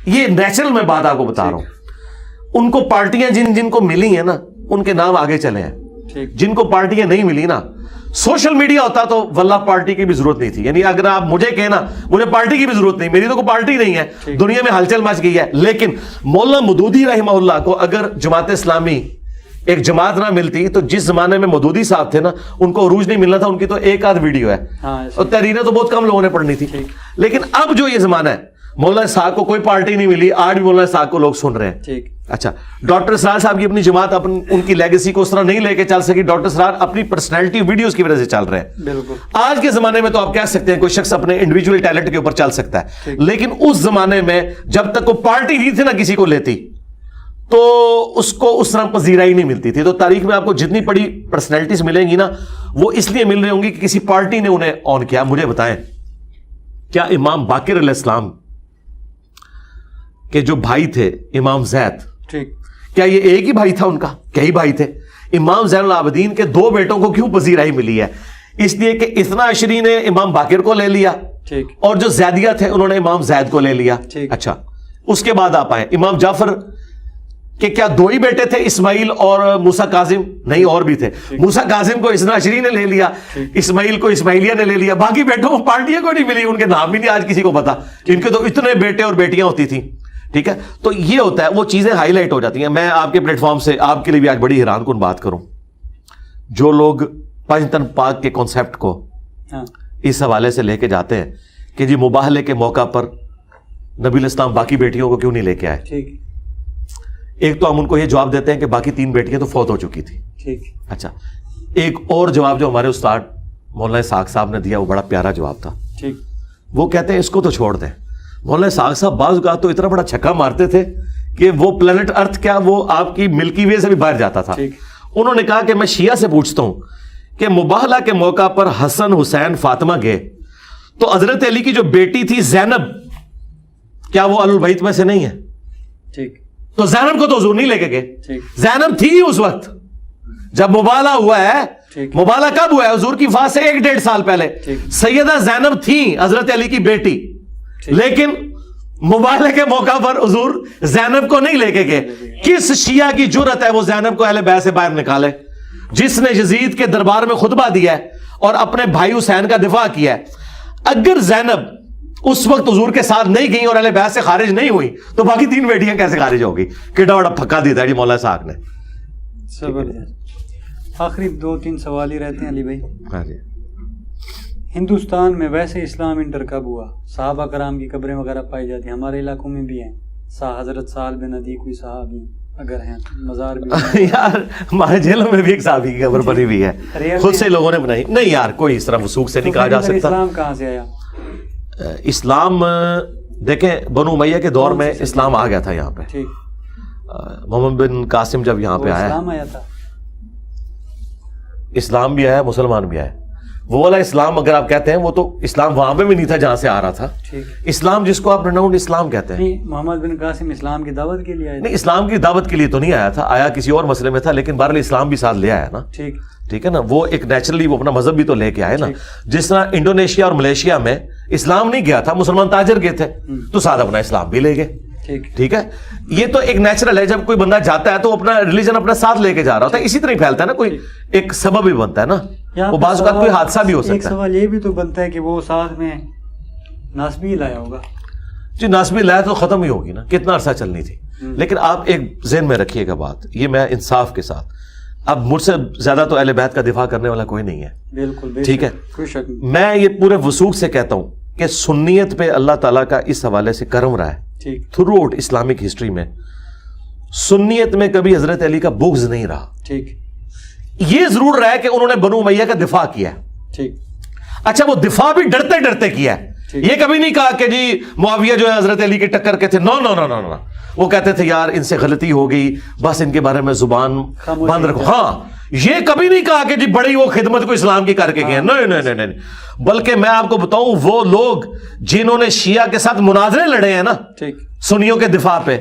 S1: یہ نیچرل میں بات آپ کو بتا رہا ہوں. ان کو پارٹیاں جن کو ملی ہیں نا ان کے نام آگے چلے ہیں. جن کو پارٹیاں نہیں ملی نا, سوشل میڈیا ہوتا تو واللہ پارٹی کی بھی ضرورت نہیں تھی. یعنی اگر آپ مجھے کہنا مجھے پارٹی کی بھی ضرورت نہیں, میری تو کوئی پارٹی نہیں ہے, دنیا میں ہلچل مچ گئی ہے. لیکن مولانا مودودی رحمہ اللہ کو اگر جماعت اسلامی ایک جماعت نہ ملتی تو جس زمانے میں مودودی صاحب تھے نا ان کو عروج نہیں ملنا تھا, ان کی تو ایک آدھ ویڈیو ہے اور تحریریں تو بہت کم لوگوں نے پڑھنی تھی. لیکن اب جو یہ زمانہ ہے مولانا اسحاق کو کوئی پارٹی نہیں ملی, آج بھی مولانا اسحاق کو لوگ سن رہے ہیں. اچھا, ڈاکٹر اسرار صاحب کی اپنی جماعت ان کی لیگیسی کو اس طرح نہیں لے کے چل سکی. ڈاکٹر اسرار اپنی پرسنالٹی ویڈیوز کی وجہ سے چل رہے ہیں. بالکل آج کے زمانے میں تو آپ کہہ سکتے ہیں کوئی شخص اپنے انڈیویجول ٹیلنٹ کے اوپر چل سکتا ہے, لیکن اس زمانے میں جب تک کوئی پارٹی نہیں تھی نا کسی کو لیتی تو اس کو اس طرح پذیرائی نہیں ملتی تھی. تو تاریخ میں آپ کو جتنی بڑی پرسنالٹیز ملیں گی نا وہ اس لیے مل رہی ہوں گی کہ کسی پارٹی نے انہیں آن کیا. مجھے بتائیں کیا امام باقر علیہ السلام کے جو بھائی تھے امام زید, کیا یہ ایک ہی بھائی تھا ان کا؟ کئی بھائی تھے. امام زین العابدین کے 2 بیٹوں کو کیوں پذیرائی ملی ہے؟ اس لیے کہ اثنا عشری نے امام باقر کو لے لیا اور جو زیدیہ تھے انہوں نے امام زید کو لے لیا. اچھا, اس کے بعد آپ آئے امام جعفر کہ کیا 2 ہی بیٹے تھے, اسماعیل اور موسیٰ کاظم؟ نہیں, اور بھی تھے. موسیٰ کاظم کو اثنا عشری نے لے لیا, اسماعیل کو اسماعیلیہ نے لے لیا, باقی بیٹوں کو پارٹیاں کو نہیں ملی, ان کے نام بھی نہیں آج کسی کو پتا. ان کے تو اتنے بیٹے اور بیٹیاں ہوتی تھیں. ٹھیک ہے, تو یہ ہوتا ہے, وہ چیزیں ہائی لائٹ ہو جاتی ہیں. میں آپ کے پلیٹ فارم سے آپ کے لیے بھی آج بڑی حیران کن بات کروں. جو لوگ پنج تن پاک کے کانسیپٹ کو اس حوالے سے لے کے جاتے ہیں کہ جی مباہلے کے موقع پر نبی علیہ السلام باقی بیٹیوں کو کیوں نہیں لے کے آئے, ایک تو ہم ان کو یہ جواب دیتے ہیں کہ باقی 3 بیٹیاں تو فوت ہو چکی تھی. اچھا, ایک اور جواب جو ہمارے استاد مولانا اسحاق صاحب نے دیا وہ بڑا پیارا جواب تھا. وہ کہتے ہیں اس کو تو چھوڑ دیں. مولانا اسحاق صاحب بعض اوقات تو اتنا بڑا چھکا مارتے تھے کہ وہ پلانٹ ارتھ کیا وہ آپ کی ملکی وے سے بھی باہر جاتا تھا. انہوں نے کہا کہ میں شیعہ سے پوچھتا ہوں کہ مباہلہ کے موقع پر حسن حسین فاطمہ گئے تو حضرت علی کی جو بیٹی تھی زینب کیا وہ اہل البیت میں سے نہیں ہے؟ تو زینب کو تو حضور نہیں لے کے گئے. زینب تھی اس وقت جب مباہلہ ہوا ہے. مباہلہ کب ہوا ہے؟ حضور کی وفات سے 1-1.5 سال پہلے. سیدہ زینب تھی حضرت علی کی بیٹی, لیکن مباہلے کے موقع پر حضور زینب کو نہیں لے کے گئے. کس شیعہ کی جرت ہے وہ زینب کو اہل بیت سے باہر نکالے, جس نے یزید کے دربار میں خطبہ دیا ہے اور اپنے بھائی حسین کا دفاع کیا ہے؟ اگر زینب اس وقت حضور کے ساتھ نہیں گئی اور اہل بیت سے خارج نہیں ہوئی تو باقی 3 بیٹیاں کیسے خارج ہوگی؟ کیڑا بڑا پھکا دیتا ہے جی مولانا صاحب نے.
S2: آخری 2-3 سوال ہی رہتے ہیں علی بھائی.
S1: ہاں جی.
S2: ہندوستان میں ویسے اسلام انٹر کب ہوا؟ صحابہ کرام کی قبریں وغیرہ پائی جاتی ہیں, ہمارے علاقوں میں بھی ہیں. حضرت سہل بن عدی کوئی صحابی اگر ہیں, مزار بھی
S1: یار ہمارے جیلوں میں بھی ایک صحابی کی قبر بنی ہوئی ہے, خود سے لوگوں نے بنائی. نہیں یار کوئی اس طرح وثوق سے نہیں کہا جا سکتا.
S2: اسلام کہاں سے آیا؟
S1: اسلام دیکھیں بنو امیہ کے دور میں اسلام آ گیا تھا یہاں پہ. محمد بن قاسم جب یہاں پہ آیا تھا, اسلام بھی آیا مسلمان بھی آیا. وہ والا اسلام اگر آپ کہتے ہیں وہ تو اسلام وہاں پہ بھی نہیں تھا جہاں سے آ رہا تھا. اسلام جس کو آپ رناؤنڈ اسلام کہتے ہیں.
S2: محمد بن قاسم اسلام کی دعوت کے لیے آیا؟
S1: نہیں, اسلام کی دعوت کے لیے تو نہیں آیا تھا, آیا کسی اور مسئلے میں تھا, لیکن بہرحال اسلام بھی ساتھ لے آیا نا. ٹھیک ہے نا, وہ ایک نیچرلی وہ اپنا مذہب بھی تو لے کے آئے نا. جس طرح انڈونیشیا اور ملیشیا میں اسلام نہیں گیا تھا, مسلمان تاجر گئے تھے تو ساتھ اپنا اسلام بھی لے گئے. ٹھیک ہے, یہ تو ایک نیچرل ہے. جب کوئی بندہ جاتا ہے تو اپنا ریلیجن اپنا ساتھ لے کے جا رہا ہوتا ہے, اسی طرح ہی پھیلتا ہے نا. کوئی ایک سبب بھی بنتا ہے نا, وہ بعض اوقات کوئی حادثہ بھی ہو سکتا ہے.
S2: ایک سوال یہ بھی تو بنتا ہے کہ وہ ساتھ میں ناسبی لایا ہوگا.
S1: جی ناسبی لایا تو ختم ہی ہوگی نا, کتنا عرصہ چلنی تھی. لیکن آپ ایک ذہن میں رکھیے گا بات, یہ میں انصاف کے ساتھ, اب مجھ سے زیادہ تو اہل بیت کا دفاع کرنے والا کوئی نہیں ہے.
S2: بالکل
S1: ٹھیک ہے, میں یہ پورے وثوق سے کہتا ہوں کہ سنیت پہ اللہ تعالیٰ کا اس حوالے سے کرم رہا ہے. تھرو آؤٹ اسلامک ہسٹری میں سنیت میں کبھی حضرت علی کا بغض نہیں رہا. یہ ضرور رہا ہے کہ انہوں نے بنو امیہ کا دفاع کیا. اچھا, وہ دفاع بھی ڈرتے ڈرتے کیا ہے. یہ کبھی نہیں کہا کہ جی معاویہ جو ہے حضرت علی کے ٹکر کے تھے. نو نو نو نو نو, وہ کہتے تھے یار ان سے غلطی ہو گئی, بس ان کے بارے میں زبان بند رکھو. ہاں, یہ کبھی نہیں کہا کہ جی بڑی وہ خدمت کو اسلام کی کر کے گئے. نہیں نہیں نہیں, بلکہ میں آپ کو بتاؤں وہ لوگ جنہوں نے شیعہ کے ساتھ مناظرے لڑے ہیں نا سنیوں کے دفاع پہ,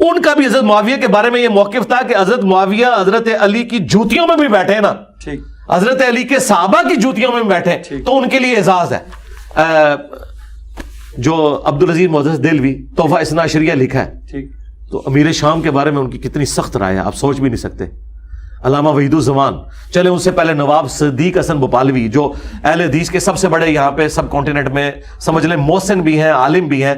S1: ان کا بھی حضرت معاویہ کے بارے میں یہ موقف تھا کہ حضرت معاویہ حضرت علی کی جوتیوں میں بھی بیٹھے نا, حضرت علی کے صحابہ کی جوتیوں میں بھی بیٹھے, تو ان کے لیے اعزاز ہے. جو عبدالعزیز محدث دہلوی تحفہ اثنا عشریہ لکھا ہے, تو امیر شام کے بارے میں ان کی کتنی سخت رائے ہے آپ سوچ بھی نہیں سکتے. علامہ وحید الزمان, چلے ان سے پہلے نواب صدیق حسن بھوپالوی جو اہل حدیث کے سب سے بڑے یہاں پہ سب کانٹیننٹ میں سمجھ لیں محسن بھی ہیں, عالم بھی ہیں,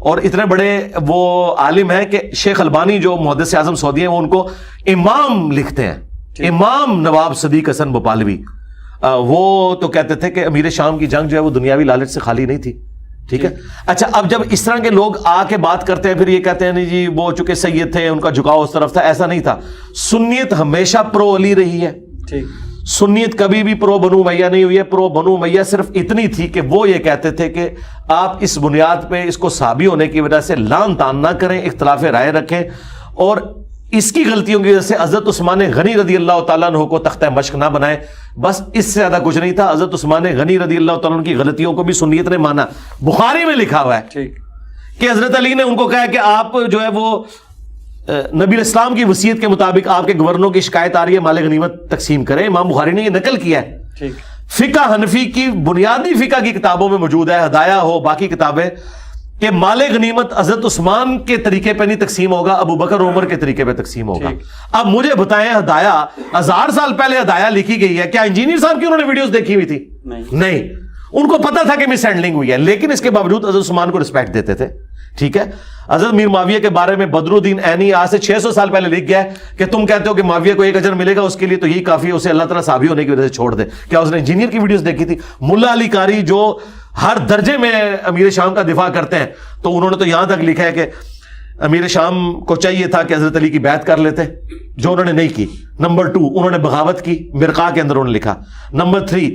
S1: اور اتنے بڑے وہ عالم ہیں کہ شیخ البانی جو محدث اعظم سعودی ہیں وہ ان کو امام لکھتے ہیں، امام نواب صدیق حسن بھوپالوی. وہ تو کہتے تھے کہ امیر شام کی جنگ جو ہے وہ دنیاوی لالچ سے خالی نہیں تھی. ٹھیک ہے. اچھا اب جب اس طرح کے لوگ آ کے بات کرتے ہیں پھر یہ کہتے ہیں نہیں جی وہ چونکہ سید تھے ان کا جھکاؤ اس طرف تھا. ایسا نہیں تھا. سنیت ہمیشہ پرو علی رہی ہے. سنیت کبھی بھی پرو بنو امیہ نہیں ہوئی ہے. پرو بنو امیہ صرف اتنی تھی کہ وہ یہ کہتے تھے کہ آپ اس بنیاد پہ اس کو صحابی ہونے کی وجہ سے لان تان نہ کریں، اختلاف رائے رکھیں، اور اس کی غلطیوں کی وجہ سے حضرت عثمان غنی رضی اللہ تعالیٰ عنہ کو تختہ مشق نہ بنائے. بس اس سے زیادہ کچھ نہیں تھا. حضرت عثمان غنی رضی اللہ تعالیٰ عنہ کی غلطیوں کو بھی سنیت نے مانا. بخاری میں لکھا ہوا ہے کہ حضرت علی نے ان کو کہا کہ آپ جو ہے وہ نبی الاسلام کی وصیت کے مطابق آپ کے گورنروں کی شکایت آ رہی ہے، مال غنیمت تقسیم کریں. امام بخاری نے یہ نقل کیا ہے. فقہ حنفی کی بنیادی فقہ کی کتابوں میں موجود ہے، ہدایہ ہو باقی کتابیں، کہ مال غنیمت حضرت عثمان کے طریقے پہ نہیں تقسیم ہوگا، ابو بکر عمر کے طریقے پہ تقسیم ہوگا. اب مجھے بتائیں ہدایہ 1000 سال پہلے ہدایہ لکھی گئی ہے، کیا انجینئر صاحب کی انہوں نے ویڈیوز دیکھی ہوئی تھی؟ نہیں. ان کو پتا تھا کہ مس ہینڈلنگ ہوئی ہے، لیکن اس کے باوجود حضرت عثمان کو رسپیکٹ دیتے تھے. ٹھیک ہے. حضرت میر معاویہ کے بارے میں بدر الدین عینی آج سے 600 سال پہلے لکھ گیا ہے کہ تم کہتے ہو کہ معاویہ کو ایک اجر ملے گا، اس کے لیے تو یہی کافی ہے، اسے اللہ تعالیٰ صحابی ہونے کی وجہ سے چھوڑ دے. کیا اس نے انجینئر کی ویڈیوز دیکھی تھی؟ ملا علی قاری جو ہر درجے میں امیر شام کا دفاع کرتے ہیں، تو انہوں نے تو یہاں تک لکھا ہے کہ امیر شام کو چاہیے تھا کہ حضرت علی کی بیعت کر لیتے، جو انہوں نے نہیں کی. نمبر 2 انہوں نے بغاوت کی، مرقاہ کے اندر انہوں نے لکھا. نمبر 3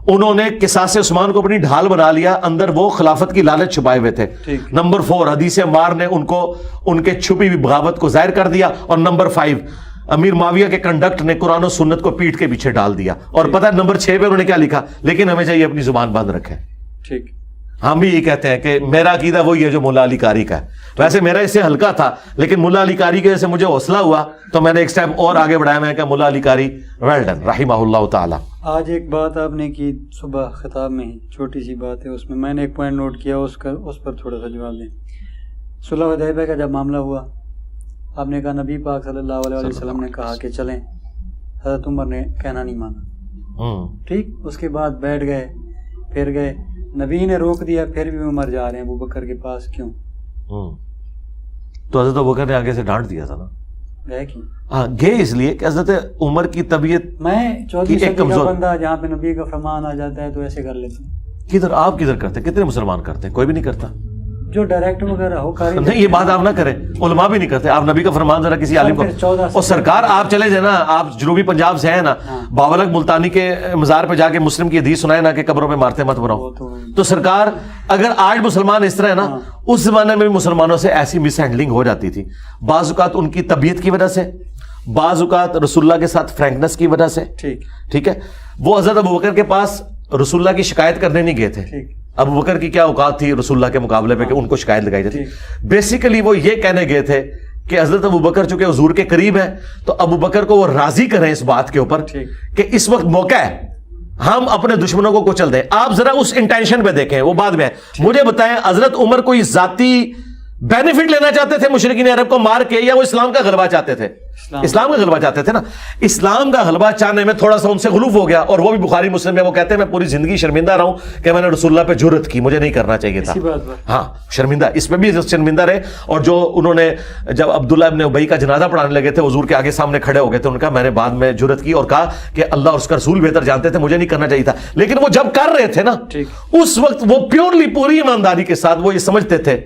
S1: انہوں نے قصاص عثمان کو اپنی ڈھال بنا لیا، اندر وہ خلافت کی لالچ چھپائے ہوئے تھے. نمبر 4 حدیث عمار نے ان کو ان کے چھپی ہوئی بغاوت کو ظاہر کر دیا. اور نمبر 5 امیر معاویہ کے کنڈکٹ نے قرآن و سنت کو پیٹھ کے پیچھے ڈال دیا. اور پتہ ہے نمبر 6 پہ انہوں نے کیا لکھا؟ لیکن ہمیں چاہیے اپنی زبان بند رکھیں. ٹھیک. ہم بھی یہ کہتے ہیں کہ میرا عقیدہ وہی ہے جو مولا علی قاری کا ہے. ویسے میرا اس سے ہلکا تھا، لیکن مولا علی قاری کی وجہ سے مجھے حوصلہ ہوا تو میں نے ایک سٹیپ اور آگے بڑھایا. میں کہ مولا علی قاری ویل ڈن رحمہ اللہ تعالی.
S2: آج ایک بات آپ نے کی صبح خطاب میں ہی، چھوٹی سی بات ہے، اس میں میں نے ایک پوائنٹ نوٹ کیا، اس پر تھوڑا سا جواب دیں. صلح حدیبیہ کا جب معاملہ ہوا، آپ نے کہا نبی پاک صلی اللہ علیہ وسلم نے کہا کہ چلیں، حضرت عمر نے کہنا نہیں مانا. ٹھیک. اس کے بعد بیٹھ گئے، پھر گئے، نبی نے روک دیا، پھر بھی عمر جا رہے ہیں ابو بکر کے پاس. کیوں؟
S1: تو حضرت ابو بکر نے آگے سے ڈانٹ دیا تھا نا.
S2: گئے کیوں؟
S1: ہاں گئے اس لیے کہ حضرت عمر کی طبیعت
S2: میں 14 صدی کا بندہ جہاں پہ نبی کا فرمان آ جاتا ہے تو ایسے کر لیتے ہیں.
S1: کدھر آپ کدھر کرتے ہیں؟ کتنے مسلمان کرتے ہیں؟ کوئی بھی نہیں کرتا.
S2: جو ڈائریکٹ وغیرہ ہو کاری
S1: نہیں، یہ بات آپ نہ کریں. علماء بھی نہیں کرتے. آپ نبی کا فرمان ذرا کسی عالم کو، اور سرکار آپ چلے جائیں نا، آپ جنوبی پنجاب سے ہیں نا، بابلک ملتانی کے مزار پہ جا کے مسلم کی حدیث سنائے نا کہ قبروں میں مارتے مت بناؤ. تو سرکار اگر آج مسلمان اس طرح ہے نا، اس زمانے میں بھی مسلمانوں سے ایسی مس ہینڈلنگ ہو جاتی تھی. بعض اوقات ان کی طبیعت کی وجہ سے، بعض اوقات رسول اللہ کے ساتھ فرینکنس کی وجہ سے. ٹھیک ہے. وہ حضرت ابو بکر کے پاس رسول اللہ کی شکایت کرنے نہیں گئے تھے. ابو بکر کی کیا اوقات تھی رسول اللہ کے مقابلے پہ کہ ان کو شکایت لگائی جاتی. بیسیکلی وہ یہ کہنے گئے تھے کہ حضرت ابو بکر چونکہ حضور کے قریب ہیں تو ابو بکر کو وہ راضی کریں اس بات کے اوپر کہ اس وقت موقع ہے ہم اپنے دشمنوں کو کچل دیں. آپ ذرا اس انٹینشن پہ دیکھیں، وہ بعد میں. مجھے بتائیں حضرت عمر کوئی ذاتی بینیفٹ لینا چاہتے تھے مشرکین عرب کو مار کے، یا وہ اسلام کا غلبہ چاہتے تھے؟ اسلام کا غلبہ چاہتے تھے نا. اسلام کا غلبہ چاہنے میں تھوڑا سا ان سے غلوف ہو گیا، اور وہ بھی بخاری مسلم میں وہ کہتے ہیں میں پوری زندگی شرمندہ رہا ہوں کہ میں نے رسول اللہ پہ جرأت کی، مجھے نہیں کرنا چاہیے تھا. ہاں شرمندہ، اس میں بھی شرمندہ رہے. اور جو انہوں نے جب عبداللہ ابن ابی کا جنازہ پڑھانے لگے تھے حضور کے آگے سامنے کھڑے ہو گئے تھے، ان کا میں نے بعد میں جرأت کی اور کہا کہ اللہ اور اس کا رسول بہتر جانتے تھے، مجھے نہیں کرنا چاہیے تھا. لیکن وہ جب کر رہے تھے نا اس وقت وہ پیورلی پوری ایمانداری کے ساتھ وہ یہ سمجھتے تھے،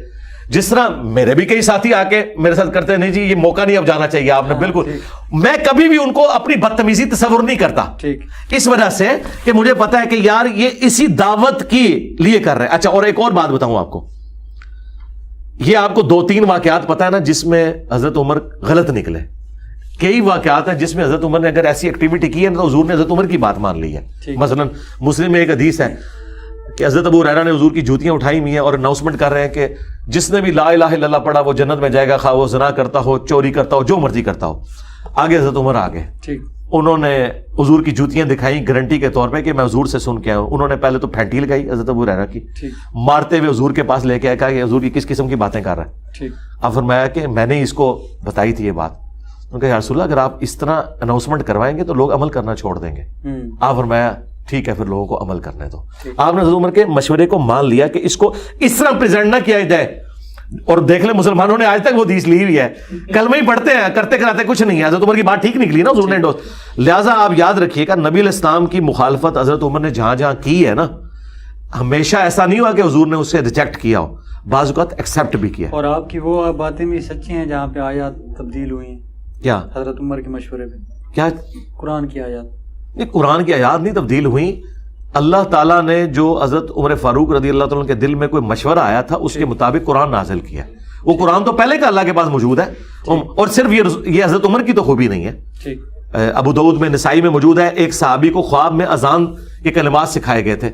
S1: جس طرح میرے بھی کئی ساتھی آ کے میرے ساتھ کرتے ہیں، نہیں جی یہ موقع نہیں اب جانا چاہیے آپ نے. بالکل میں کبھی بھی ان کو اپنی بدتمیزی تصور نہیں کرتا، اس وجہ سے کہ مجھے پتا ہے کہ یار یہ اسی دعوت کی لیے کر رہے ہیں. اچھا اور ایک اور بات بتاؤں آپ کو، یہ آپ کو 2-3 واقعات پتا ہے نا جس میں حضرت عمر غلط نکلے. کئی واقعات ہیں جس میں حضرت عمر نے اگر ایسی ایکٹیویٹی کی ہے تو حضور نے حضرت عمر کی بات مان لی ہے. مثلا مسلم میں ایک حدیث ہے کہ حضرت ابو ہریرہ نے حضور کی جوتیاں اٹھائی ہوئی ہیں اور اناؤنسمنٹ کر رہے ہیں کہ جس نے بھی لا الہ الا اللہ پڑھا وہ جنت میں جائے گا، خواہ وہ زنا کرتا ہو، چوری کرتا ہو، جو مرضی کرتا ہو. آگے حضرت عمر آگے انہوں نے حضور کی جوتیاں دکھائیں گارنٹی کے طور پہ کہ میں حضور سے سن کے آیا ہوں. انہوں نے پہلے تو پھینٹی لگائی حضرت ابو ہریرہ کی، مارتے ہوئے حضور کے پاس لے کے آیا، کہا کہ حضور کی کس قسم کی باتیں کر رہا ہے. اب فرمایا کہ میں نے اس کو بتائی تھی یہ بات. انہوں نے کہا یا رسول اللہ اگر آپ اس طرح اناؤنسمنٹ کروائیں گے تو لوگ عمل کرنا چھوڑ دیں گے. آپ فرمایا ٹھیک ہے پھر لوگوں کو عمل کرنے دو. آپ نے حضرت عمر کے مشورے کو مان لیا کہ اس کو اس طرح پریزنٹ نہ کیا جائے اور دیکھ لیں مسلمانوں نے آج تک وہ حدیث لی ہوئی ہے, کلمہ ہی پڑھتے ہیں, کرتے کراتے کچھ نہیں ہے. حضرت عمر کی بات ٹھیک نکلی نا حضور نے انڈورس. لہٰذا آپ یاد رکھیے گا نبی علیہ السلام کی مخالفت حضرت عمر نے جہاں جہاں کی ہے نا, ہمیشہ ایسا نہیں ہوا کہ حضور نے اسے ریجیکٹ کیا ہو, بعض اوقات ایکسیپٹ بھی کیا.
S2: اور آپ کی وہ باتیں بھی سچی ہیں جہاں پہ آیات تبدیل ہوئی ہیں,
S1: کیا
S2: حضرت عمر کے مشورے پہ,
S1: کیا
S2: قرآن کی آیات,
S1: نہیں قرآن کی آیات نہیں تبدیل ہوئی, اللہ تعالیٰ نے جو حضرت عمر فاروق رضی اللہ تعالیٰ کے دل میں کوئی مشورہ آیا تھا اس کے مطابق قرآن نازل کیا. وہ قرآن تو پہلے کا اللہ کے پاس موجود ہے, اور صرف یہ حضرت عمر کی تو خوبی نہیں ہے. ابو داؤد میں, نسائی میں موجود ہے, ایک صحابی کو خواب میں اذان کے کلمات سکھائے گئے تھے,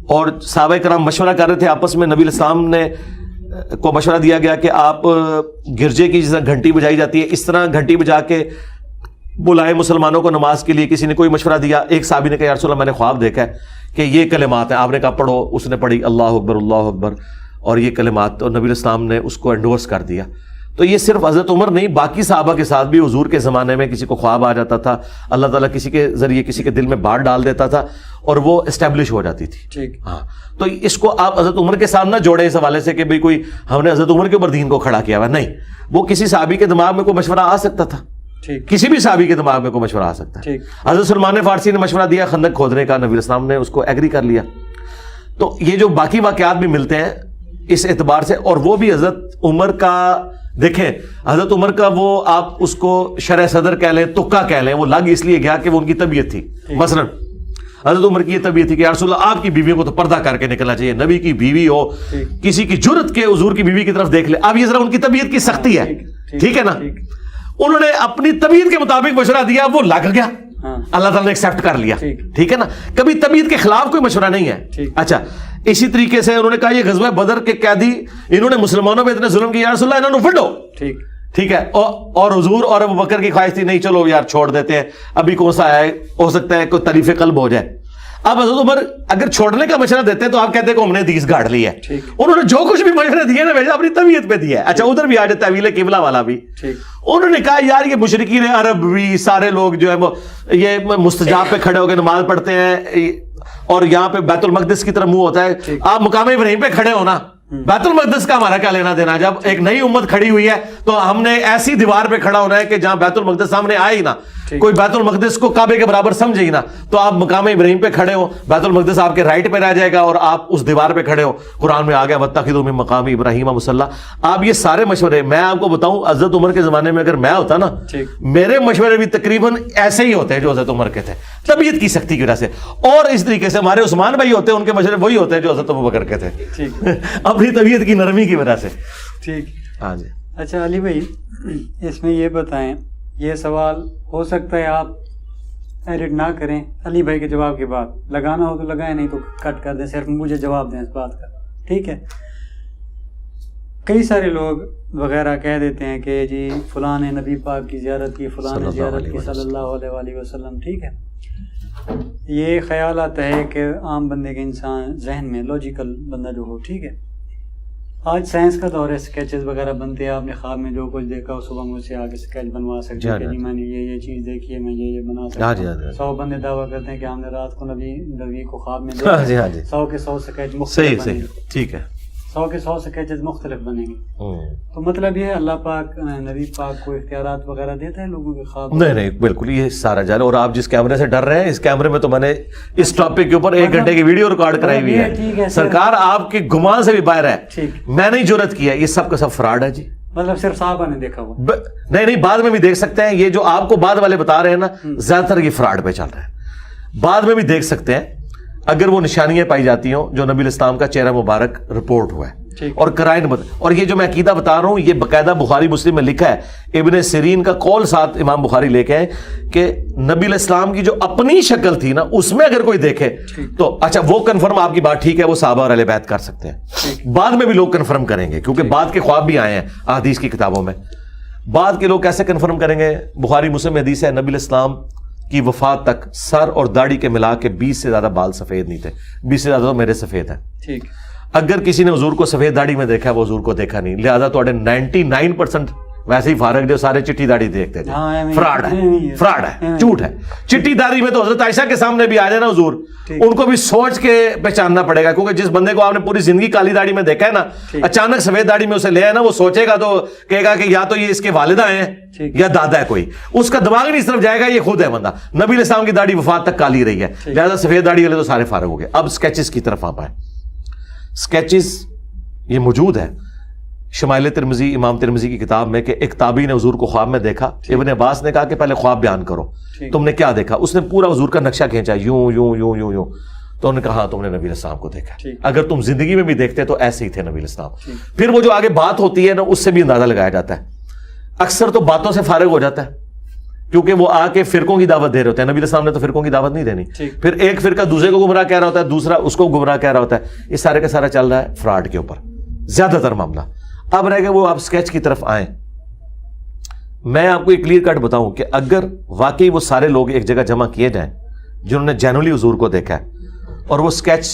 S1: اور صحابہ کرام مشورہ کر رہے تھے آپس میں. نبی علیہ السلام نے کو مشورہ دیا گیا کہ آپ گرجے کی جس طرح گھنٹی بجائی جاتی ہے اس طرح گھنٹی بجا کے بلائے مسلمانوں کو نماز کے لیے. کسی نے کوئی مشورہ دیا, ایک صحابی نے کہا یا رسول اللہ میں نے خواب دیکھا ہے کہ یہ کلمات ہیں. آپ نے کہا پڑھو, اس نے پڑھی اللہ اکبر اللہ اکبر اور یہ کلمات, اور نبی علیہ السلام نے اس کو انڈورس کر دیا. تو یہ صرف حضرت عمر نہیں, باقی صحابہ کے ساتھ بھی حضور کے زمانے میں کسی کو خواب آ جاتا تھا, اللہ تعالیٰ کسی کے ذریعے کسی کے دل میں بات ڈال دیتا تھا اور وہ اسٹیبلش ہو جاتی تھی. ہاں, تو اس کو آپ حضرت عمر کے ساتھ نہ جوڑے اس حوالے سے کہ بھئی کوئی ہم نے حضرت عمر کے اوپر دین کو کھڑا کیا ہوا, نہیں. وہ کسی صحابی کے دماغ میں کوئی مشورہ آ سکتا تھا, کسی بھی صحابی کے دماغ میں کوئی مشورہ آ سکتا ہے. حضرت سلمان فارسی نے مشورہ دیا خندق کھودنے کا, نبی علیہ السلام نے اس کو ایگری کر لیا. تو یہ جو باقی واقعات بھی ملتے ہیں اس اعتبار سے, اور وہ بھی حضرت عمر کا دیکھیں, حضرت عمر کا وہ آپ اس کو شرح صدر کہہ لیں, تکا کہہ لیں, وہ لگ اس لیے گیا کہ وہ ان کی طبیعت تھی. مثلا حضرت عمر کی یہ طبیعت تھی کہ یا رسول اللہ آپ کی بیویوں کو تو پردہ کر کے نکلنا چاہیے, نبی کی بیوی ہو کسی کی جرت کے حضور کی بیوی کی طرف دیکھ لے. اب یہ ذرا ان کی طبیعت کی سختی ہے, ٹھیک ہے نا, انہوں نے اپنی طبیعت کے مطابق مشورہ دیا, وہ لگ گیا, اللہ تعالیٰ نے ایکسیپٹ کر لیا, ٹھیک ہے نا. کبھی طبیعت کے خلاف کوئی مشورہ نہیں ہے. اچھا, اسی طریقے سے انہوں نے کہا یہ غزوہ بدر کے قیدی انہوں نے مسلمانوں پہ اتنے ظلم کیا, یا رسول اللہ انہوں نے پھڑو, ٹھیک ہے, اور حضور اور ابو بکر کی خواہش تھی نہیں چلو یار چھوڑ دیتے ہیں, ابھی کون سا ہے, ہو سکتا ہے کوئی تلیف قلب ہو جائے. اب حضرت عمر اگر چھوڑنے کا مشورہ دیتے ہیں تو آپ کہتے ہیں کہ ہم نے حدیث گاڑ لی ہے. انہوں نے جو کچھ بھی مشورہ دیے نا بھیجا اپنی طبیعت پہ دیا ہے. اچھا, ادھر بھی آ جائے تعویل قبلہ والا بھی, انہوں نے کہا یار یہ مشرکین عرب بھی سارے لوگ جو ہے یہ مستجاب پہ کھڑے ہو کے نماز پڑھتے ہیں, اور یہاں پہ بیت المقدس کی طرف منہ ہوتا ہے, آپ مقام ابراہیم پہ کھڑے ہونا, بیت المقدس کا ہمارا کیا لینا دینا. جب ایک نئی امت کھڑی ہوئی ہے تو ہم نے ایسی دیوار پہ کھڑا ہونا ہے کہ جہاں بیت المقدس سامنے آئے ہی نا, کوئی بیت المقدس کو کعبے کے برابر سمجھے ہی نا, تو آپ مقام ابراہیم پہ کھڑے ہو, بیت المقدس آپ کے رائٹ پہ رہ جائے گا اور آپ اس دیوار پہ کھڑے ہو. قرآن میں آ گیا واتخذوا من مقام ابراہیم مصلی. آپ یہ سارے مشورے, میں آپ کو بتاؤں حضرت عمر کے زمانے میں اگر میں ہوتا نا, میرے مشورے بھی تقریباً ایسے ہی ہوتے ہیں جو حضرت عمر کے تھے, طبیعت کی سختی کی وجہ سے. اور اس طریقے سے ہمارے عثمان بھائی ہوتے ہیں, ان کے مشورے وہی ہوتے ہیں جو حضرت ابو بکر کے تھے, اپنی طبیعت کی نرمی کی وجہ سے.
S2: ٹھیک,
S1: ہاں جی.
S2: اچھا علی بھائی, اس میں یہ بتائیں, یہ سوال ہو سکتا ہے آپ ایڈٹ نہ کریں علی بھائی کے جواب کے بعد, لگانا ہو تو لگائیں, نہیں تو کٹ کر دیں, صرف مجھے جواب دیں اس بات کا, ٹھیک ہے. کئی سارے لوگ وغیرہ کہہ دیتے ہیں کہ جی فلاں نے نبی پاک کی زیارت کی, فلاں نے زیارت کی صلی اللہ علیہ وآلہ وسلم, ٹھیک ہے. یہ خیال آتا ہے کہ عام بندے کے انسان ذہن میں, لاجیکل بندہ جو ہو, ٹھیک ہے. آج سائنس کا دور ہے, اسکیچز وغیرہ بنتے ہیں, آپ نے خواب میں جو کچھ دیکھا صبح مجھ سے آگے اسکیچ بنوا سکتے ہیں کہ جی میں نے یہ چیز دیکھی ہے, میں یہ بنا سکتا ہوں. 100 بندے دعویٰ کرتے ہیں کہ ہم نے رات کو نبی کو خواب میں دیکھا, 100 کے 100 اسکیچ مختلف بنیں گے,
S1: ٹھیک ہے,
S2: 100 کے 100 اسکیچز مختلف بنیں گے. تو مطلب یہ ہے اللہ پاک نبی پاک کو اختیارات وغیرہ دیتا ہے لوگوں کے خواب؟
S1: نہیں, بالکل یہ سارا جال. اور آپ جس کیمرے سے ڈر رہے ہیں, اس کیمرے میں تو میں نے اس ٹاپک کے اوپر 1 گھنٹے کی ویڈیو ریکارڈ کرائی ہوئی ہے. سرکار آپ کے گمان سے بھی باہر ہے, میں نہیں جرت کیا, یہ سب کا سب فراڈ ہے جی.
S2: مطلب صرف صحابہ نے دیکھا ہوا؟
S1: نہیں, بعد میں بھی دیکھ سکتے ہیں. یہ جو آپ کو بعد والے بتا رہے ہیں نا, زیادہ تر یہ فراڈ پہ چل رہا ہے. بعد میں بھی دیکھ سکتے ہیں اگر وہ نشانیاں پائی جاتی ہوں جو نبی الاسلام کا چہرہ مبارک رپورٹ ہوا ہے, اور قرائن اور یہ جو میں عقیدہ بتا رہا ہوں یہ باقاعدہ بخاری مسلم میں لکھا ہے. ابن سیرین کا قول ساتھ امام بخاری لے کے ہیں کہ نبی علیہ السلام کی جو اپنی شکل تھی نا, اس میں اگر کوئی دیکھے تو اچھا وہ کنفرم, آپ کی بات ٹھیک ہے, وہ صحابہ اور اہل بیت کر سکتے ہیں. بعد میں بھی لوگ کنفرم کریں گے, کیونکہ بعد کے خواب بھی آئے ہیں احادیث کی کتابوں میں. بعد کے لوگ کیسے کنفرم کریں گے؟ بخاری مسلم میں حدیث ہے, نبی علیہ السلام کی وفات تک سر اور داڑھی کے ملا کے 20 سے زیادہ بال سفید نہیں تھے. 20 سے زیادہ تو میرے سفید ہیں. اگر کسی نے حضور کو سفید داڑھی میں دیکھا ہے, وہ حضور کو دیکھا نہیں, لہذا تو 99% ویسے ہی فارغ جو سارے چٹھی داڑھی دیکھتے تھے. فراڈ ہے, فراڈ ہے, جھوٹ ہے. چٹھی داڑھی میں تو حضرت عائشہ کے سامنے بھی آ جائے نا حضور, ان کو بھی سوچ کے پہچاننا پڑے گا, کیونکہ جس بندے کو آپ نے پوری زندگی کالی داڑھی میں دیکھا ہے نا, اچانک سفید داڑھی میں اسے لے آئے نا, وہ سوچے گا تو کہے گا کہ یا تو یہ اس کے والدہ ہیں یا دادا ہے کوئی, اس کا دماغ نہیں اس طرف جائے گا, یہ خود ہے بندہ. نبی علیہ السلام کی داڑھی وفات تک کالی رہی ہے, لہٰذا سفید داڑھی والے تو سارے فارغ ہو گئے. اب اسکیچز کی طرف آپ آئے. اسکیچز یہ موجود ہے شمائل ترمذی, امام ترمذی کی کتاب میں, کہ ایک تابعی نے حضور کو خواب میں دیکھا. ابن عباس نے کہا کہ پہلے خواب بیان کرو, تم نے کیا دیکھا؟ اس نے پورا حضور کا نقشہ کھینچا, یوں یوں یوں یوں یوں. تو انہوں نے کہا تم نے نبی علیہ السلام کو دیکھا, اگر تم زندگی میں بھی دیکھتے تو ایسے ہی تھے نبی علیہ السلام. پھر وہ جو آگے بات ہوتی ہے نا, اس سے بھی اندازہ لگایا جاتا ہے. اکثر تو باتوں سے فارغ ہو جاتا ہے, کیونکہ وہ آ کے فرقوں کی دعوت دے رہے ہوتے ہیں. نبی علیہ السلام نے تو فرقوں کی دعوت نہیں دینی. پھر ایک فرقہ دوسرے کو گمراہ کہہ رہا ہوتا ہے, دوسرا اس کو گمراہ کہہ رہا ہوتا ہے. یہ سارے کا سارا چل رہا ہے فراڈ کے اوپر زیادہ تر معاملہ. اب رہ گئے وہ آپ اسکیچ کی طرف آئیں. میں آپ کو ایک کلیئر کٹ بتاؤں کہ اگر واقعی وہ سارے لوگ ایک جگہ جمع کیے جائیں جنہوں نے جینولی حضور کو دیکھا ہے, اور وہ اسکیچ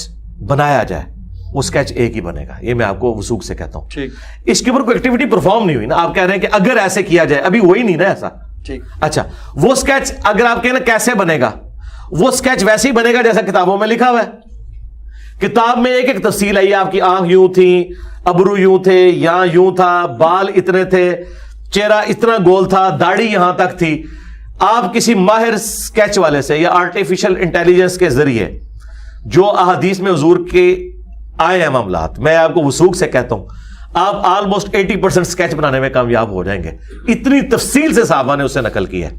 S1: بنایا جائے, وہ اسکیچ ایک ہی بنے گا. یہ میں آپ کو وثوق سے کہتا ہوں. اس کے اوپر کوئی ایکٹیویٹی پرفارم نہیں ہوئی نا. آپ کہہ رہے ہیں کہ اگر ایسے کیا جائے, ابھی وہی نہیں نا ایسا. اچھا, وہ اسکیچ اگر آپ کہنا کیسے بنے گا, وہ اسکیچ ویسے ہی بنے گا جیسا کتابوں میں لکھا ہوا ہے. کتاب میں ایک ایک تفصیل ہے, آپ کی آنکھ یوں تھی, ابرو یوں تھے, یہاں یوں تھا, بال اتنے تھے, چہرہ اتنا گول تھا, داڑھی یہاں تک تھی. آپ کسی ماہر اسکیچ والے سے یا آرٹیفیشل انٹیلیجنس کے ذریعے جو احادیث میں حضور کے آئے ہیں معاملات, میں آپ کو وثوق سے کہتا ہوں آپ آلموسٹ 80% اسکیچ بنانے میں کامیاب ہو جائیں گے. اتنی تفصیل سے صحابہ نے اسے نقل کی ہے.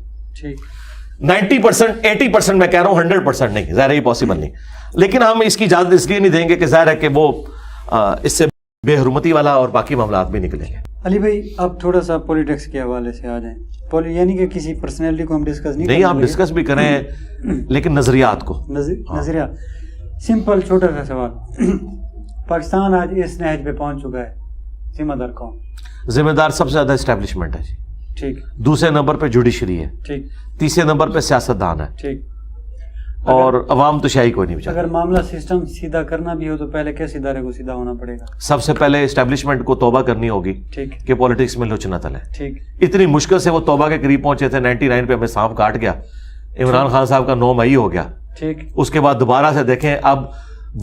S1: 90%, 80% میں کہہ رہا ہوں, 100% نہیں, ظاہر یہ پاسبل نہیں. لیکن ہم اس کی اجازت اس لیے نہیں دیں گے کہ ظاہر ہے کہ وہ اس سے بے حرمتی والا اور باقی معاملات بھی نکلیں گے.
S2: علی بھائی, آپ تھوڑا سا پولیٹکس کے حوالے سے آ جائیں. یعنی کہ کسی پرسنالٹی کو ہم ڈسکس نہیں,
S1: آپ ڈسکس بھی کریں, لیکن نظریات کو,
S2: نظریات. سمپل چھوٹا سا سوال, پاکستان آج اس نہج پہ پہنچ چکا ہے, ذمہ دار کون؟
S1: ذمہ دار سب سے زیادہ اسٹیبلشمنٹ ہے جی.
S2: ٹھیک.
S1: دوسرے نمبر پہ جوڈیشری ہے.
S2: ٹھیک.
S1: تیسرے نمبر پہ سیاستدان ہے.
S2: ٹھیک.
S1: اور عوام تو شاہی کوئی نہیں بچا.
S2: اگر معاملہ سسٹم سیدھا کرنا بھی ہو تو پہلے کس ادارے کو سیدھا ہونا پڑے گا؟
S1: سب سے پہلے اسٹیبلشمنٹ کو توبہ کرنی ہوگی کہ پولیٹکس میں لچ نہ تلے.
S2: ٹھیک.
S1: اتنی مشکل سے وہ توبہ کے قریب پہنچے تھے, 99 پہ ہمیں سانپ کاٹ گیا. عمران خان صاحب کا 9 مئی ہو گیا.
S2: ٹھیک. اس
S1: کے بعد دوبارہ سے دیکھیں, اب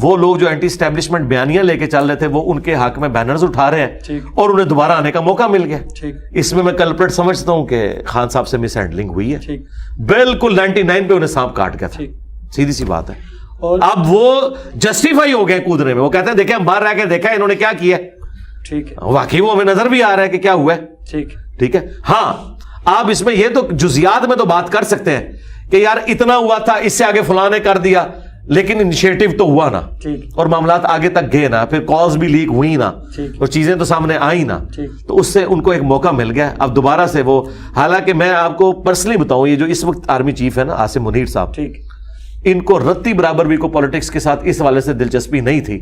S1: وہ لوگ جو اینٹی اسٹیبلشمنٹ بیانیاں لے کے چل رہے تھے وہ ان کے حق میں بینرز اٹھا رہے ہیں, اور انہیں دوبارہ آنے کا موقع مل گیا. اس میں کلپریٹ سمجھتا ہوں کہ خان صاحب سے مس ہینڈلنگ ہوئی ہے. بالکل 99 پہ انہیں سانپ کاٹ گیا تھا, سیدھی سی بات ہے. اب وہ جسٹیفائی ہو گئے کودنے میں, وہ کہتے ہیں دیکھیں ہم باہر رہ کے دیکھا انہوں نے کیا کیا, واقعی وہ ہمیں نظر بھی آ رہا ہے کہ کیا ہوا ہے. ٹھیک ہے. ہاں, آپ اس میں یہ تو جزیات میں تو بات کر سکتے ہیں کہ یار اتنا ہوا تھا, اس سے آگے فلاں نے کر دیا, لیکن انیشیٹو تو ہوا نا, اور معاملات آگے تک گئے نا, پھر کالز بھی لیک ہوئی نا, اور چیزیں تو سامنے آئی نا, تو اس سے ان کو ایک موقع مل گیا. اب دوبارہ سے وہ, حالانکہ میں آپ کو پرسنلی بتاؤں, یہ جو اس وقت آرمی چیف ہے نا عاصم منیر صاحب, ان کو رتی برابر بھی کو پولیٹکس کے ساتھ اس والے سے دلچسپی نہیں تھی.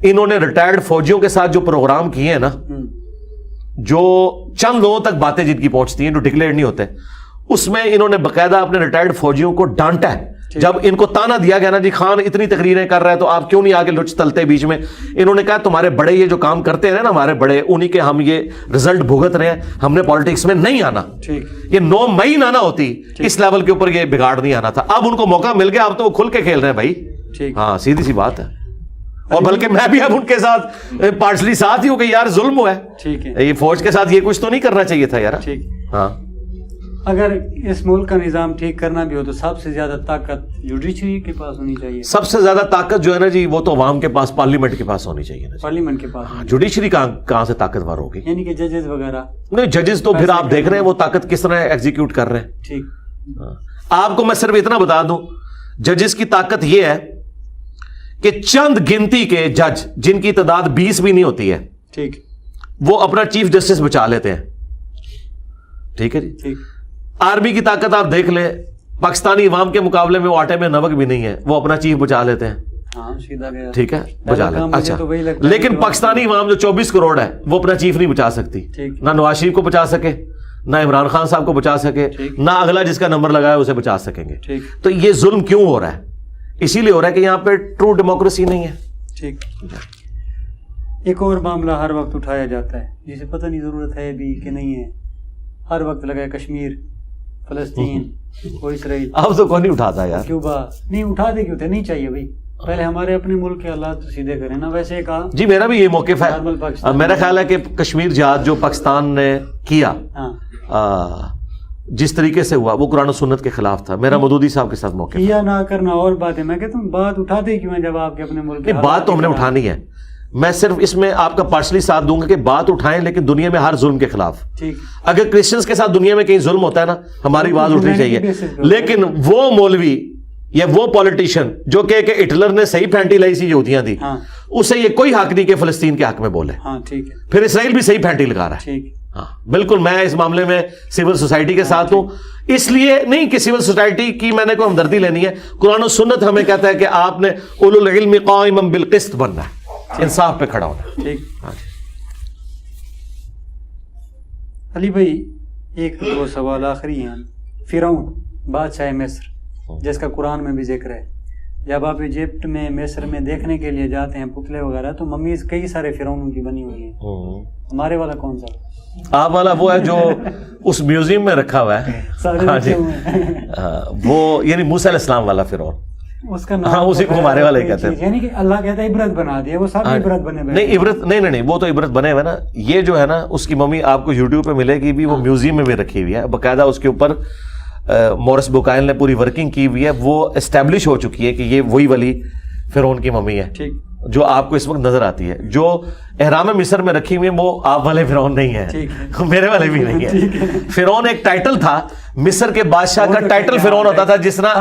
S1: انہوں نے ریٹائرڈ فوجیوں کے ساتھ جو پروگرام کیے ہیں نا, جو چند لوگوں تک باتیں جن کی پہنچتی ہیں جو ڈکلیئر نہیں ہوتے, اس میں انہوں نے باقاعدہ اپنے ریٹائرڈ فوجیوں کو ڈانٹا ہے. جب ان کو تانا دیا گیا نا, جی خان اتنی تقریریں کر رہا ہے تو آپ کیوں نہیں آگے لچ تلتے بیچ میں, انہوں نے کہا تمہارے بڑے یہ جو کام کرتے ہیں نا, ہمارے بڑے, انہی کے ہم یہ رزلٹ بھگت رہے ہیں, ہم نے پالیٹکس میں نہیں آنا. یہ 9 مئی نہ ہوتی, اس لیول کے اوپر یہ بگاڑ نہیں آنا تھا. اب ان کو موقع مل گیا, اب تو وہ کھل کے کھیل رہے ہیں بھائی. ہاں, سیدھی سی بات ہے. اور بلکہ میں بھی اب ان کے ساتھ پارٹلی ساتھ ہی ہوں کہ یار ظلم ہوا ہے, یہ فوج کے ساتھ یہ کچھ تو نہیں کرنا چاہیے تھا یار. ہاں,
S2: اگر اس ملک کا نظام ٹھیک کرنا بھی ہو تو سب سے زیادہ طاقت جوڈیشری کے پاس ہونی چاہیے.
S1: سب سے زیادہ طاقت جو ہے نا جی, وہ تو عوام کے پاس, پارلیمنٹ کے پاس ہونی چاہیے.
S2: پارلیمنٹ کے پاس.
S1: جوڈیشری کہاں سے طاقتور ہوگی؟
S2: یعنی کہ ججز وغیرہ
S1: نہیں, ججز تو پھر آپ دیکھ رہے ہیں وہ طاقت کس طرح ایگزیکیوٹ کر رہے ہیں.
S2: ٹھیک.
S1: آپ کو میں صرف اتنا بتا دوں, ججز کی طاقت یہ ہے کہ چند گنتی کے جج, جن کی تعداد 20 بھی نہیں ہوتی ہے,
S2: ٹھیک,
S1: وہ اپنا چیف جسٹس بچا لیتے ہیں. ٹھیک ہے جی. ٹھیک. آرمی کی طاقت آپ دیکھ لیں, پاکستانی عوام کے مقابلے میں وہ آٹے میں نمک بھی نہیں ہے, وہ اپنا چیف بچا لیتے ہیں. ٹھیک ہے, بچا لیتے. اچھا, لیکن پاکستانی عوام جو 24 کروڑ ہے, وہ اپنا چیف نہیں بچا سکتی. نہ نواز شریف کو بچا سکے, نہ عمران خان صاحب کو بچا سکے, نہ اگلا جس کا نمبر لگا ہے اسے بچا سکیں گے. تو یہ ظلم کیوں ہو رہا ہے؟ اسی لیے ہو رہا ہے کہ یہاں پہ ٹرو ڈیموکریسی نہیں ہے.
S2: ٹھیک. ایک اور معاملہ ہر وقت اٹھایا جاتا ہے جسے پتہ نہیں ضرورت ہے بھی کہ نہیں ہے, ہر وقت لگا کشمیر، فلسطین، وہ اسرائیل.
S1: اب تو کون نہیں اٹھاتا یار.
S2: کیوبا نہیں اٹھاتے کیوں تھے؟ نہیں چاہیے بھائی، پہلے ہمارے اپنے ملک کے حالات سیدھے کریں نا. ویسے کہا
S1: جی میرا بھی یہ موقف ہے. میرا خیال ہے کہ کشمیر جہاد جو پاکستان نے کیا جس طریقے سے ہوا وہ قرآن و سنت کے خلاف تھا. میرا مودودی صاحب کے ساتھ موقف
S2: کیا نہ کرنا اور بات ہے. میں کہتا ہوں بات اٹھاتے کیوں ہیں جب آپ کے اپنے ملک
S1: کی بات تو ہم نے اٹھانی ہے. میں صرف اس میں آپ کا پارشلی ساتھ دوں گا کہ بات اٹھائیں لیکن دنیا میں ہر ظلم کے خلاف. اگر کرسچنز کے ساتھ دنیا میں کہیں ظلم ہوتا ہے نا ہماری آواز اٹھنی چاہیے. لیکن وہ مولوی یا وہ پولیٹیشین جو کہ ہٹلر نے صحیح پھینٹی لائی سی یہودیاں دی، اسے یہ کوئی حق نہیں کہ فلسطین کے حق میں بولے. پھر اسرائیل بھی صحیح پھینٹی لگا رہا ہے. ہاں بالکل میں اس معاملے میں سول سوسائٹی کے ساتھ ہوں. اس لیے نہیں کہ سول سوسائٹی کی میں نے کوئی ہمدردی لینی ہے. قرآن و سنت ہمیں کہتا ہے کہ آپ نے اولو العلم قائما بالقسط بننا ہے، انصاف پہ کھڑا ہونا.
S2: علی بھائی ایک دو سوال آخری ہیں. فرعون بادشاہ مصر جس کا قرآن میں بھی ذکر ہے، جب آپ ایجپٹ میں مصر میں دیکھنے کے لیے جاتے ہیں پتلے وغیرہ تو ممیز کئی سارے فرعونوں کی بنی ہوئی ہیں. ہمارے والا کون سا؟
S1: آپ والا وہ ہے جو اس میوزیم میں رکھا ہوا ہے. ہاں جی وہ یعنی موسیٰ علیہ السلام والا فرعون،
S2: اس کا نام
S1: ہاں اسی کو ہمارے والے کہتے ہیں.
S2: یعنی کہ اللہ کہتا ہے عبرت بنا دیا، وہ سب عبرت بنے ہوئے.
S1: نہیں عبرت نہیں وہ تو عبرت بنے ہوئے نا. یہ جو ہے نا اس کی ممی آپ کو یوٹیوب پہ ملے گی بھی، وہ میوزیم میں بھی رکھی ہوئی ہے باقاعدہ. اس کے اوپر مورس بوکائل نے پوری ورکنگ کی ہوئی ہے. وہ اسٹیبلش ہو چکی ہے کہ یہ وہی والی فرعون کی ممی ہے جو آپ کو اس وقت نظر آتی ہے. جو احرام مصر میں رکھی ہوئی ہے وہ آپ والے فرعون نہیں ہے، میرے والے بھی نہیں ہے. فرعون ایک ٹائٹل تھا، مصر کے بادشاہ کا ٹائٹل فرعون ہوتا تھا. جس طرح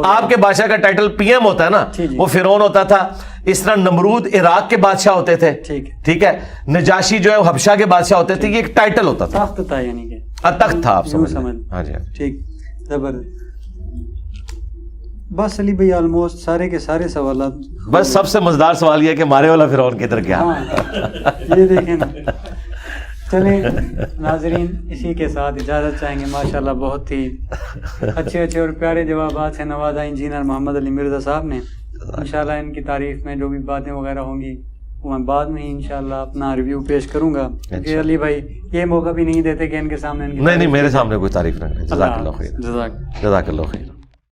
S1: آپ کے بادشاہ کا ٹائٹل پی ایم ہوتا ہے نا وہ فرعون ہوتا تھا. اس طرح نمرود عراق کے بادشاہ ہوتے تھے، ٹھیک ہے. نجاشی جو ہے وہ حبشہ کے بادشاہ ہوتے تھے. یہ ایک ٹائٹل ہوتا تھا،
S2: تخت تھا، یعنی کہ
S1: تخت تھا. آپ سمجھ. ہاں جی
S2: ٹھیک زبردست. بس علی بھائی آلموسٹ سارے کے سارے سوالات.
S1: بس سب سے مزیدار سوال یہ ہے کہ ہمارے والا فرعون کدھر گیا.
S2: یہ دیکھیں نا. چلیں ناظرین اسی کے ساتھ اجازت چاہیں گے. ماشاءاللہ بہت ہی اچھے اور پیارے جوابات سے نوازا انجینئر محمد علی مرزا صاحب نے. انشاءاللہ ان کی تعریف میں جو بھی باتیں وغیرہ ہوں گی وہ میں بعد میں ہی انشاءاللہ اپنا ریویو پیش کروں گا، کیونکہ علی بھائی یہ موقع بھی نہیں دیتے کہ ان کے سامنے
S1: نہیں میرے سامنے کوئی تعریف نہیں. جزاک اللہ خیر.
S2: جزاک اللہ خیر.